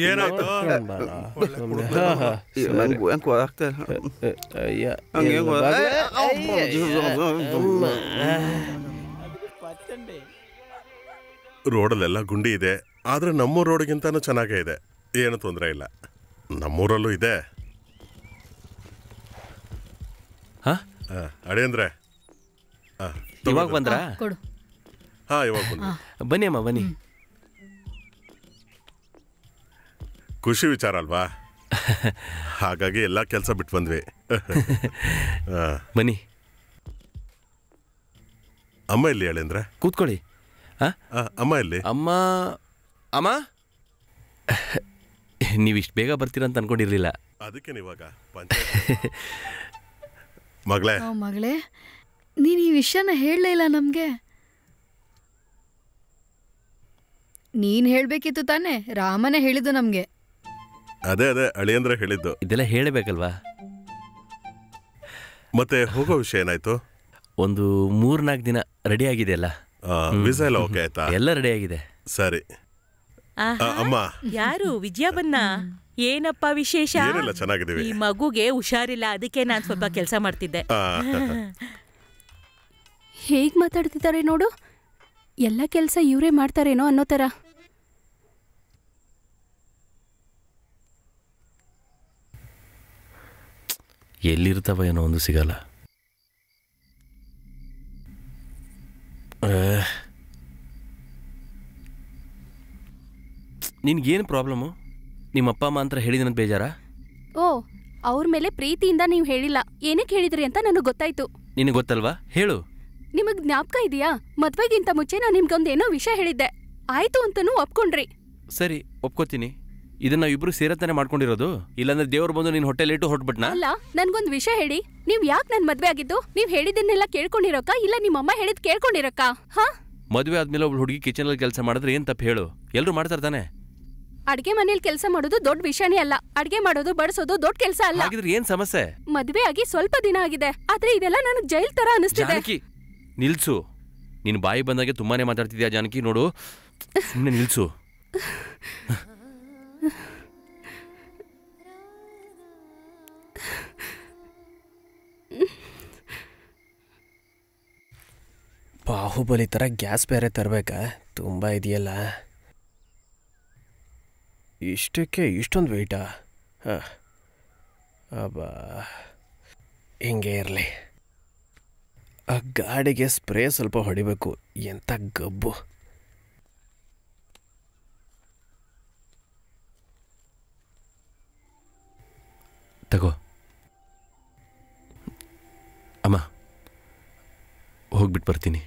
ಏನಾಯ್ತು? ರೋಡಲ್ಲೆಲ್ಲ ಗುಂಡಿ ಇದೆ, ಆದ್ರೆ ನಮ್ಮೂರ್ ರೋಡ್ಗಿಂತಾನು ಚೆನ್ನಾಗೇ ಇದೆ. ಏನು ತೊಂದರೆ ಇಲ್ಲ. ನಮ್ಮೂರಲ್ಲೂ ಇದೆ. ಅಡಿ ಅಂದ್ರೆ ಇವಾಗ ಬಂದ್ರಾ? ಹಾ, ಇವಾಗ ಬಂದ. ಬನ್ನಿ ಅಮ್ಮ, ಬನ್ನಿ. ಖುಷಿ ವಿಚಾರ ಅಲ್ವಾ? ಹಾಗಾಗಿ ಎಲ್ಲ ಕೆಲಸ ಬಿಟ್ಟು ಬಂದ್ವಿ. ಬನ್ನಿ. ಅಮ್ಮ ಎಲ್ಲಿ ಹೇಳಂದ್ರೆ? ಕೂತ್ಕೊಳ್ಳಿ. ಅಮ್ಮ ಎಲ್ಲಿ? ಅಮ್ಮ ನೀವಿಷ್ಟು ಬೇಗ ಬರ್ತೀರಂತ ಅನ್ಕೊಂಡಿರ್ಲಿಲ್ಲ. ಅದಕ್ಕೆ ನೀವಾಗ ಮಗಳೇ ಮಗಳೇ, ನೀನು ಈ ವಿಷಯನ ಹೇಳಲೇ ಇಲ್ಲ ನಮಗೆ. ನೀನ್ ಹೇಳ್ಬೇಕಿತ್ತು ತಾನೆ, ರಾಮನೇ ಹೇಳಿದ್ದು ನಮ್ಗೆ. ಅದೇ ಅಳಿಯಂದ್ರೆ ಹೇಳಿದ್ದು. ಇದೆಲ್ಲ ಹೇಳಬೇಕಲ್ವಾ? ಮತ್ತೆ ಹೋಗೋ ವಿಷಯ ಏನಾಯ್ತು? ಒಂದು 3-4 ದಿನ ರೆಡಿ ಆಗಿದೆ ಅಲ್ಲ? ವೀಸಾ ಎಲ್ಲ ಓಕೆ ಆಯ್ತಾ? ಎಲ್ಲ ರೆಡಿ ಆಗಿದೆ. ಸರಿ. ಅಮ್ಮ ಯಾರು? ವಿಜಯ ಬನ್ನ? ಏನಪ್ಪ ವಿಶೇಷ? ಏನಿಲ್ಲ, ಚೆನ್ನಾಗಿದ್ದೀವಿ. ಈ ಮಗುಗೆ ಹುಷಾರಿಲ್ಲ, ಅದಕ್ಕೆ ನಾನು ಸ್ವಲ್ಪ ಕೆಲಸ ಮಾಡ್ತಿದ್ದೆ. ಹೇಗ್ ಮಾತಾಡ್ತಿದ್ದಾರೆ ನೋಡು, ಎಲ್ಲ ಕೆಲಸ ಇವರೇ ಮಾಡ್ತಾರೇನೋ ಅನ್ನೋ ಥರ. ಎಲ್ಲಿರ್ತಾವ ಏನೋ ಒಂದು ಸಿಗಲ್ಲ. ನಿನ್ಗೇನು ಪ್ರಾಬ್ಲಮ್ಮು? ನಿಮ್ಮ ಅಪ್ಪ ಅಮ್ಮ ಅಂತ ಹೇಳಿದಿನಂತ ಬೇಜಾರಾ? ಓ, ಅವ್ರ ಮೇಲೆ ಪ್ರೀತಿಯಿಂದ ನೀವು ಹೇಳಿಲ್ಲ, ಏನಕ್ಕೆ ಹೇಳಿದ್ರಿ ಅಂತ ನನಗೆ ಗೊತ್ತಾಯ್ತು. ನಿನಗೆ ಗೊತ್ತಲ್ವಾ? ಹೇಳು. ನಿಮಗ್ ಜ್ಞಾಪಕ ಇದೆಯಾ? ಮದ್ವೆಗಿಂತ ಮುಂಚೆ ನಾನು ನಿಮ್ಗೊಂದೇನೋ ವಿಷಯ ಹೇಳಿದ್ದೆ, ಆಯ್ತು ಅಂತನೂ ಒಪ್ಕೊಂಡ್ರಿ. ಸರಿ, ಒಪ್ಕೋತೀನಿ. ಇದನ್ನ ನಾವು ಇಬ್ರು ಸೇರತ್ತಾನೆ ಮಾಡ್ಕೊಂಡಿರೋದು, ಇಲ್ಲಾಂದ್ರೆ ದೇವ್ರು ಬಂದು ನಿನ್ನ ಹೊಟ್ಟೆಲಿಟ್ಟು ಹೊಟ್ಬಿಟ್ನಾ? ಅಲ್ಲ, ನನ್ಗೊಂದ್ ವಿಷಯ ಹೇಳಿ, ನೀವ್ ಯಾಕೆ ನನ್ ಮದ್ವೆ ಆಗಿದ್ದು? ನೀವ್ ಹೇಳಿದ್ದನ್ನೆಲ್ಲ ಕೇಳ್ಕೊಂಡಿರೋಕ, ಇಲ್ಲ ನಿಮ್ಮಮ್ಮ ಹೇಳಿದ್ ಕೇಳ್ಕೊಂಡಿರಕ್ಕ? ಹಾ, ಮದ್ವೆ ಆದ್ಮೇಲೆ ಒಬ್ಳು ಹುಡುಗಿ ಕಿಚನ್ ಅಲ್ಲಿ ಕೆಲಸ ಮಾಡಿದ್ರೆ ಏನ್ ತಪ್ಪು ಹೇಳು? ಎಲ್ರು ಮಾಡ್ತಾರ್ತಾನೆ. ಅಡ್ಗೆ ಮನೇಲಿ ಕೆಲಸ ಮಾಡೋದು ದೊಡ್ಡ ವಿಷಯನೇ ಅಲ್ಲ. ಅಡ್ಗೆ ಮಾಡೋದು ಬಡಿಸೋದು ದೊಡ್ಡ ಕೆಲಸ ಅಲ್ಲ. ಹಾಗಿದ್ರೆ ಏನ್ ಸಮಸ್ಯೆ? ಮದ್ವೆ ಆಗಿ ಸ್ವಲ್ಪ ದಿನ ಆಗಿದೆ, ಆದ್ರೆ ಇದೆಲ್ಲ ನನಗ್ ಜೈಲ್ ತರ ಅನಿಸ್ತಿದೆ. ನಿಲ್ಸು, ನೀನ್ ಬಾಯಿ ಬಂದಾಗೆ ತುಂಬಾನೇ ಮಾತಾಡ್ತಿದ್ಯಾ ಜಾನಕಿ. ನೋಡು, ಸುಮ್ಮನೆ ನಿಲ್ಸು. ಬಾಹುಬಲಿ ಥರ ಗ್ಯಾಸ್ ಬೇರೆ ತರಬೇಕಾ? ತುಂಬ ಇದೆಯಲ್ಲ. ಇಷ್ಟಕ್ಕೆ ಇಷ್ಟೊಂದು ವೆಯ್ಟಾ? ಹಾಂ, ಅಬ್ಬಾ, ಹಿಂಗೆ ಇರಲಿ. ಆ ಗಾಡಿಗೆ ಸ್ಪ್ರೇ ಸ್ವಲ್ಪ ಹೊಡಿಬೇಕು. ಎಂಥ ಗಬ್ಬು. ತಗೋ ಅಮ್ಮ, ಹೋಗ್ಬಿಟ್ಟು ಬರ್ತೀನಿ.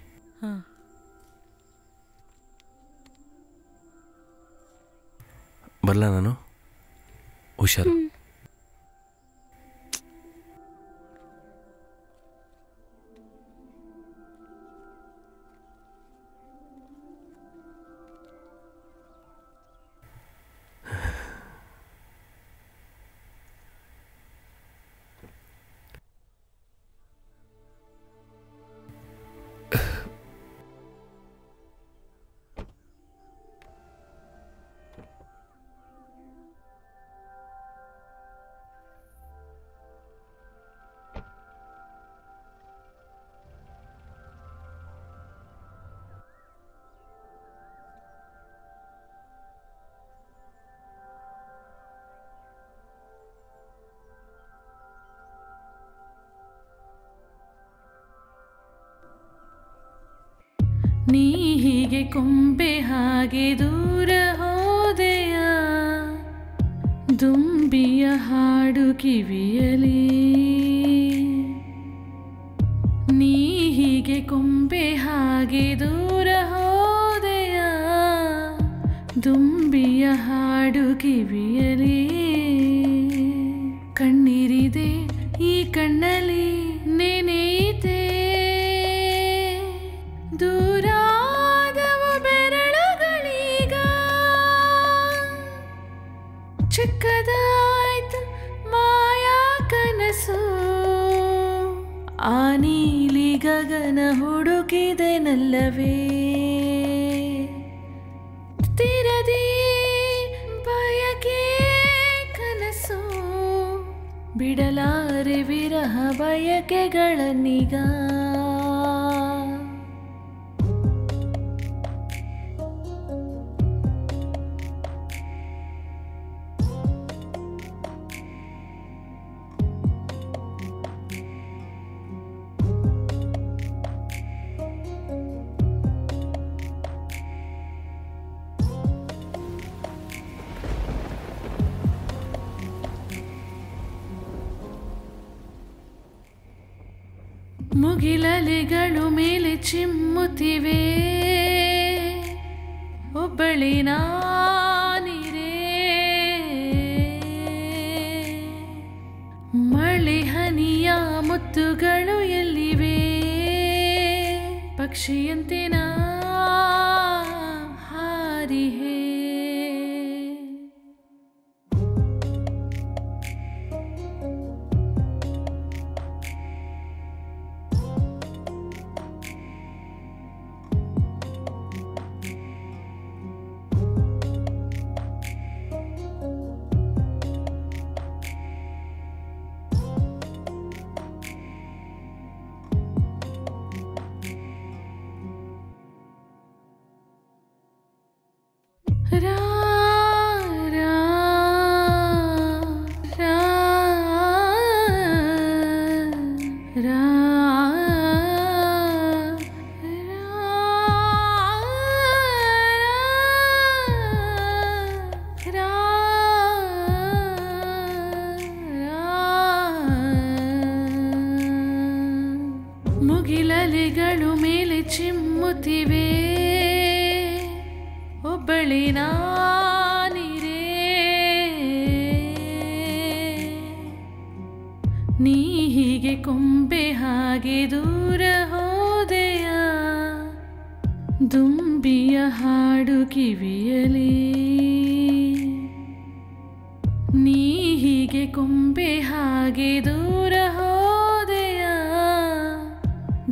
ಬರಲಾ ನಾನು? ಹುಷಾರು. ನೀ ಹೀಗೆ ಕೊಂಬೆ ಹಾಗೆ ದೂರ ಹೋದೆಯ, ದುಂಬಿಯ ಹಾಡು ಕಿವಿಯಲಿ. ನೀ ಹೀಗೆ ಕೊಂಬೆ ಹಾಗೆ ದೂರ ಹೋದೆಯ, ದುಂಬಿಯ ಹಾಡು ಕಿವಿಯಲಿ. ಕಣ್ಣೀರಿದೆ ಈ ಆ ನೀಲಿ ಗಗನ ಹುಡುಕಿದೆನಲ್ಲವೇ ತಿರದಿ ಬಯಕೆ ಕನಸು ಬಿಡಲಾರೆ ವಿರಹ ಬಯಕೆಗಳನ್ನೀಗ ಮುಗಿಲಲೆಗಳು ಮೇಲೆ ಚಿಮ್ಮುತ್ತಿವೆ ಒಬ್ಬಳಿ ನಾನಿರೇ ಮಳೆ ಹನಿಯ ಮುತ್ತುಗಳು ಎಲ್ಲಿವೆ ಪಕ್ಷಿಯಂತೆ ನಾ ಹಾರಿಹೇ ಮುಗಿಲಲೆಗಳು ಮೇಲೆ ಚಿಮ್ಮುತ್ತಿವೆ ಒಬ್ಬಳಿ ನಾನಿರೇ ನೀ ಹೀಗೆ ಕೊಂಬೆ ಹಾಗೆ ದೂರ ಹೋದೆಯ ದುಂಬಿಯ ಹಾಡು ಕಿವಿಯಲಿ ನೀ ಹೀಗೆ ಕೊಂಬೆ ಹಾಗೆ ದೂರ ಹೋದೆಯ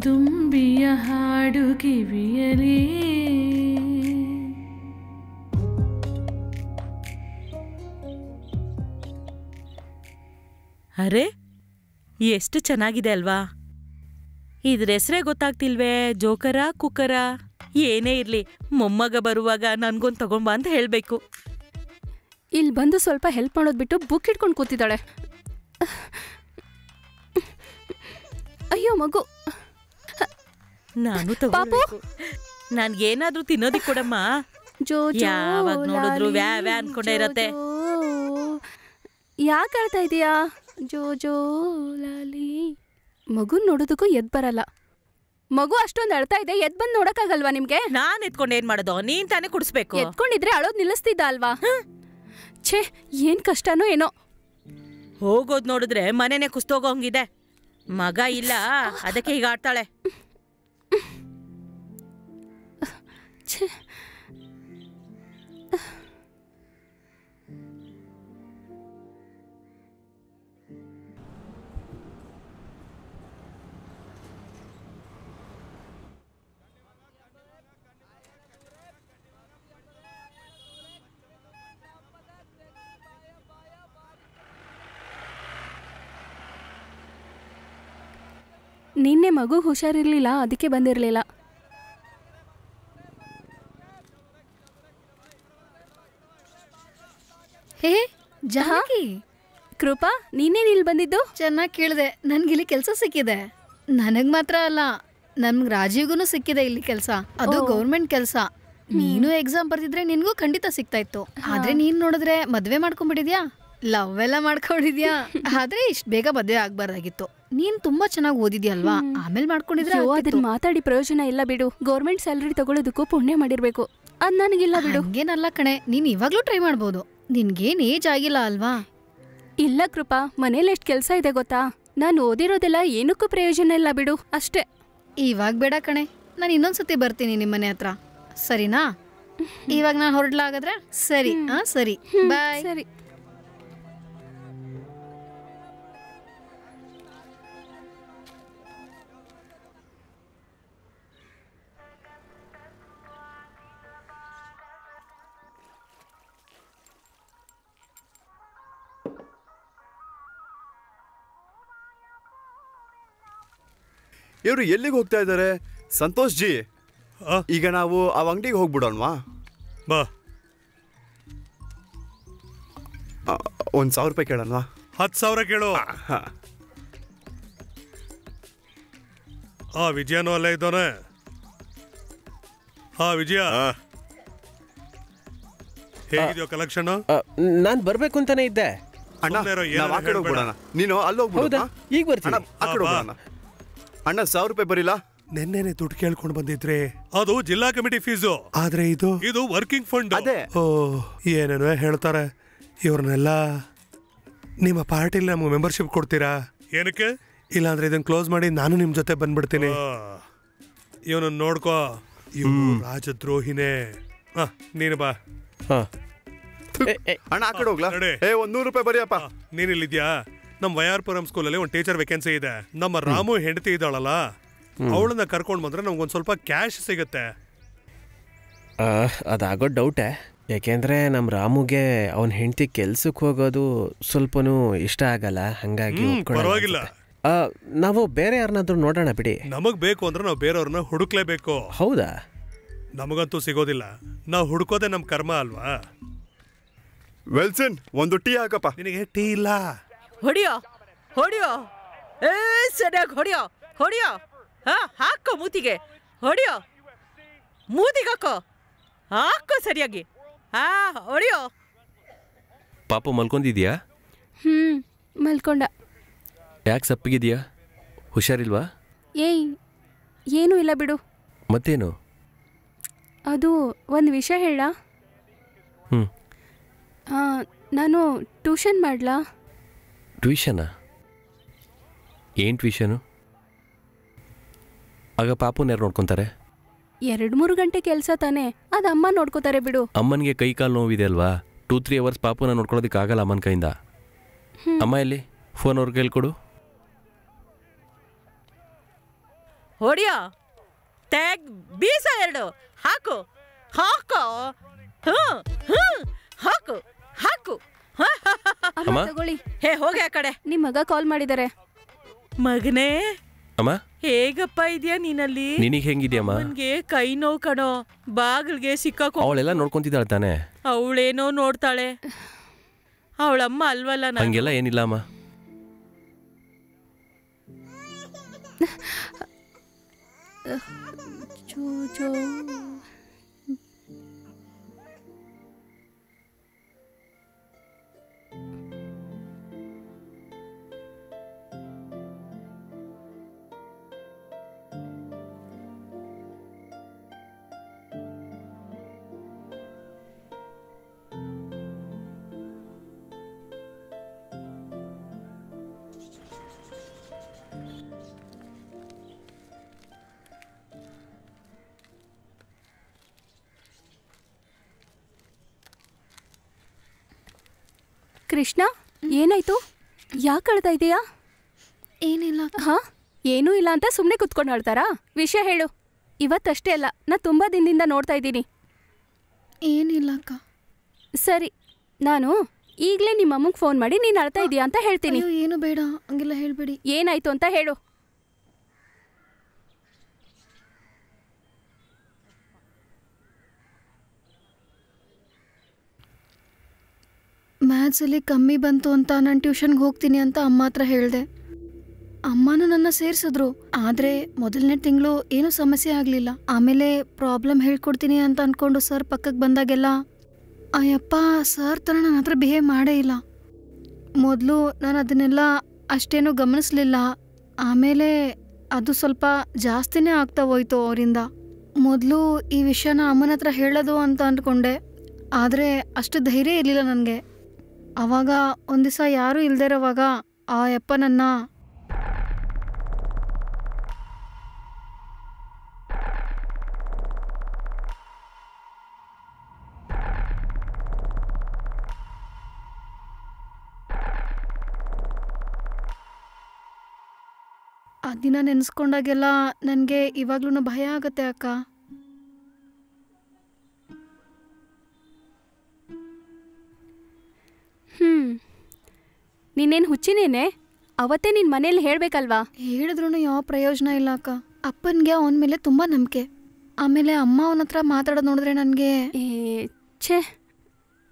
ದುಂಬಿಯ ಹಾಡು ಕಿವಿಯಲಿ ಅರೆ ಎಷ್ಟು ಚೆನ್ನಾಗಿದೆ ಅಲ್ವಾ? ಇದ್ರ ಹೆಸರೇ ಗೊತ್ತಾಗ್ತಿಲ್ವೇ? ಜೋಕರ ಕುಕ್ಕರ? ಏನೇ ಇರ್ಲಿ, ಮೊಮ್ಮಗ ಬರುವಾಗ ನನ್ಗೊಂದು ತಗೊಂಬ ಅಂತ ಹೇಳ್ಬೇಕು. ಇಲ್ಲಿ ಬಂದು ಸ್ವಲ್ಪ ಹೆಲ್ಪ್ ಮಾಡೋದು ಬಿಟ್ಟು ಬುಕ್ ಇಟ್ಕೊಂಡು ಕೂತಿದ್ದಾಳೆ. ಅಯ್ಯೋ ಮಗು, ನಾನು ತಗೋಬೇಕು. ನನ್ಗೇನಾದ್ರೂ ತಿನ್ನೋದಿಕ್ ಕೊಡಮ್ಮ. ಯಾವಾಗ ನೋಡಿದ್ರು ವ್ಯಾ ವ್ಯಾ ಅನ್ಕೊಂಡೇ ಇರತ್ತೆ. ಯಾಕೆ ಹೇಳ್ತಾ ಇದೀಯಾ? ಜೋ ಜೋ ಲಾಲಿ. ಮಗು ನೋಡೋದಕ್ಕೂ ಎದ್ ಬರಲ್ಲ. ಮಗು ಅಷ್ಟೊಂದು ಅಳ್ತಾ ಇದೆ, ಎದ್ ಬಂದು ನೋಡಕ್ಕಾಗಲ್ವಾ ನಿಮ್ಗೆ? ನಾನ್ ಎತ್ಕೊಂಡು ಏನ್ ಮಾಡೋದು? ನೀನ್ ತಾನೇ ಕುಡಿಸ್ಬೇಕು. ಎತ್ಕೊಂಡಿದ್ರೆ ಅಳೋದ್ ನಿಲ್ಲಿಸ್ತಿದ್ದ ಅಲ್ವಾ? ಛೇ, ಏನ್ ಕಷ್ಟನೋ ಏನೋ. ಹೋಗೋದ್ ನೋಡಿದ್ರೆ ಮನೆನೇ ಕುಸ್ತೋಗೋ ಹಂಗಿದೆ. ಮಗ ಇಲ್ಲ, ಅದಕ್ಕೆ ಈಗ ಆಡ್ತಾಳೆ. ಛೇ, ನಿನ್ನೆ ಮಗು ಹುಷಾರಿರ್ಲಿಲ್ಲ, ಅದಕ್ಕೆ ಬಂದಿರಲಿಲ್ಲ. ಹೇ ಜಾನಕಿ, ಕೃಪಾ, ನೀನೇನು ಇಲ್ಲಿ ಬಂದಿದ್ದು? ಚೆನ್ನಾಗಿ ಕೇಳಿದೆ. ನನ್ಗಿಲ್ಲಿ ಕೆಲಸ ಸಿಕ್ಕಿದೆ. ನನಗ್ ಮಾತ್ರ ಅಲ್ಲ, ನಮ್ಗೆ ರಾಜೀವ್ಗೂ ಸಿಕ್ಕಿದೆ ಇಲ್ಲಿ ಕೆಲಸ. ಅದು ಗೌರ್ಮೆಂಟ್ ಕೆಲಸ. ನೀನು ಎಕ್ಸಾಮ್ ಬರ್ದಿದ್ರೆ ನಿನ್ಗೂ ಖಂಡಿತ ಸಿಗ್ತಾ ಇತ್ತು. ಆದ್ರೆ ನೀನ್ ನೋಡಿದ್ರೆ ಮದ್ವೆ ಮಾಡ್ಕೊಂಡ್ಬಿಟ್ಟಿದ್ಯಾ, ಲವ್ ಎಲ್ಲ ಮಾಡ್ಕೊಂಡಿದ್ಯಾ. ಆದ್ರೆ ಇಷ್ಟ ಬೇಗ ಮದ್ವೆ ಆಗ್ಬಾರ್ದಾಗಿತ್ತು. ನೀನ್ ತುಂಬಾ ಚೆನ್ನಾಗಿ ಓದಿದ್ಯಲ್ವಾ, ಆಮೇಲೆ ಮಾಡ್ಕೊಂಡಿದ್ರೆ. ಅದನ್ನ ಮಾತಾಡಿ ಪ್ರಯೋಜನ ಇಲ್ಲ ಬಿಡು. ಗೌರ್ಮೆಂಟ್ ಸ್ಯಾಲರಿ ತಗೊಳ್ಳೋದಕ್ಕೂ ಪುಣ್ಯ ಮಾಡಿರ್ಬೇಕು. ಅದ್ ನನಗಿಲ್ಲ ಬಿಡು. ಹಂಗೇನಲ್ಲ ಕಣೆ, ನೀನ್ ಇವಾಗ್ಲೂ ಟ್ರೈ ಮಾಡ್ಬೋದು. ನಿನ್ಗೇನ್ ಏಜ್ ಆಗಿಲ್ಲ ಅಲ್ವಾ? ಇಲ್ಲ ಕೃಪಾ, ಮನೇಲಿ ಎಷ್ಟು ಕೆಲಸ ಇದೆ ಗೊತ್ತಾ? ನಾನು ಓದಿರೋದೆಲ್ಲ ಏನಕ್ಕೂ ಪ್ರಯೋಜನ ಇಲ್ಲ ಬಿಡು, ಅಷ್ಟೇ. ಇವಾಗ ಬೇಡ ಕಣೆ, ನಾನು ಇನ್ನೊಂದ್ಸತಿ ಬರ್ತೀನಿ ನಿಮ್ಮನೆ ಹತ್ರ, ಸರಿನಾ? ಇವಾಗ ನಾನು ಹೊರಡ್ಲಾಗದ್ರೆ ಸರಿ. ಸರಿ, ಬಾಯ್. ಸರಿ. ಇವರು ಎಲ್ಲಿಗೆ ಹೋಗ್ತಾ ಇದ್ದಾರೆ? ಸಂತೋಷ್ ಜಿ, ಈಗ ನಾವು ಆ ಅಂಗಡಿಗೆ ಹೋಗ್ಬಿಡೋಣವಾ? ಬಾ. 1,000 ರೂಪಾಯಿ ಕೇಳೋಣವಾ? 10,000 ಕೇಳು. ವಿಜಯನೂ ಅಲ್ಲೇ ಇದ್ದಾನೆ. ವಿಜಯ, ಹೇಗಿದೆಯೋ ಕಲೆಕ್ಷನ್? ನಾನ್ ಬರ್ಬೇಕು ಅಂತಾನೆ ಇದ್ದೆ. ಅಣ್ಣ ಆ ಕಡೆ ಹೋಗ್ಬಿಡೋಣ. ನೀನು ಅಲ್ಲಿ ಹೋಗ್ಬಿಡ. ಈಗ ಬರ್ತೀನಿ. ಆ ಕಡೆ ಹೋಗೋಣ. ಅಣ್ಣ 1,000 ರೂಪಾಯಿ ಬರಿಲ್ಲ? ನೆನ್ನೆನೆ ದುಡ್ಡು ಕೇಳ್ಕೊಂಡು ಬಂದಿದ್ರೆ ಅದು ಜಿಲ್ಲಾ ಕಮಿಟಿ ಫೀಸು. ಆದ್ರೆ ಇದು ವರ್ಕಿಂಗ್ ಫಂಡ್. ಅದೇ ಏನೇನೋ ಹೇಳ್ತಾರೆ. ಇವ್ರನ್ನೆಲ್ಲ ನಿಮ್ಮ ಪಾರ್ಟಿಲಿ ನಮ್ಗೆ ಮೆಂಬರ್ಶಿಪ್ ಕೊಡ್ತೀರಾ? ಏನಕ್ಕೆ? ಇಲ್ಲಾಂದ್ರೆ ಇದನ್ನ ಕ್ಲೋಸ್ ಮಾಡಿ ನಾನು ನಿಮ್ ಜೊತೆ ಬಂದ್ಬಿಡ್ತೀನಿ. ಇವನನ್ನ ನೋಡ್ಕೋ, ಇವನು ರಾಜದ್ರೋಹಿನೇ. ನೀನು ಬಾ. ಅಣ್ಣ ಆ ಕಡೆ ಹೋಗ್ಲಾ? 100 ರೂಪಾಯಿ ಬರಿಯಪ್ಪ. ನೀನಿಲ್ಲಿದ್ಯಾ? ನಮ್ಮ ವೈಆರ್ಪುರಂ ಸ್ಕೂಲಲ್ಲಿ ಒಂದು ಟೀಚರ್ ವೇಕೆನ್ಸಿ ಇದೆ. ನಮ್ಮ ರಾಮು ಹೆಂಡತಿ ಇದ್ದಾಳಲ್ಲ, ಅವಳನ್ನ ಕರ್ಕೊಂಡು ಬಂದ್ರೆ ನಮ್ಗೊಂದು ಸ್ವಲ್ಪ ಕ್ಯಾಶ್ ಸಿಗುತ್ತೆ. ಅದಾಗೋ ಡೌಟೇ. ಯಾಕೆಂದ್ರೆ ನಮ್ಮ ರಾಮುಗೆ ಅವನ ಹೆಂಡತಿ ಕೆಲ್ಸಕ್ಕೆ ಹೋಗೋದು ಸ್ವಲ್ಪನೂ ಇಷ್ಟ ಆಗಲ್ಲ. ಹಂಗಾಗಿ ಪರವಾಗಿಲ್ಲ, ನಾವು ಬೇರೆ ಯಾರನ್ನಾದ್ರೂ ನೋಡೋಣ ಬಿಡಿ. ನಮಗ್ ಬೇಕು ಅಂದ್ರೆ ನಾವು ಬೇರೆಯವ್ರನ್ನ ಹುಡುಕ್ಲೇಬೇಕು. ಹೌದಾ? ನಮಗಂತೂ ಸಿಗೋದಿಲ್ಲ. ನಾವು ಹುಡುಕೋದೆ ನಮ್ ಕರ್ಮ ಅಲ್ವಾ? ವೆಲ್ಸನ್, ಒಂದು ಟೀ ಹಾಕಪ್ಪ. ನಿನಗೆ ಟೀ ಇಲ್ಲ? ಹೊಡಿಯೋ ಹೊಡಿಯೋ, ಸರಿಯಾಗಿ ಹೊಡಿಯೋ ಹೊಡಿಯೋ. ಹಾಕೋ ಮೂತಿಗೆ, ಹೊಡಿಯೋ ಮೂತಿಗೆ ಹಾಕೋ ಸರಿಯಾಗಿ. ಹೊಡಿಯೋ. ಪಾಪು ಮಲ್ಕೊಂಡಿದ್ಯಾ? ಮಲ್ಕೊಂಡ. ಯಾಕೆ ಸಪ್ಪಗಿದ್ಯಾ? ಹುಷಾರಿಲ್ವಾ? ಏನೂ ಇಲ್ಲ ಬಿಡು. ಮತ್ತೇನು? ಅದು ಒಂದು ವಿಷಯ ಹೇಳ. ನಾನು ಟ್ಯೂಷನ್ ಮಾಡ್ಲಾ? ಟ್ಯೂಷನಾ? ಏನು ಟ್ಯೂಷನು? ಆಗ ಪಾಪುನ ಯಾರು ನೋಡ್ಕೊತಾರೆ? 2-3 ಗಂಟೆ ಕೆಲಸ ತಾನೇ, ಅದು ಅಮ್ಮ ನೋಡ್ಕೋತಾರೆ ಬಿಡು. ಅಮ್ಮನಿಗೆ ಕೈ ಕಾಲು ನೋವಿದೆ ಅಲ್ವಾ? 2-3 ಅವರ್ಸ್ ಪಾಪುನ ನೋಡ್ಕೊಳ್ಳೋದಕ್ಕಾಗಲ್ಲ ಅಮ್ಮನ ಕೈಯಿಂದ. ಅಮ್ಮ ಎಲ್ಲಿ? ಫೋನ್ ಅವ್ರಿಗೆ ಹೇಳ್ಕೊಡು. ಹೊಡಿಯೋ, ಟ್ಯಾಗ್ ಬೀಸ 2 ಹಾಕು ಹಾಕು. ಹಾಕು ಹಾಕು. ತಗೊಳ್ಳಿ. ಹೋಗಿ ಆ ಕಡೆ. ನಿಮ್ಮ ಮಗ ಕಾಲ್ ಮಾಡಿದ್ದಾರೆ. ಮಗನೇ, ಅಮ್ಮ ಹೇಗಪ್ಪ ಇದೆಯಾ ನೀನಲ್ಲಿ? ನಿನಗೆ ಹೆಂಗಿದ್ಯಮ್ಮ? ನನ್ಗೆ ಕೈ ನೋವು ಕಣೋ, ಬಾಗಿಲ್ಗೆ ಸಿಕ್ಕಾಕೋ. ಅವಳೆಲ್ಲ ನೋಡ್ಕೊಂತಿದ್ದಾಳೆ ತಾನೆ? ಅವಳೇನೋ ನೋಡ್ತಾಳೆ, ಅವಳಮ್ಮ ಅಲ್ವಲ್ಲ. ಹಂಗೆಲ್ಲ ಏನಿಲ್ಲ ಅಮ್ಮ. ಕೃಷ್ಣ, ಏನಾಯ್ತು? ಯಾಕೆ ಅಳ್ತಾ ಇದೆಯಾ? ಏನಿಲ್ಲ. ಏನೂ ಇಲ್ಲ ಅಂತ ಸುಮ್ಮನೆ ಕುತ್ಕೊಂಡು ಅಳ್ತಾರಾ? ವಿಷಯ ಹೇಳು. ಇವತ್ತಷ್ಟೇ ಅಲ್ಲ, ನಾ ತುಂಬ ದಿನದಿಂದ ನೋಡ್ತಾ ಇದ್ದೀನಿ. ಏನಿಲ್ಲ ಅಕ್ಕ. ಸರಿ, ನಾನು ಈಗಲೇ ನಿಮ್ಮ ಅಮ್ಮಗೆ ಫೋನ್ ಮಾಡಿ ನೀನು ಅಳ್ತಾ ಇದೀಯಾ ಅಂತ ಹೇಳ್ತೀನಿ. ಏನು ಬೇಡ, ಹಂಗೆಲ್ಲ ಹೇಳ್ಬೇಡಿ. ಏನಾಯ್ತು ಅಂತ ಹೇಳು. ಮ್ಯಾಥ್ಸಲ್ಲಿ ಕಮ್ಮಿ ಬಂತು ಅಂತ ನಾನು ಟ್ಯೂಷನ್ಗೆ ಹೋಗ್ತೀನಿ ಅಂತ ಅಮ್ಮ ಹತ್ರ ಹೇಳಿದೆ. ಅಮ್ಮನೂ ನನ್ನ ಸೇರಿಸಿದ್ರು. ಆದರೆ ಮೊದಲನೇ ತಿಂಗಳು ಏನೂ ಸಮಸ್ಯೆ ಆಗಲಿಲ್ಲ. ಆಮೇಲೆ ಪ್ರಾಬ್ಲಮ್ ಹೇಳ್ಕೊಡ್ತೀನಿ ಅಂತ ಅಂದ್ಕೊಂಡು ಸರ್ ಪಕ್ಕಕ್ಕೆ ಬಂದಾಗೆಲ್ಲ ಅಯ್ಯಪ್ಪ ಸರ್ ಥರ ನನ್ನ ಹತ್ರ ಬಿಹೇವ್ ಮಾಡೇ ಇಲ್ಲ. ಮೊದಲು ನಾನು ಅದನ್ನೆಲ್ಲ ಅಷ್ಟೇನೂ ಗಮನಿಸಲಿಲ್ಲ. ಆಮೇಲೆ ಅದು ಸ್ವಲ್ಪ ಜಾಸ್ತಿನೇ ಆಗ್ತಾ ಹೋಯ್ತು ಅವರಿಂದ. ಮೊದಲು ಈ ವಿಷಯನ ಅಮ್ಮನ ಹತ್ರ ಹೇಳೋದು ಅಂತ ಅಂದ್ಕೊಂಡೆ, ಆದರೆ ಅಷ್ಟು ಧೈರ್ಯ ಇರಲಿಲ್ಲ ನನಗೆ. ಆವಾಗ ಒಂದು ದಿವಸ ಯಾರೂ ಇಲ್ಲದೇ ಇರೋವಾಗ ಆ ಯಪ್ಪ ನನ್ನ ಆ ದಿನ ನೆನೆಸ್ಕೊಂಡಾಗೆಲ್ಲ ನನಗೆ ಇವಾಗ್ಲೂ ಭಯ ಆಗತ್ತೆ ಅಕ್ಕ. ನೀನೇನು ಹುಚ್ಚಿನೇನೆ? ಅವತ್ತೇ ನಿನ್ ಮನೇಲಿ ಹೇಳ್ಬೇಕಲ್ವಾ? ಹೇಳಿದ್ರು ಯಾವ ಪ್ರಯೋಜನ ಇಲ್ಲ ಅಕ್ಕ. ಅಪ್ಪನಿಗೆ ಅವನ ಮೇಲೆ ತುಂಬ ನಂಬಿಕೆ. ಆಮೇಲೆ ಅಮ್ಮ ಅವನ ಹತ್ರ ಮಾತಾಡೋದು ನೋಡಿದ್ರೆ ನನಗೆ ಛೇ,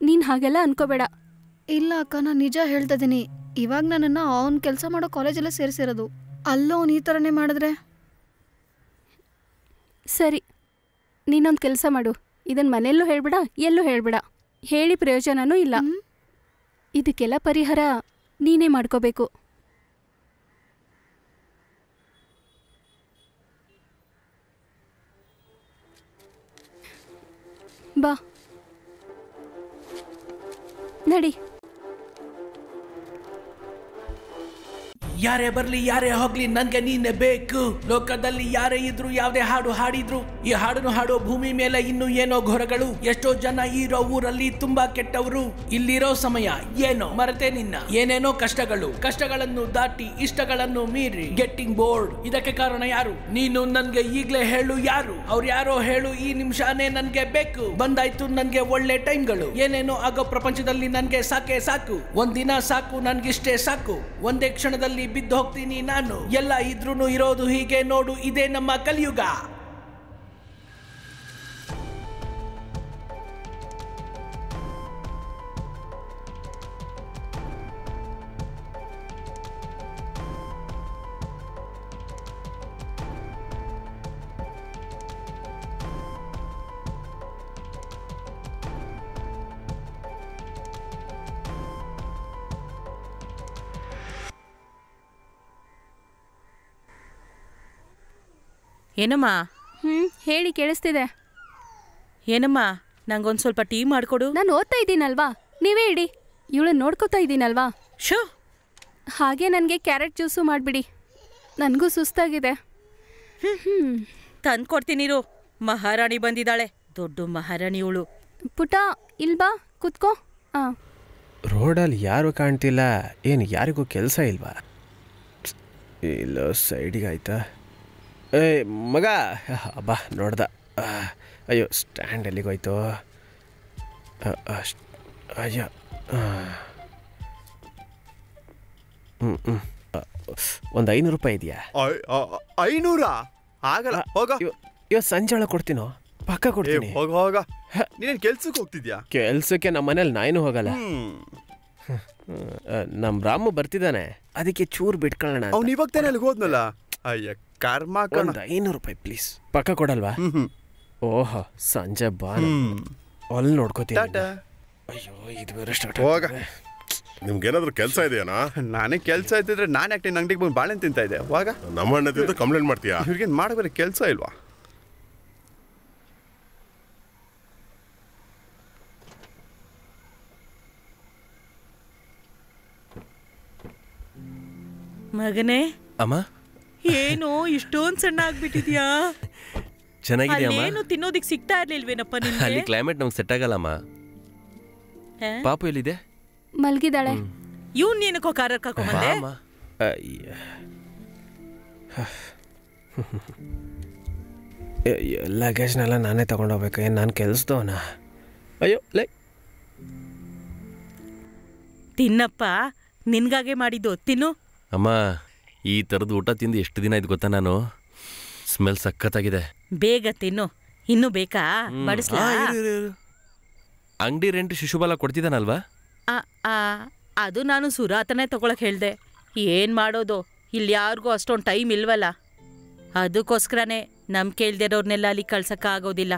ನೀನು ಹಾಗೆಲ್ಲ ಅನ್ಕೋಬೇಡ. ಇಲ್ಲ ಅಕ್ಕ, ನಾನು ನಿಜ ಹೇಳ್ತಾ ಇದ್ದೀನಿ. ಇವಾಗ ನನ್ನನ್ನು ಅವನ ಕೆಲಸ ಮಾಡೋ ಕಾಲೇಜೆಲ್ಲ ಸೇರಿಸಿರೋದು. ಅಲ್ಲೋ ಅವನು ಈ ಥರನೇ ಮಾಡಿದ್ರೆ ಸರಿ, ನೀನೊಂದು ಕೆಲಸ ಮಾಡು. ಇದನ್ನು ಮನೆಯಲ್ಲೂ ಹೇಳ್ಬೇಡ, ಎಲ್ಲೂ ಹೇಳ್ಬೇಡ. ಹೇಳಿ ಪ್ರಯೋಜನನೂ ಇಲ್ಲ. ಇದಕ್ಕೆಲ್ಲ ಪರಿಹಾರ ನೀನೇ ಮಾಡ್ಕೋಬೇಕು. ಬಾ ನಡಿ. ಯಾರೇ ಬರ್ಲಿ ಯಾರೇ ಹೋಗ್ಲಿ ನನ್ಗೆ ನೀನೆ ಬೇಕು. ಲೋಕದಲ್ಲಿ ಯಾರೇ ಇದ್ರು ಯಾವ್ದೇ ಹಾಡು ಹಾಡಿದ್ರು ಈ ಹಾಡನ್ನು ಹಾಡೋ ಭೂಮಿ ಮೇಲೆ ಇನ್ನು ಏನೋ ಘೋರಗಳು. ಎಷ್ಟೋ ಜನ ಇರೋ ಊರಲ್ಲಿ ತುಂಬಾ ಕೆಟ್ಟವರು. ಇಲ್ಲಿರೋ ಸಮಯ ಏನೋ ಮರೆತೆ ನಿನ್ನ ಏನೇನೋ ಕಷ್ಟಗಳನ್ನು ದಾಟಿ ಇಷ್ಟಗಳನ್ನು ಮೀರಿ ಗೆಟ್ಟಿಂಗ್ ಬೋರ್ಡ್. ಇದಕ್ಕೆ ಕಾರಣ ಯಾರು? ನೀನು ನನ್ಗೆ ಈಗ್ಲೇ ಹೇಳು ಯಾರು? ಅವ್ರು ಯಾರೋ ಹೇಳು, ಈ ನಿಮಿಷನೇ ನನ್ಗೆ ಬೇಕು. ಬಂದಾಯ್ತು ನನ್ಗೆ ಒಳ್ಳೆ ಟೈಮ್ಗಳು. ಏನೇನೋ ಆಗೋ ಪ್ರಪಂಚದಲ್ಲಿ ನನ್ಗೆ ಸಾಕೆ ಸಾಕು. ಒಂದಿನ ಸಾಕು, ನನ್ಗಿಷ್ಟೇ ಸಾಕು. ಒಂದೇ ಕ್ಷಣದಲ್ಲಿ ಬಿದ್ದು ಹೋಗ್ತೀನಿ ನಾನು. ಎಲ್ಲ ಇದ್ರೂ ಇರೋದು ಹೀಗೆ ನೋಡು, ಇದೇ ನಮ್ಮ ಕಲಿಯುಗ. ಏನಮ್ಮ? ಹೇಳಿ, ಕೇಳಿಸ್ತಿದೆ. ಏನಮ್ಮ, ನಂಗೊಂದು ಸ್ವಲ್ಪ ಟೀ ಮಾಡಿಕೊಡು. ನಾನು ಓದ್ತಾ ಇದ್ದೀನಲ್ವಾ, ನೀವೇ ಇಡಿ. ಇವಳನ್ನ ನೋಡ್ಕೋತಾ ಇದ್ದೀನಲ್ವಾ. ಶೋ, ಹಾಗೆ ನನಗೆ ಕ್ಯಾರೆಟ್ ಜ್ಯೂಸು ಮಾಡಿಬಿಡಿ. ನನಗೂ ಸುಸ್ತಾಗಿದೆ. ತಂದ್ಕೊಡ್ತೀನಿರು. ಮಹಾರಾಣಿ ಬಂದಿದ್ದಾಳೆ, ದೊಡ್ಡ ಮಹಾರಾಣಿ ಇವಳು. ಪುಟ, ಇಲ್ಬಾ, ಕುತ್ಕೋ. ರೋಡಲ್ಲಿ ಯಾರು ಕಾಣ್ತಿಲ್ಲ. ಏನು ಯಾರಿಗೂ ಕೆಲಸ ಇಲ್ವಾ? ಇಲ್ಲ, ಸೈಡಿಗೆ ಆಯ್ತಾ? ಏ ಮಗ, ಬಾ ನೋಡ್ದ. ಅಯ್ಯೋ, ಸ್ಟ್ಯಾಂಡ್ ಎಲ್ಲಿಗೋಯ್ತು? ಅಯ್ಯೋ, ಒಂದು 500 ರೂಪಾಯಿ ಇದೆಯಾ? 500? ಆಗಲ್ಲ, ಹೋಗ. ಇವತ್ತು ಸಂಜೆ ಒಳಗೆ ಕೊಡ್ತೀನೋ? ಪಕ್ಕ ಕೊಡ್ತೀನಿ. ಹೋಗ. ನೀನೇನು ಕೆಲ್ಸಕ್ಕೆ ಹೋಗ್ತಿದ್ಯಾ? ಕೆಲ್ಸಕ್ಕೆ ನಮ್ಮ ಮನೇಲಿ ನಾಯಿನೂ ಹೋಗಲ್ಲ. ನಮ್ಮ ರಾಮು ಬರ್ತಿದ್ದಾನೆ, ಅದಕ್ಕೆ ಚೂರು ಬಿಟ್ಕೊಳ್ಳೋಣ. ಅವ್ನು ಇವಾಗ ತಾನೆ ಅಲ್ಲಿಗೆ ಹೋದ್ನಲ್ಲ. ಅಯ್ಯ ಕರ್ಮ. ಒಂದು 500 ರೂಪಾಯಿ ಪ್ಲೀಸ್. ಪಕ್ಕ ಕೊಡಲ್ವಾ? ಓಹೋ, ಸಂಜೆ ಬಾ, ಅಲ್ಲಿ ನೋಡ್ಕೋತೀನಿ. ಅಯ್ಯೋ, ಇದು ಬೇರೆ ಸ್ಟಾರ್ಟ್. ಹೋಗ. ನಿಮ್ಗೇನಾದ್ರೂ ಕೆಲಸ ಇದೆಯಾ? ನನಗೆ ಕೆಲಸ ಇದ್ದಿದ್ರೆ ನಾನು ಯಾಕೆ ನಿನ್ನ ಅಂಗಡಿಗೆ ಬಂದು ಬಾಳೆಹಣ್ಣು ತಿಂತಾ ಇದ್ದೆ. ಹೋಗ. ನಮ್ಮ ಅಣ್ಣ ತಿಂದು ಕಂಪ್ಲೇಂಟ್ ಮಾಡ್ತೀಯಾ? ಇವ್ರಿಗೇನು ಮಾಡಬೇರೆ ಕೆಲಸ ಇಲ್ವಾ? ಮಗನೇ. ಅಮ್ಮ, ಏನು ಇಷ್ಟೊಂದು ಸಣ್ಣ ಆಗ್ಬಿಟ್ಟಿದ್ಯಾ? ಚೆನ್ನಾಗಿದೆಯಮ್ಮ. ಏನು ತಿನ್ನೋದಿಕ್ ಸಿಗ್ತಾ ಇರ್ಲಿಲ್ವೇನಪ್ಪ ನಿನ್ಗೆ? ಅಲ್ಲಿ ಕ್ಲೈಮೇಟ್ ನಮ್ಗೆ ಸೆಟ್ ಆಗಲ್ಲಮ್ಮ. ಪಾಪು ಎಲ್ಲಿದೆ? ಮಲ್ಗಿದಾಳೆ. ಇವ್ನ್ ಏನಕ್ಕೋ ಕಾರ್ ಕರ್ಕೊಂಬಂದೆ? ಲಗೇಜ್ನೆಲ್ಲ ನಾನೇ ತಗೊಂಡೋಗ್ಬೇಕು. ಏನು ನಾನು ಕೆಲ್ಸದವನ? ಅಯ್ಯೋ ಲೈ. ತಿನ್ನಪ್ಪ, ನಿನ್ಗಾಗೆ ಮಾಡಿದ್ದು ತಿನ್ನು. ಅಮ್ಮ, ಈ ಥರದ್ದು ಊಟ ತಿಂದು ಎಷ್ಟು ದಿನ ಆಯ್ತು ಗೊತ್ತಾ? ನಾನು ಸ್ಮೆಲ್ ಸಖತ್ತಾಗಿದೆ. ಬೇಗ ತಿನ್ನು. ಇನ್ನೂ ಬೇಕಾ? ಬಡಿಸ್ಲಾ? ಅಂಗಡಿ ರೆಂಟ್ ಶಿಶುಬಾಲ ಕೊಡ್ತಿದ್ದಾನಲ್ವಾ? ಅದು ನಾನು ಸುರಾತನೇ ತಗೊಳಕ್ ಹೇಳ್ದೆ. ಏನ್ ಮಾಡೋದು, ಇಲ್ಲಿ ಯಾರಿಗೂ ಅಷ್ಟೊಂದು ಟೈಮ್ ಇಲ್ವಲ್ಲ. ಅದಕ್ಕೋಸ್ಕರನೇ ನಮ್ ಕೇಳ್ದಿರೋರ್ನೆಲ್ಲ ಅಲ್ಲಿ ಕಳ್ಸಕ್ಕ ಆಗೋದಿಲ್ಲ.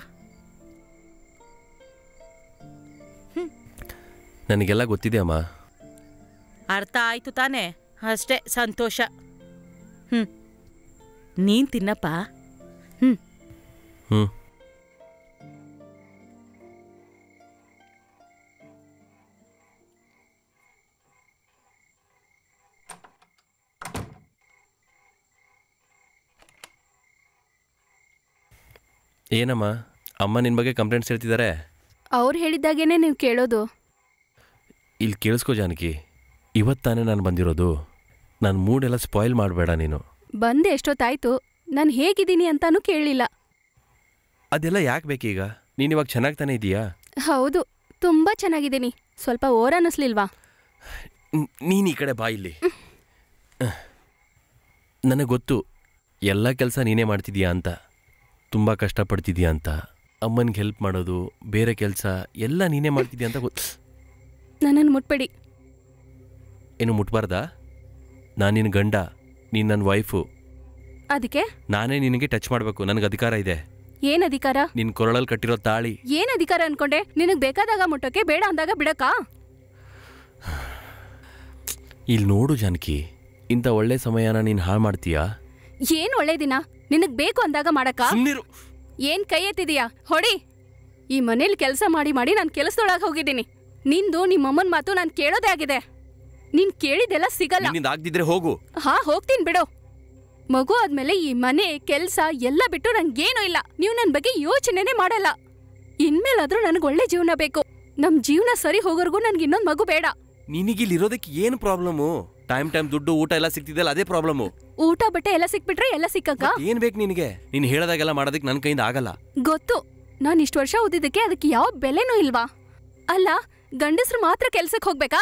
ನನಗೆಲ್ಲ ಗೊತ್ತಿದೆ ಅಮ್ಮ. ಅರ್ಥ ಆಯ್ತು ತಾನೇ? ಅಷ್ಟೇ, ಸಂತೋಷ. ನೀನ್ ತಿನ್ನಪ್ಪ. ಏನಮ್ಮ, ಅಮ್ಮ ನಿನ್ನ ಬಗ್ಗೆ ಕಂಪ್ಲೇಂಟ್ಸ್ ಹೇಳ್ತಿದ್ದಾರೆ? ಅವ್ರು ಹೇಳಿದ್ದಾಗೇನೆ ನೀವು ಕೇಳೋದು. ಇಲ್ಲಿ ಕೇಳಿಸ್ಕೋ ಜಾನಕಿ, ಇವತ್ತಾನೇ ನಾನು ಬಂದಿರೋದು. ನನ್ನ ಮೂಡೆಲ್ಲ ಸ್ಪಾಯ್ಲ್ ಮಾಡಬೇಡ ನೀನು. ಬಂದೆ ಎಷ್ಟೊತ್ತಾಯ್ತು, ನಾನು ಹೇಗಿದ್ದೀನಿ ಅಂತಾನೂ ಕೇಳಲಿಲ್ಲ. ಅದೆಲ್ಲ ಯಾಕೆ ಬೇಕೀಗ? ನೀನು ಇವಾಗ ಚೆನ್ನಾಗಿ ತಾನೇ ಇದೀಯಾ? ಹೌದು, ತುಂಬ ಚೆನ್ನಾಗಿದ್ದೀನಿ. ಸ್ವಲ್ಪ ಓರ್ ಅನ್ನಿಸ್ಲಿಲ್ವಾ? ನೀನು ಈ ಕಡೆ ಬಾ. ಇಲ್ಲಿ ನನಗೆ ಗೊತ್ತು ಎಲ್ಲ ಕೆಲಸ ನೀನೇ ಮಾಡ್ತಿದ್ಯಾ ಅಂತ, ತುಂಬ ಕಷ್ಟಪಡ್ತಿದ್ಯಾ ಅಂತ. ಅಮ್ಮನಿಗೆ ಹೆಲ್ಪ್ ಮಾಡೋದು, ಬೇರೆ ಕೆಲಸ ಎಲ್ಲ ನೀನೇ ಮಾಡ್ತಿದ್ಯಾ ಅಂತ ಗೊತ್ತು. ನನ್ನನ್ನು ಮುಟ್ಬೇಡಿ. ಏನು ಮುಟ್ಬಾರ್ದಾ? ನಾನು ನಿನ್ನ ಗಂಡ, ನೀನು ನನ್ನ ವೈಫು. ಅದಕ್ಕೆ ನಾನೇ ನಿನಗೆ ಟಚ್ ಮಾಡಬೇಕು, ನನಗೆ ಅಧಿಕಾರ ಇದೆ. ಏನ್ ಅಧಿಕಾರ? ನಿನ್ನ ಕೊರಳಲ್ಲಿ ಕಟ್ಟಿರೋ ತಾಳಿ. ಏನ್ ಅಧಿಕಾರ ಅನ್ಕೊಂಡೆ? ನಿನಗೆ ಬೇಕಾದಾಗ ಮುಟ್ಟೋಕೆ, ಬೇಡ ಅಂದಾಗ ಬಿಡಕ್ಕಾ? ಇಲ್ಲಿ ನೋಡು ಜಾನಕಿ, ಇಂಥ ಒಳ್ಳೆ ಸಮಯನ ನೀನು ಹಾಳು ಮಾಡ್ತೀಯಾ? ಏನ್ ಒಳ್ಳೆ ದಿನ? ನಿನಗ್ ಬೇಕು ಅಂದಾಗ ಮಾಡಕ್ಕ? ಏನ್ ಕೈ ಎತ್ತಿದೀಯಾ? ಹೊಡಿ. ಈ ಮನೇಲಿ ಕೆಲಸ ಮಾಡಿ ಮಾಡಿ ನಾನು ಕೆಲಸದೊಳಗೆ ಹೋಗಿದ್ದೀನಿ. ನಿಂದು ನಿಮ್ಮಮ್ಮನ ಮಾತು ನಾನು ಕೇಳೋದೇ ಆಗಿದೆ. ನೀನ್ ಕೇಳಿದೆಲ್ಲ ಸಿಗಲ್ಲ. ಆಗ್ದಿದ್ರೆ ಹೋಗು. ಹಾ, ಹೋಗ್ತೀನಿ ಬಿಡು. ಮಗು ಆದ್ಮೇಲೆ ಈ ಮನೆ ಕೆಲ್ಸ ಎಲ್ಲ ಬಿಟ್ಟು ನಂಗೇನೂ ಇಲ್ಲ. ನೀವು ನನ್ನ ಬಗ್ಗೆ ಯೋಚನೆನೇ ಮಾಡಲ್ಲ. ಇನ್ಮೇಲಾದ್ರೂ ನನಗೆ ಒಳ್ಳೆ ಜೀವನ ಬೇಕು. ನಮ್ ಜೀವನ ಸರಿ ಹೋಗೋರ್ಗೂ ನನ್ಗೆ ಇನ್ನೊಂದು ಮಗು ಬೇಡ. ನಿನಗಿಲ್ಲಿರೋದಕ್ಕೆ ಏನು ಪ್ರಾಬ್ಲಮ್ಮು? ಟೈಮ್ ದುಡ್ಡು ಊಟ ಎಲ್ಲ ಸಿಗ್ತಿದ್ದಲ್ಲ, ಅದೇ ಪ್ರಾಬ್ಲಮ್ಮು. ಊಟ ಬಟ್ಟೆ ಎಲ್ಲ ಸಿಕ್ಬಿಟ್ರೆ ಎಲ್ಲ ಸಿಕ್ಕಕ್ಕ? ಏನ್ ಬೇಕು ನಿನಗೆ? ನೀನು ಹೇಳದಾಗೆಲ್ಲ ಮಾಡೋದಕ್ಕೆ ನನ್ನ ಕೈಯಿಂದ ಆಗಲ್ಲ. ಗೊತ್ತು. ನಾನು ಇಷ್ಟು ವರ್ಷ ಓದಿದ್ದಕ್ಕೆ ಅದಕ್ಕೆ ಯಾವ ಬೆಲೆನೂ ಇಲ್ವಾ? ಅಲ್ಲ, ಗಂಡಸ್ರು ಮಾತ್ರ ಕೆಲ್ಸಕ್ಕೆ ಹೋಗ್ಬೇಕಾ?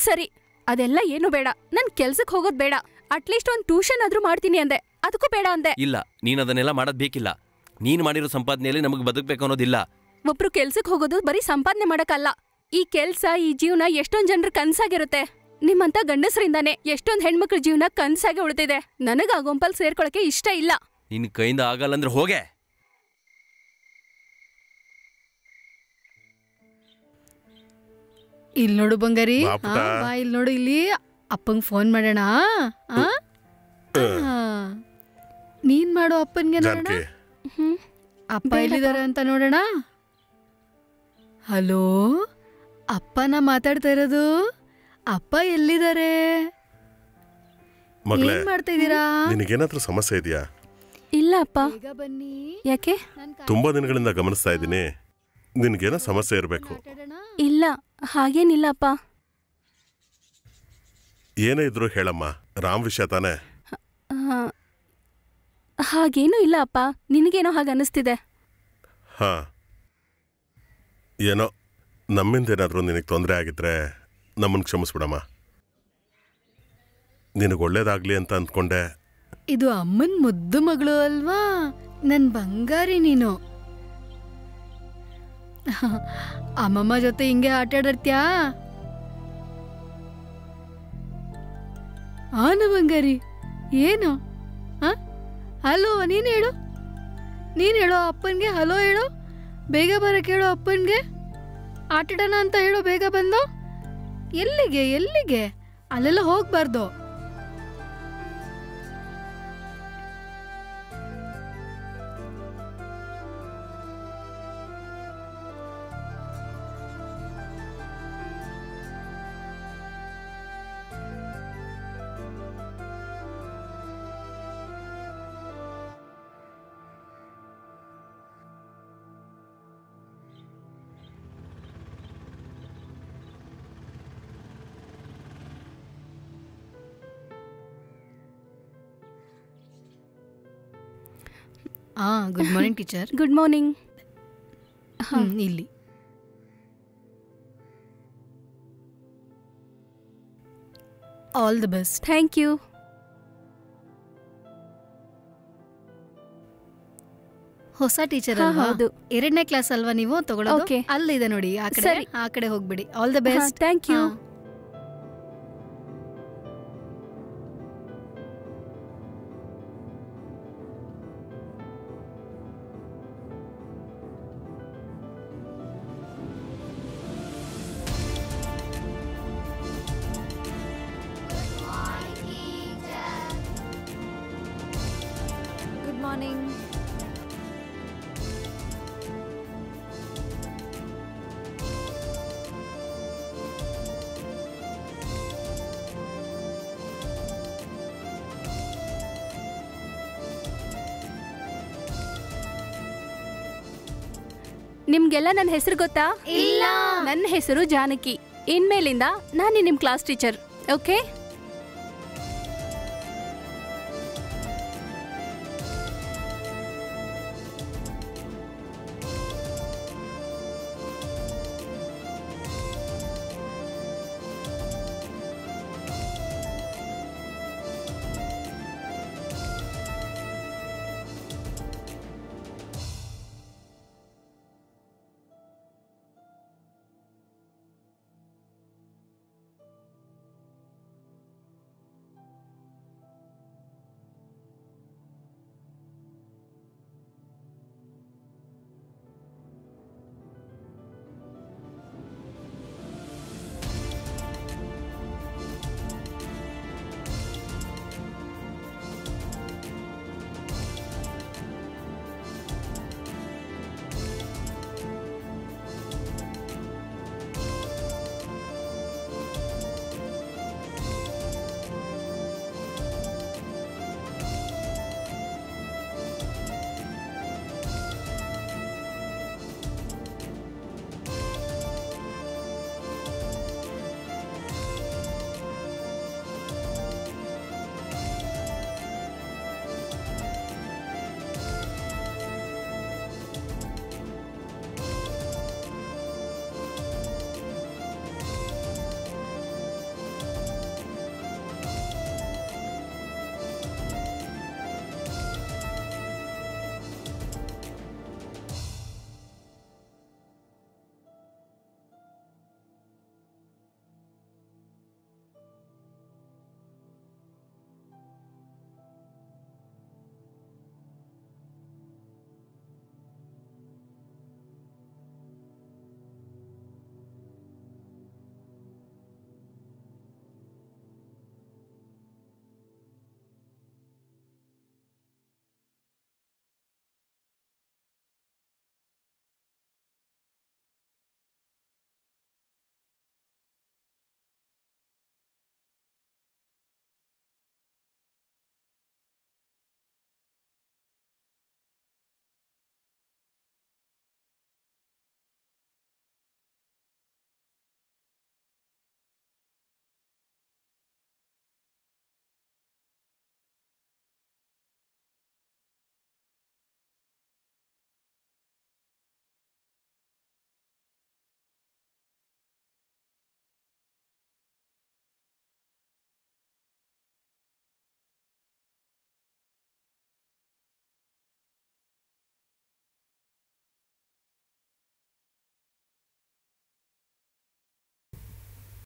ಸರಿ, ಅದೆಲ್ಲ ಏನು ಬೇಡ. ನನ್ ಕೆಲ್ಸಕ್ಕೆ ಹೋಗೋದ್ ಬೇಡ. ಅಟ್ಲೀಸ್ಟ್ ಒಂದು ಟ್ಯೂಷನ್ ಆದ್ರೂ ಮಾಡ್ತೀನಿ ಅಂದೆ, ಅದಕ್ಕೂ ಬೇಡ ಅಂದೆ. ಇಲ್ಲ, ನೀನ್ ಅದನ್ನೆಲ್ಲ ಮಾಡೋದ್ ಬೇಕಿಲ್ಲ. ನೀನ್ ಮಾಡಿರೋ ಸಂಪಾದನೆಯಲ್ಲಿ ನಮಗೆ ಬದುಕಬೇಕು ಅನ್ನೋದಿಲ್ಲ. ಒಬ್ರು ಕೆಲ್ಸಕ್ಕೆ ಹೋಗೋದು ಬರೀ ಸಂಪಾದನೆ ಮಾಡಕ್ಕಲ್ಲ. ಈ ಕೆಲ್ಸ, ಈ ಜೀವನ ಎಷ್ಟೊಂದ್ ಜನರ ಕನ್ಸಾಗಿರುತ್ತೆ. ನಿಮ್ಮಂತ ಗಂಡಸರಿಂದಾನೆ ಎಷ್ಟೊಂದ್ ಹೆಣ್ಮಕ್ಳ ಜೀವನ ಕನ್ಸಾಗಿ ಉಳಿದಿದೆ. ನನಗ ಆ ಗುಂಪಲ್ ಸೇರ್ಕೊಳಕ್ಕೆ ಇಷ್ಟ ಇಲ್ಲ. ನಿನ್ ಕೈಯಿಂದ ಆಗಲ್ಲ ಅಂದ್ರೆ ಹೋಗೆ. ಇಲ್ಲಿ ನೋಡು ಬಂಗಾರಿ, ಇಲ್ಲಿ ನೋಡು, ಇಲ್ಲಿ ಅಪ್ಪಂಗ್ ಫೋನ್ ಮಾಡೋಣ. ನೀನ್ ಮಾಡು ಅಪ್ಪನ್ಗೆ, ನೋಡೋಣ ಅಪ್ಪ ಎಲ್ಲಿದಾರೆ ಅಂತ ನೋಡೋಣ. ಹಲೋ, ಅಪ್ಪನ ಮಾತಾಡ್ತಾ ಇರೋದು. ಅಪ್ಪ ಎಲ್ಲಿದ್ದಾರೆ? ಏನ್ ಮಾಡ್ತಾ ಇದೀರಾ? ನಿನಗೇನಾದ್ರೂ ಸಮಸ್ಯೆ ಇದೆಯಾ? ಇಲ್ಲ ಅಪ್ಪ. ಬನ್ನಿ. ಯಾಕೆ? ತುಂಬಾ ದಿನಗಳಿಂದ ಗಮನಿಸ್ತಾ ಇದ್ದೀನಿ, ನಿನ್ಗೇನೋ ಸಮಸ್ಯೆ ಇರಬೇಕು. ಇಲ್ಲ, ಹಾಗೇನಿಲ್ಲ ಅಪ್ಪ. ಏನೇ ಇದ್ರು ಹೇಳಮ್ಮ, ರಾಮ್ ವಿಷಯ ತಾನೆ? ಹಾಗೇನೂ ಇಲ್ಲ ಅಪ್ಪ. ನಿನಗೇನೋ ಹಾಗೆ ಅನಿಸ್ತಿದೆ. ಹಾ, ಏನೋ ನಮ್ಮಿಂದೇನಾದ್ರೂ ನಿನಗೆ ತೊಂದರೆ ಆಗಿದ್ರೆ ನಮ್ಮನ್ನು ಕ್ಷಮಿಸ್ಬಿಡಮ್ಮ. ನಿನಗೆ ಒಳ್ಳೇದಾಗ್ಲಿ ಅಂತ ಅಂದ್ಕೊಂಡೆ. ಇದು ಅಮ್ಮನ್ ಮುದ್ದು ಮಗಳು ಅಲ್ವಾ? ನನ್ ಬಂಗಾರಿ ನೀನು. ಅಮ್ಮಮ್ಮ ಜೊತೆ ಹಿಂಗೆ ಆಟಾಡತ್ಯಾ? ಆನು ಬಂಗಾರಿ, ಏನು? ಹಲೋ, ನೀನ್ ಹೇಳು ಅಪ್ಪನ್ಗೆ. ಹಲೋ ಹೇಳು, ಬೇಗ ಬರಕ್ಕೆ ಹೇಳು ಅಪ್ಪನ್ಗೆ. ಆಟಾಡೋಣ ಅಂತ ಹೇಳು, ಬೇಗ ಬಂದು. ಎಲ್ಲಿಗೆ? ಅಲ್ಲೆಲ್ಲ ಹೋಗ್ಬಾರ್ದು. Good morning teacher. Good morning. ಇಲ್ಲಿ all the best. Thank you. ಹೊಸ ಟೀಚರ್ ಅಲ್ವಾ? ಹೌದು. 2ನೇ ಕ್ಲಾಸ್ ಅಲ್ವಾ ನೀವು ತಗೊಳ್ಳೋದು? ಅಲ್ಲಿದೆ ನೋಡಿ, ಆ ಕಡೆ ಹೋಗ್ಬಿಡಿ. All the best. Thank you. Morning. ನಿಮ್ಗೆಲ್ಲ ನನ್ನ ಹೆಸರು ಗೊತ್ತಾ? ಇಲ್ಲ. ನನ್ನ ಹೆಸರು ಜಾನಕಿ. ಇನ್ಮೇಲಿಂದ ನಾನು ನಿಮ್ ಕ್ಲಾಸ್ ಟೀಚರ್. ಓಕೆ?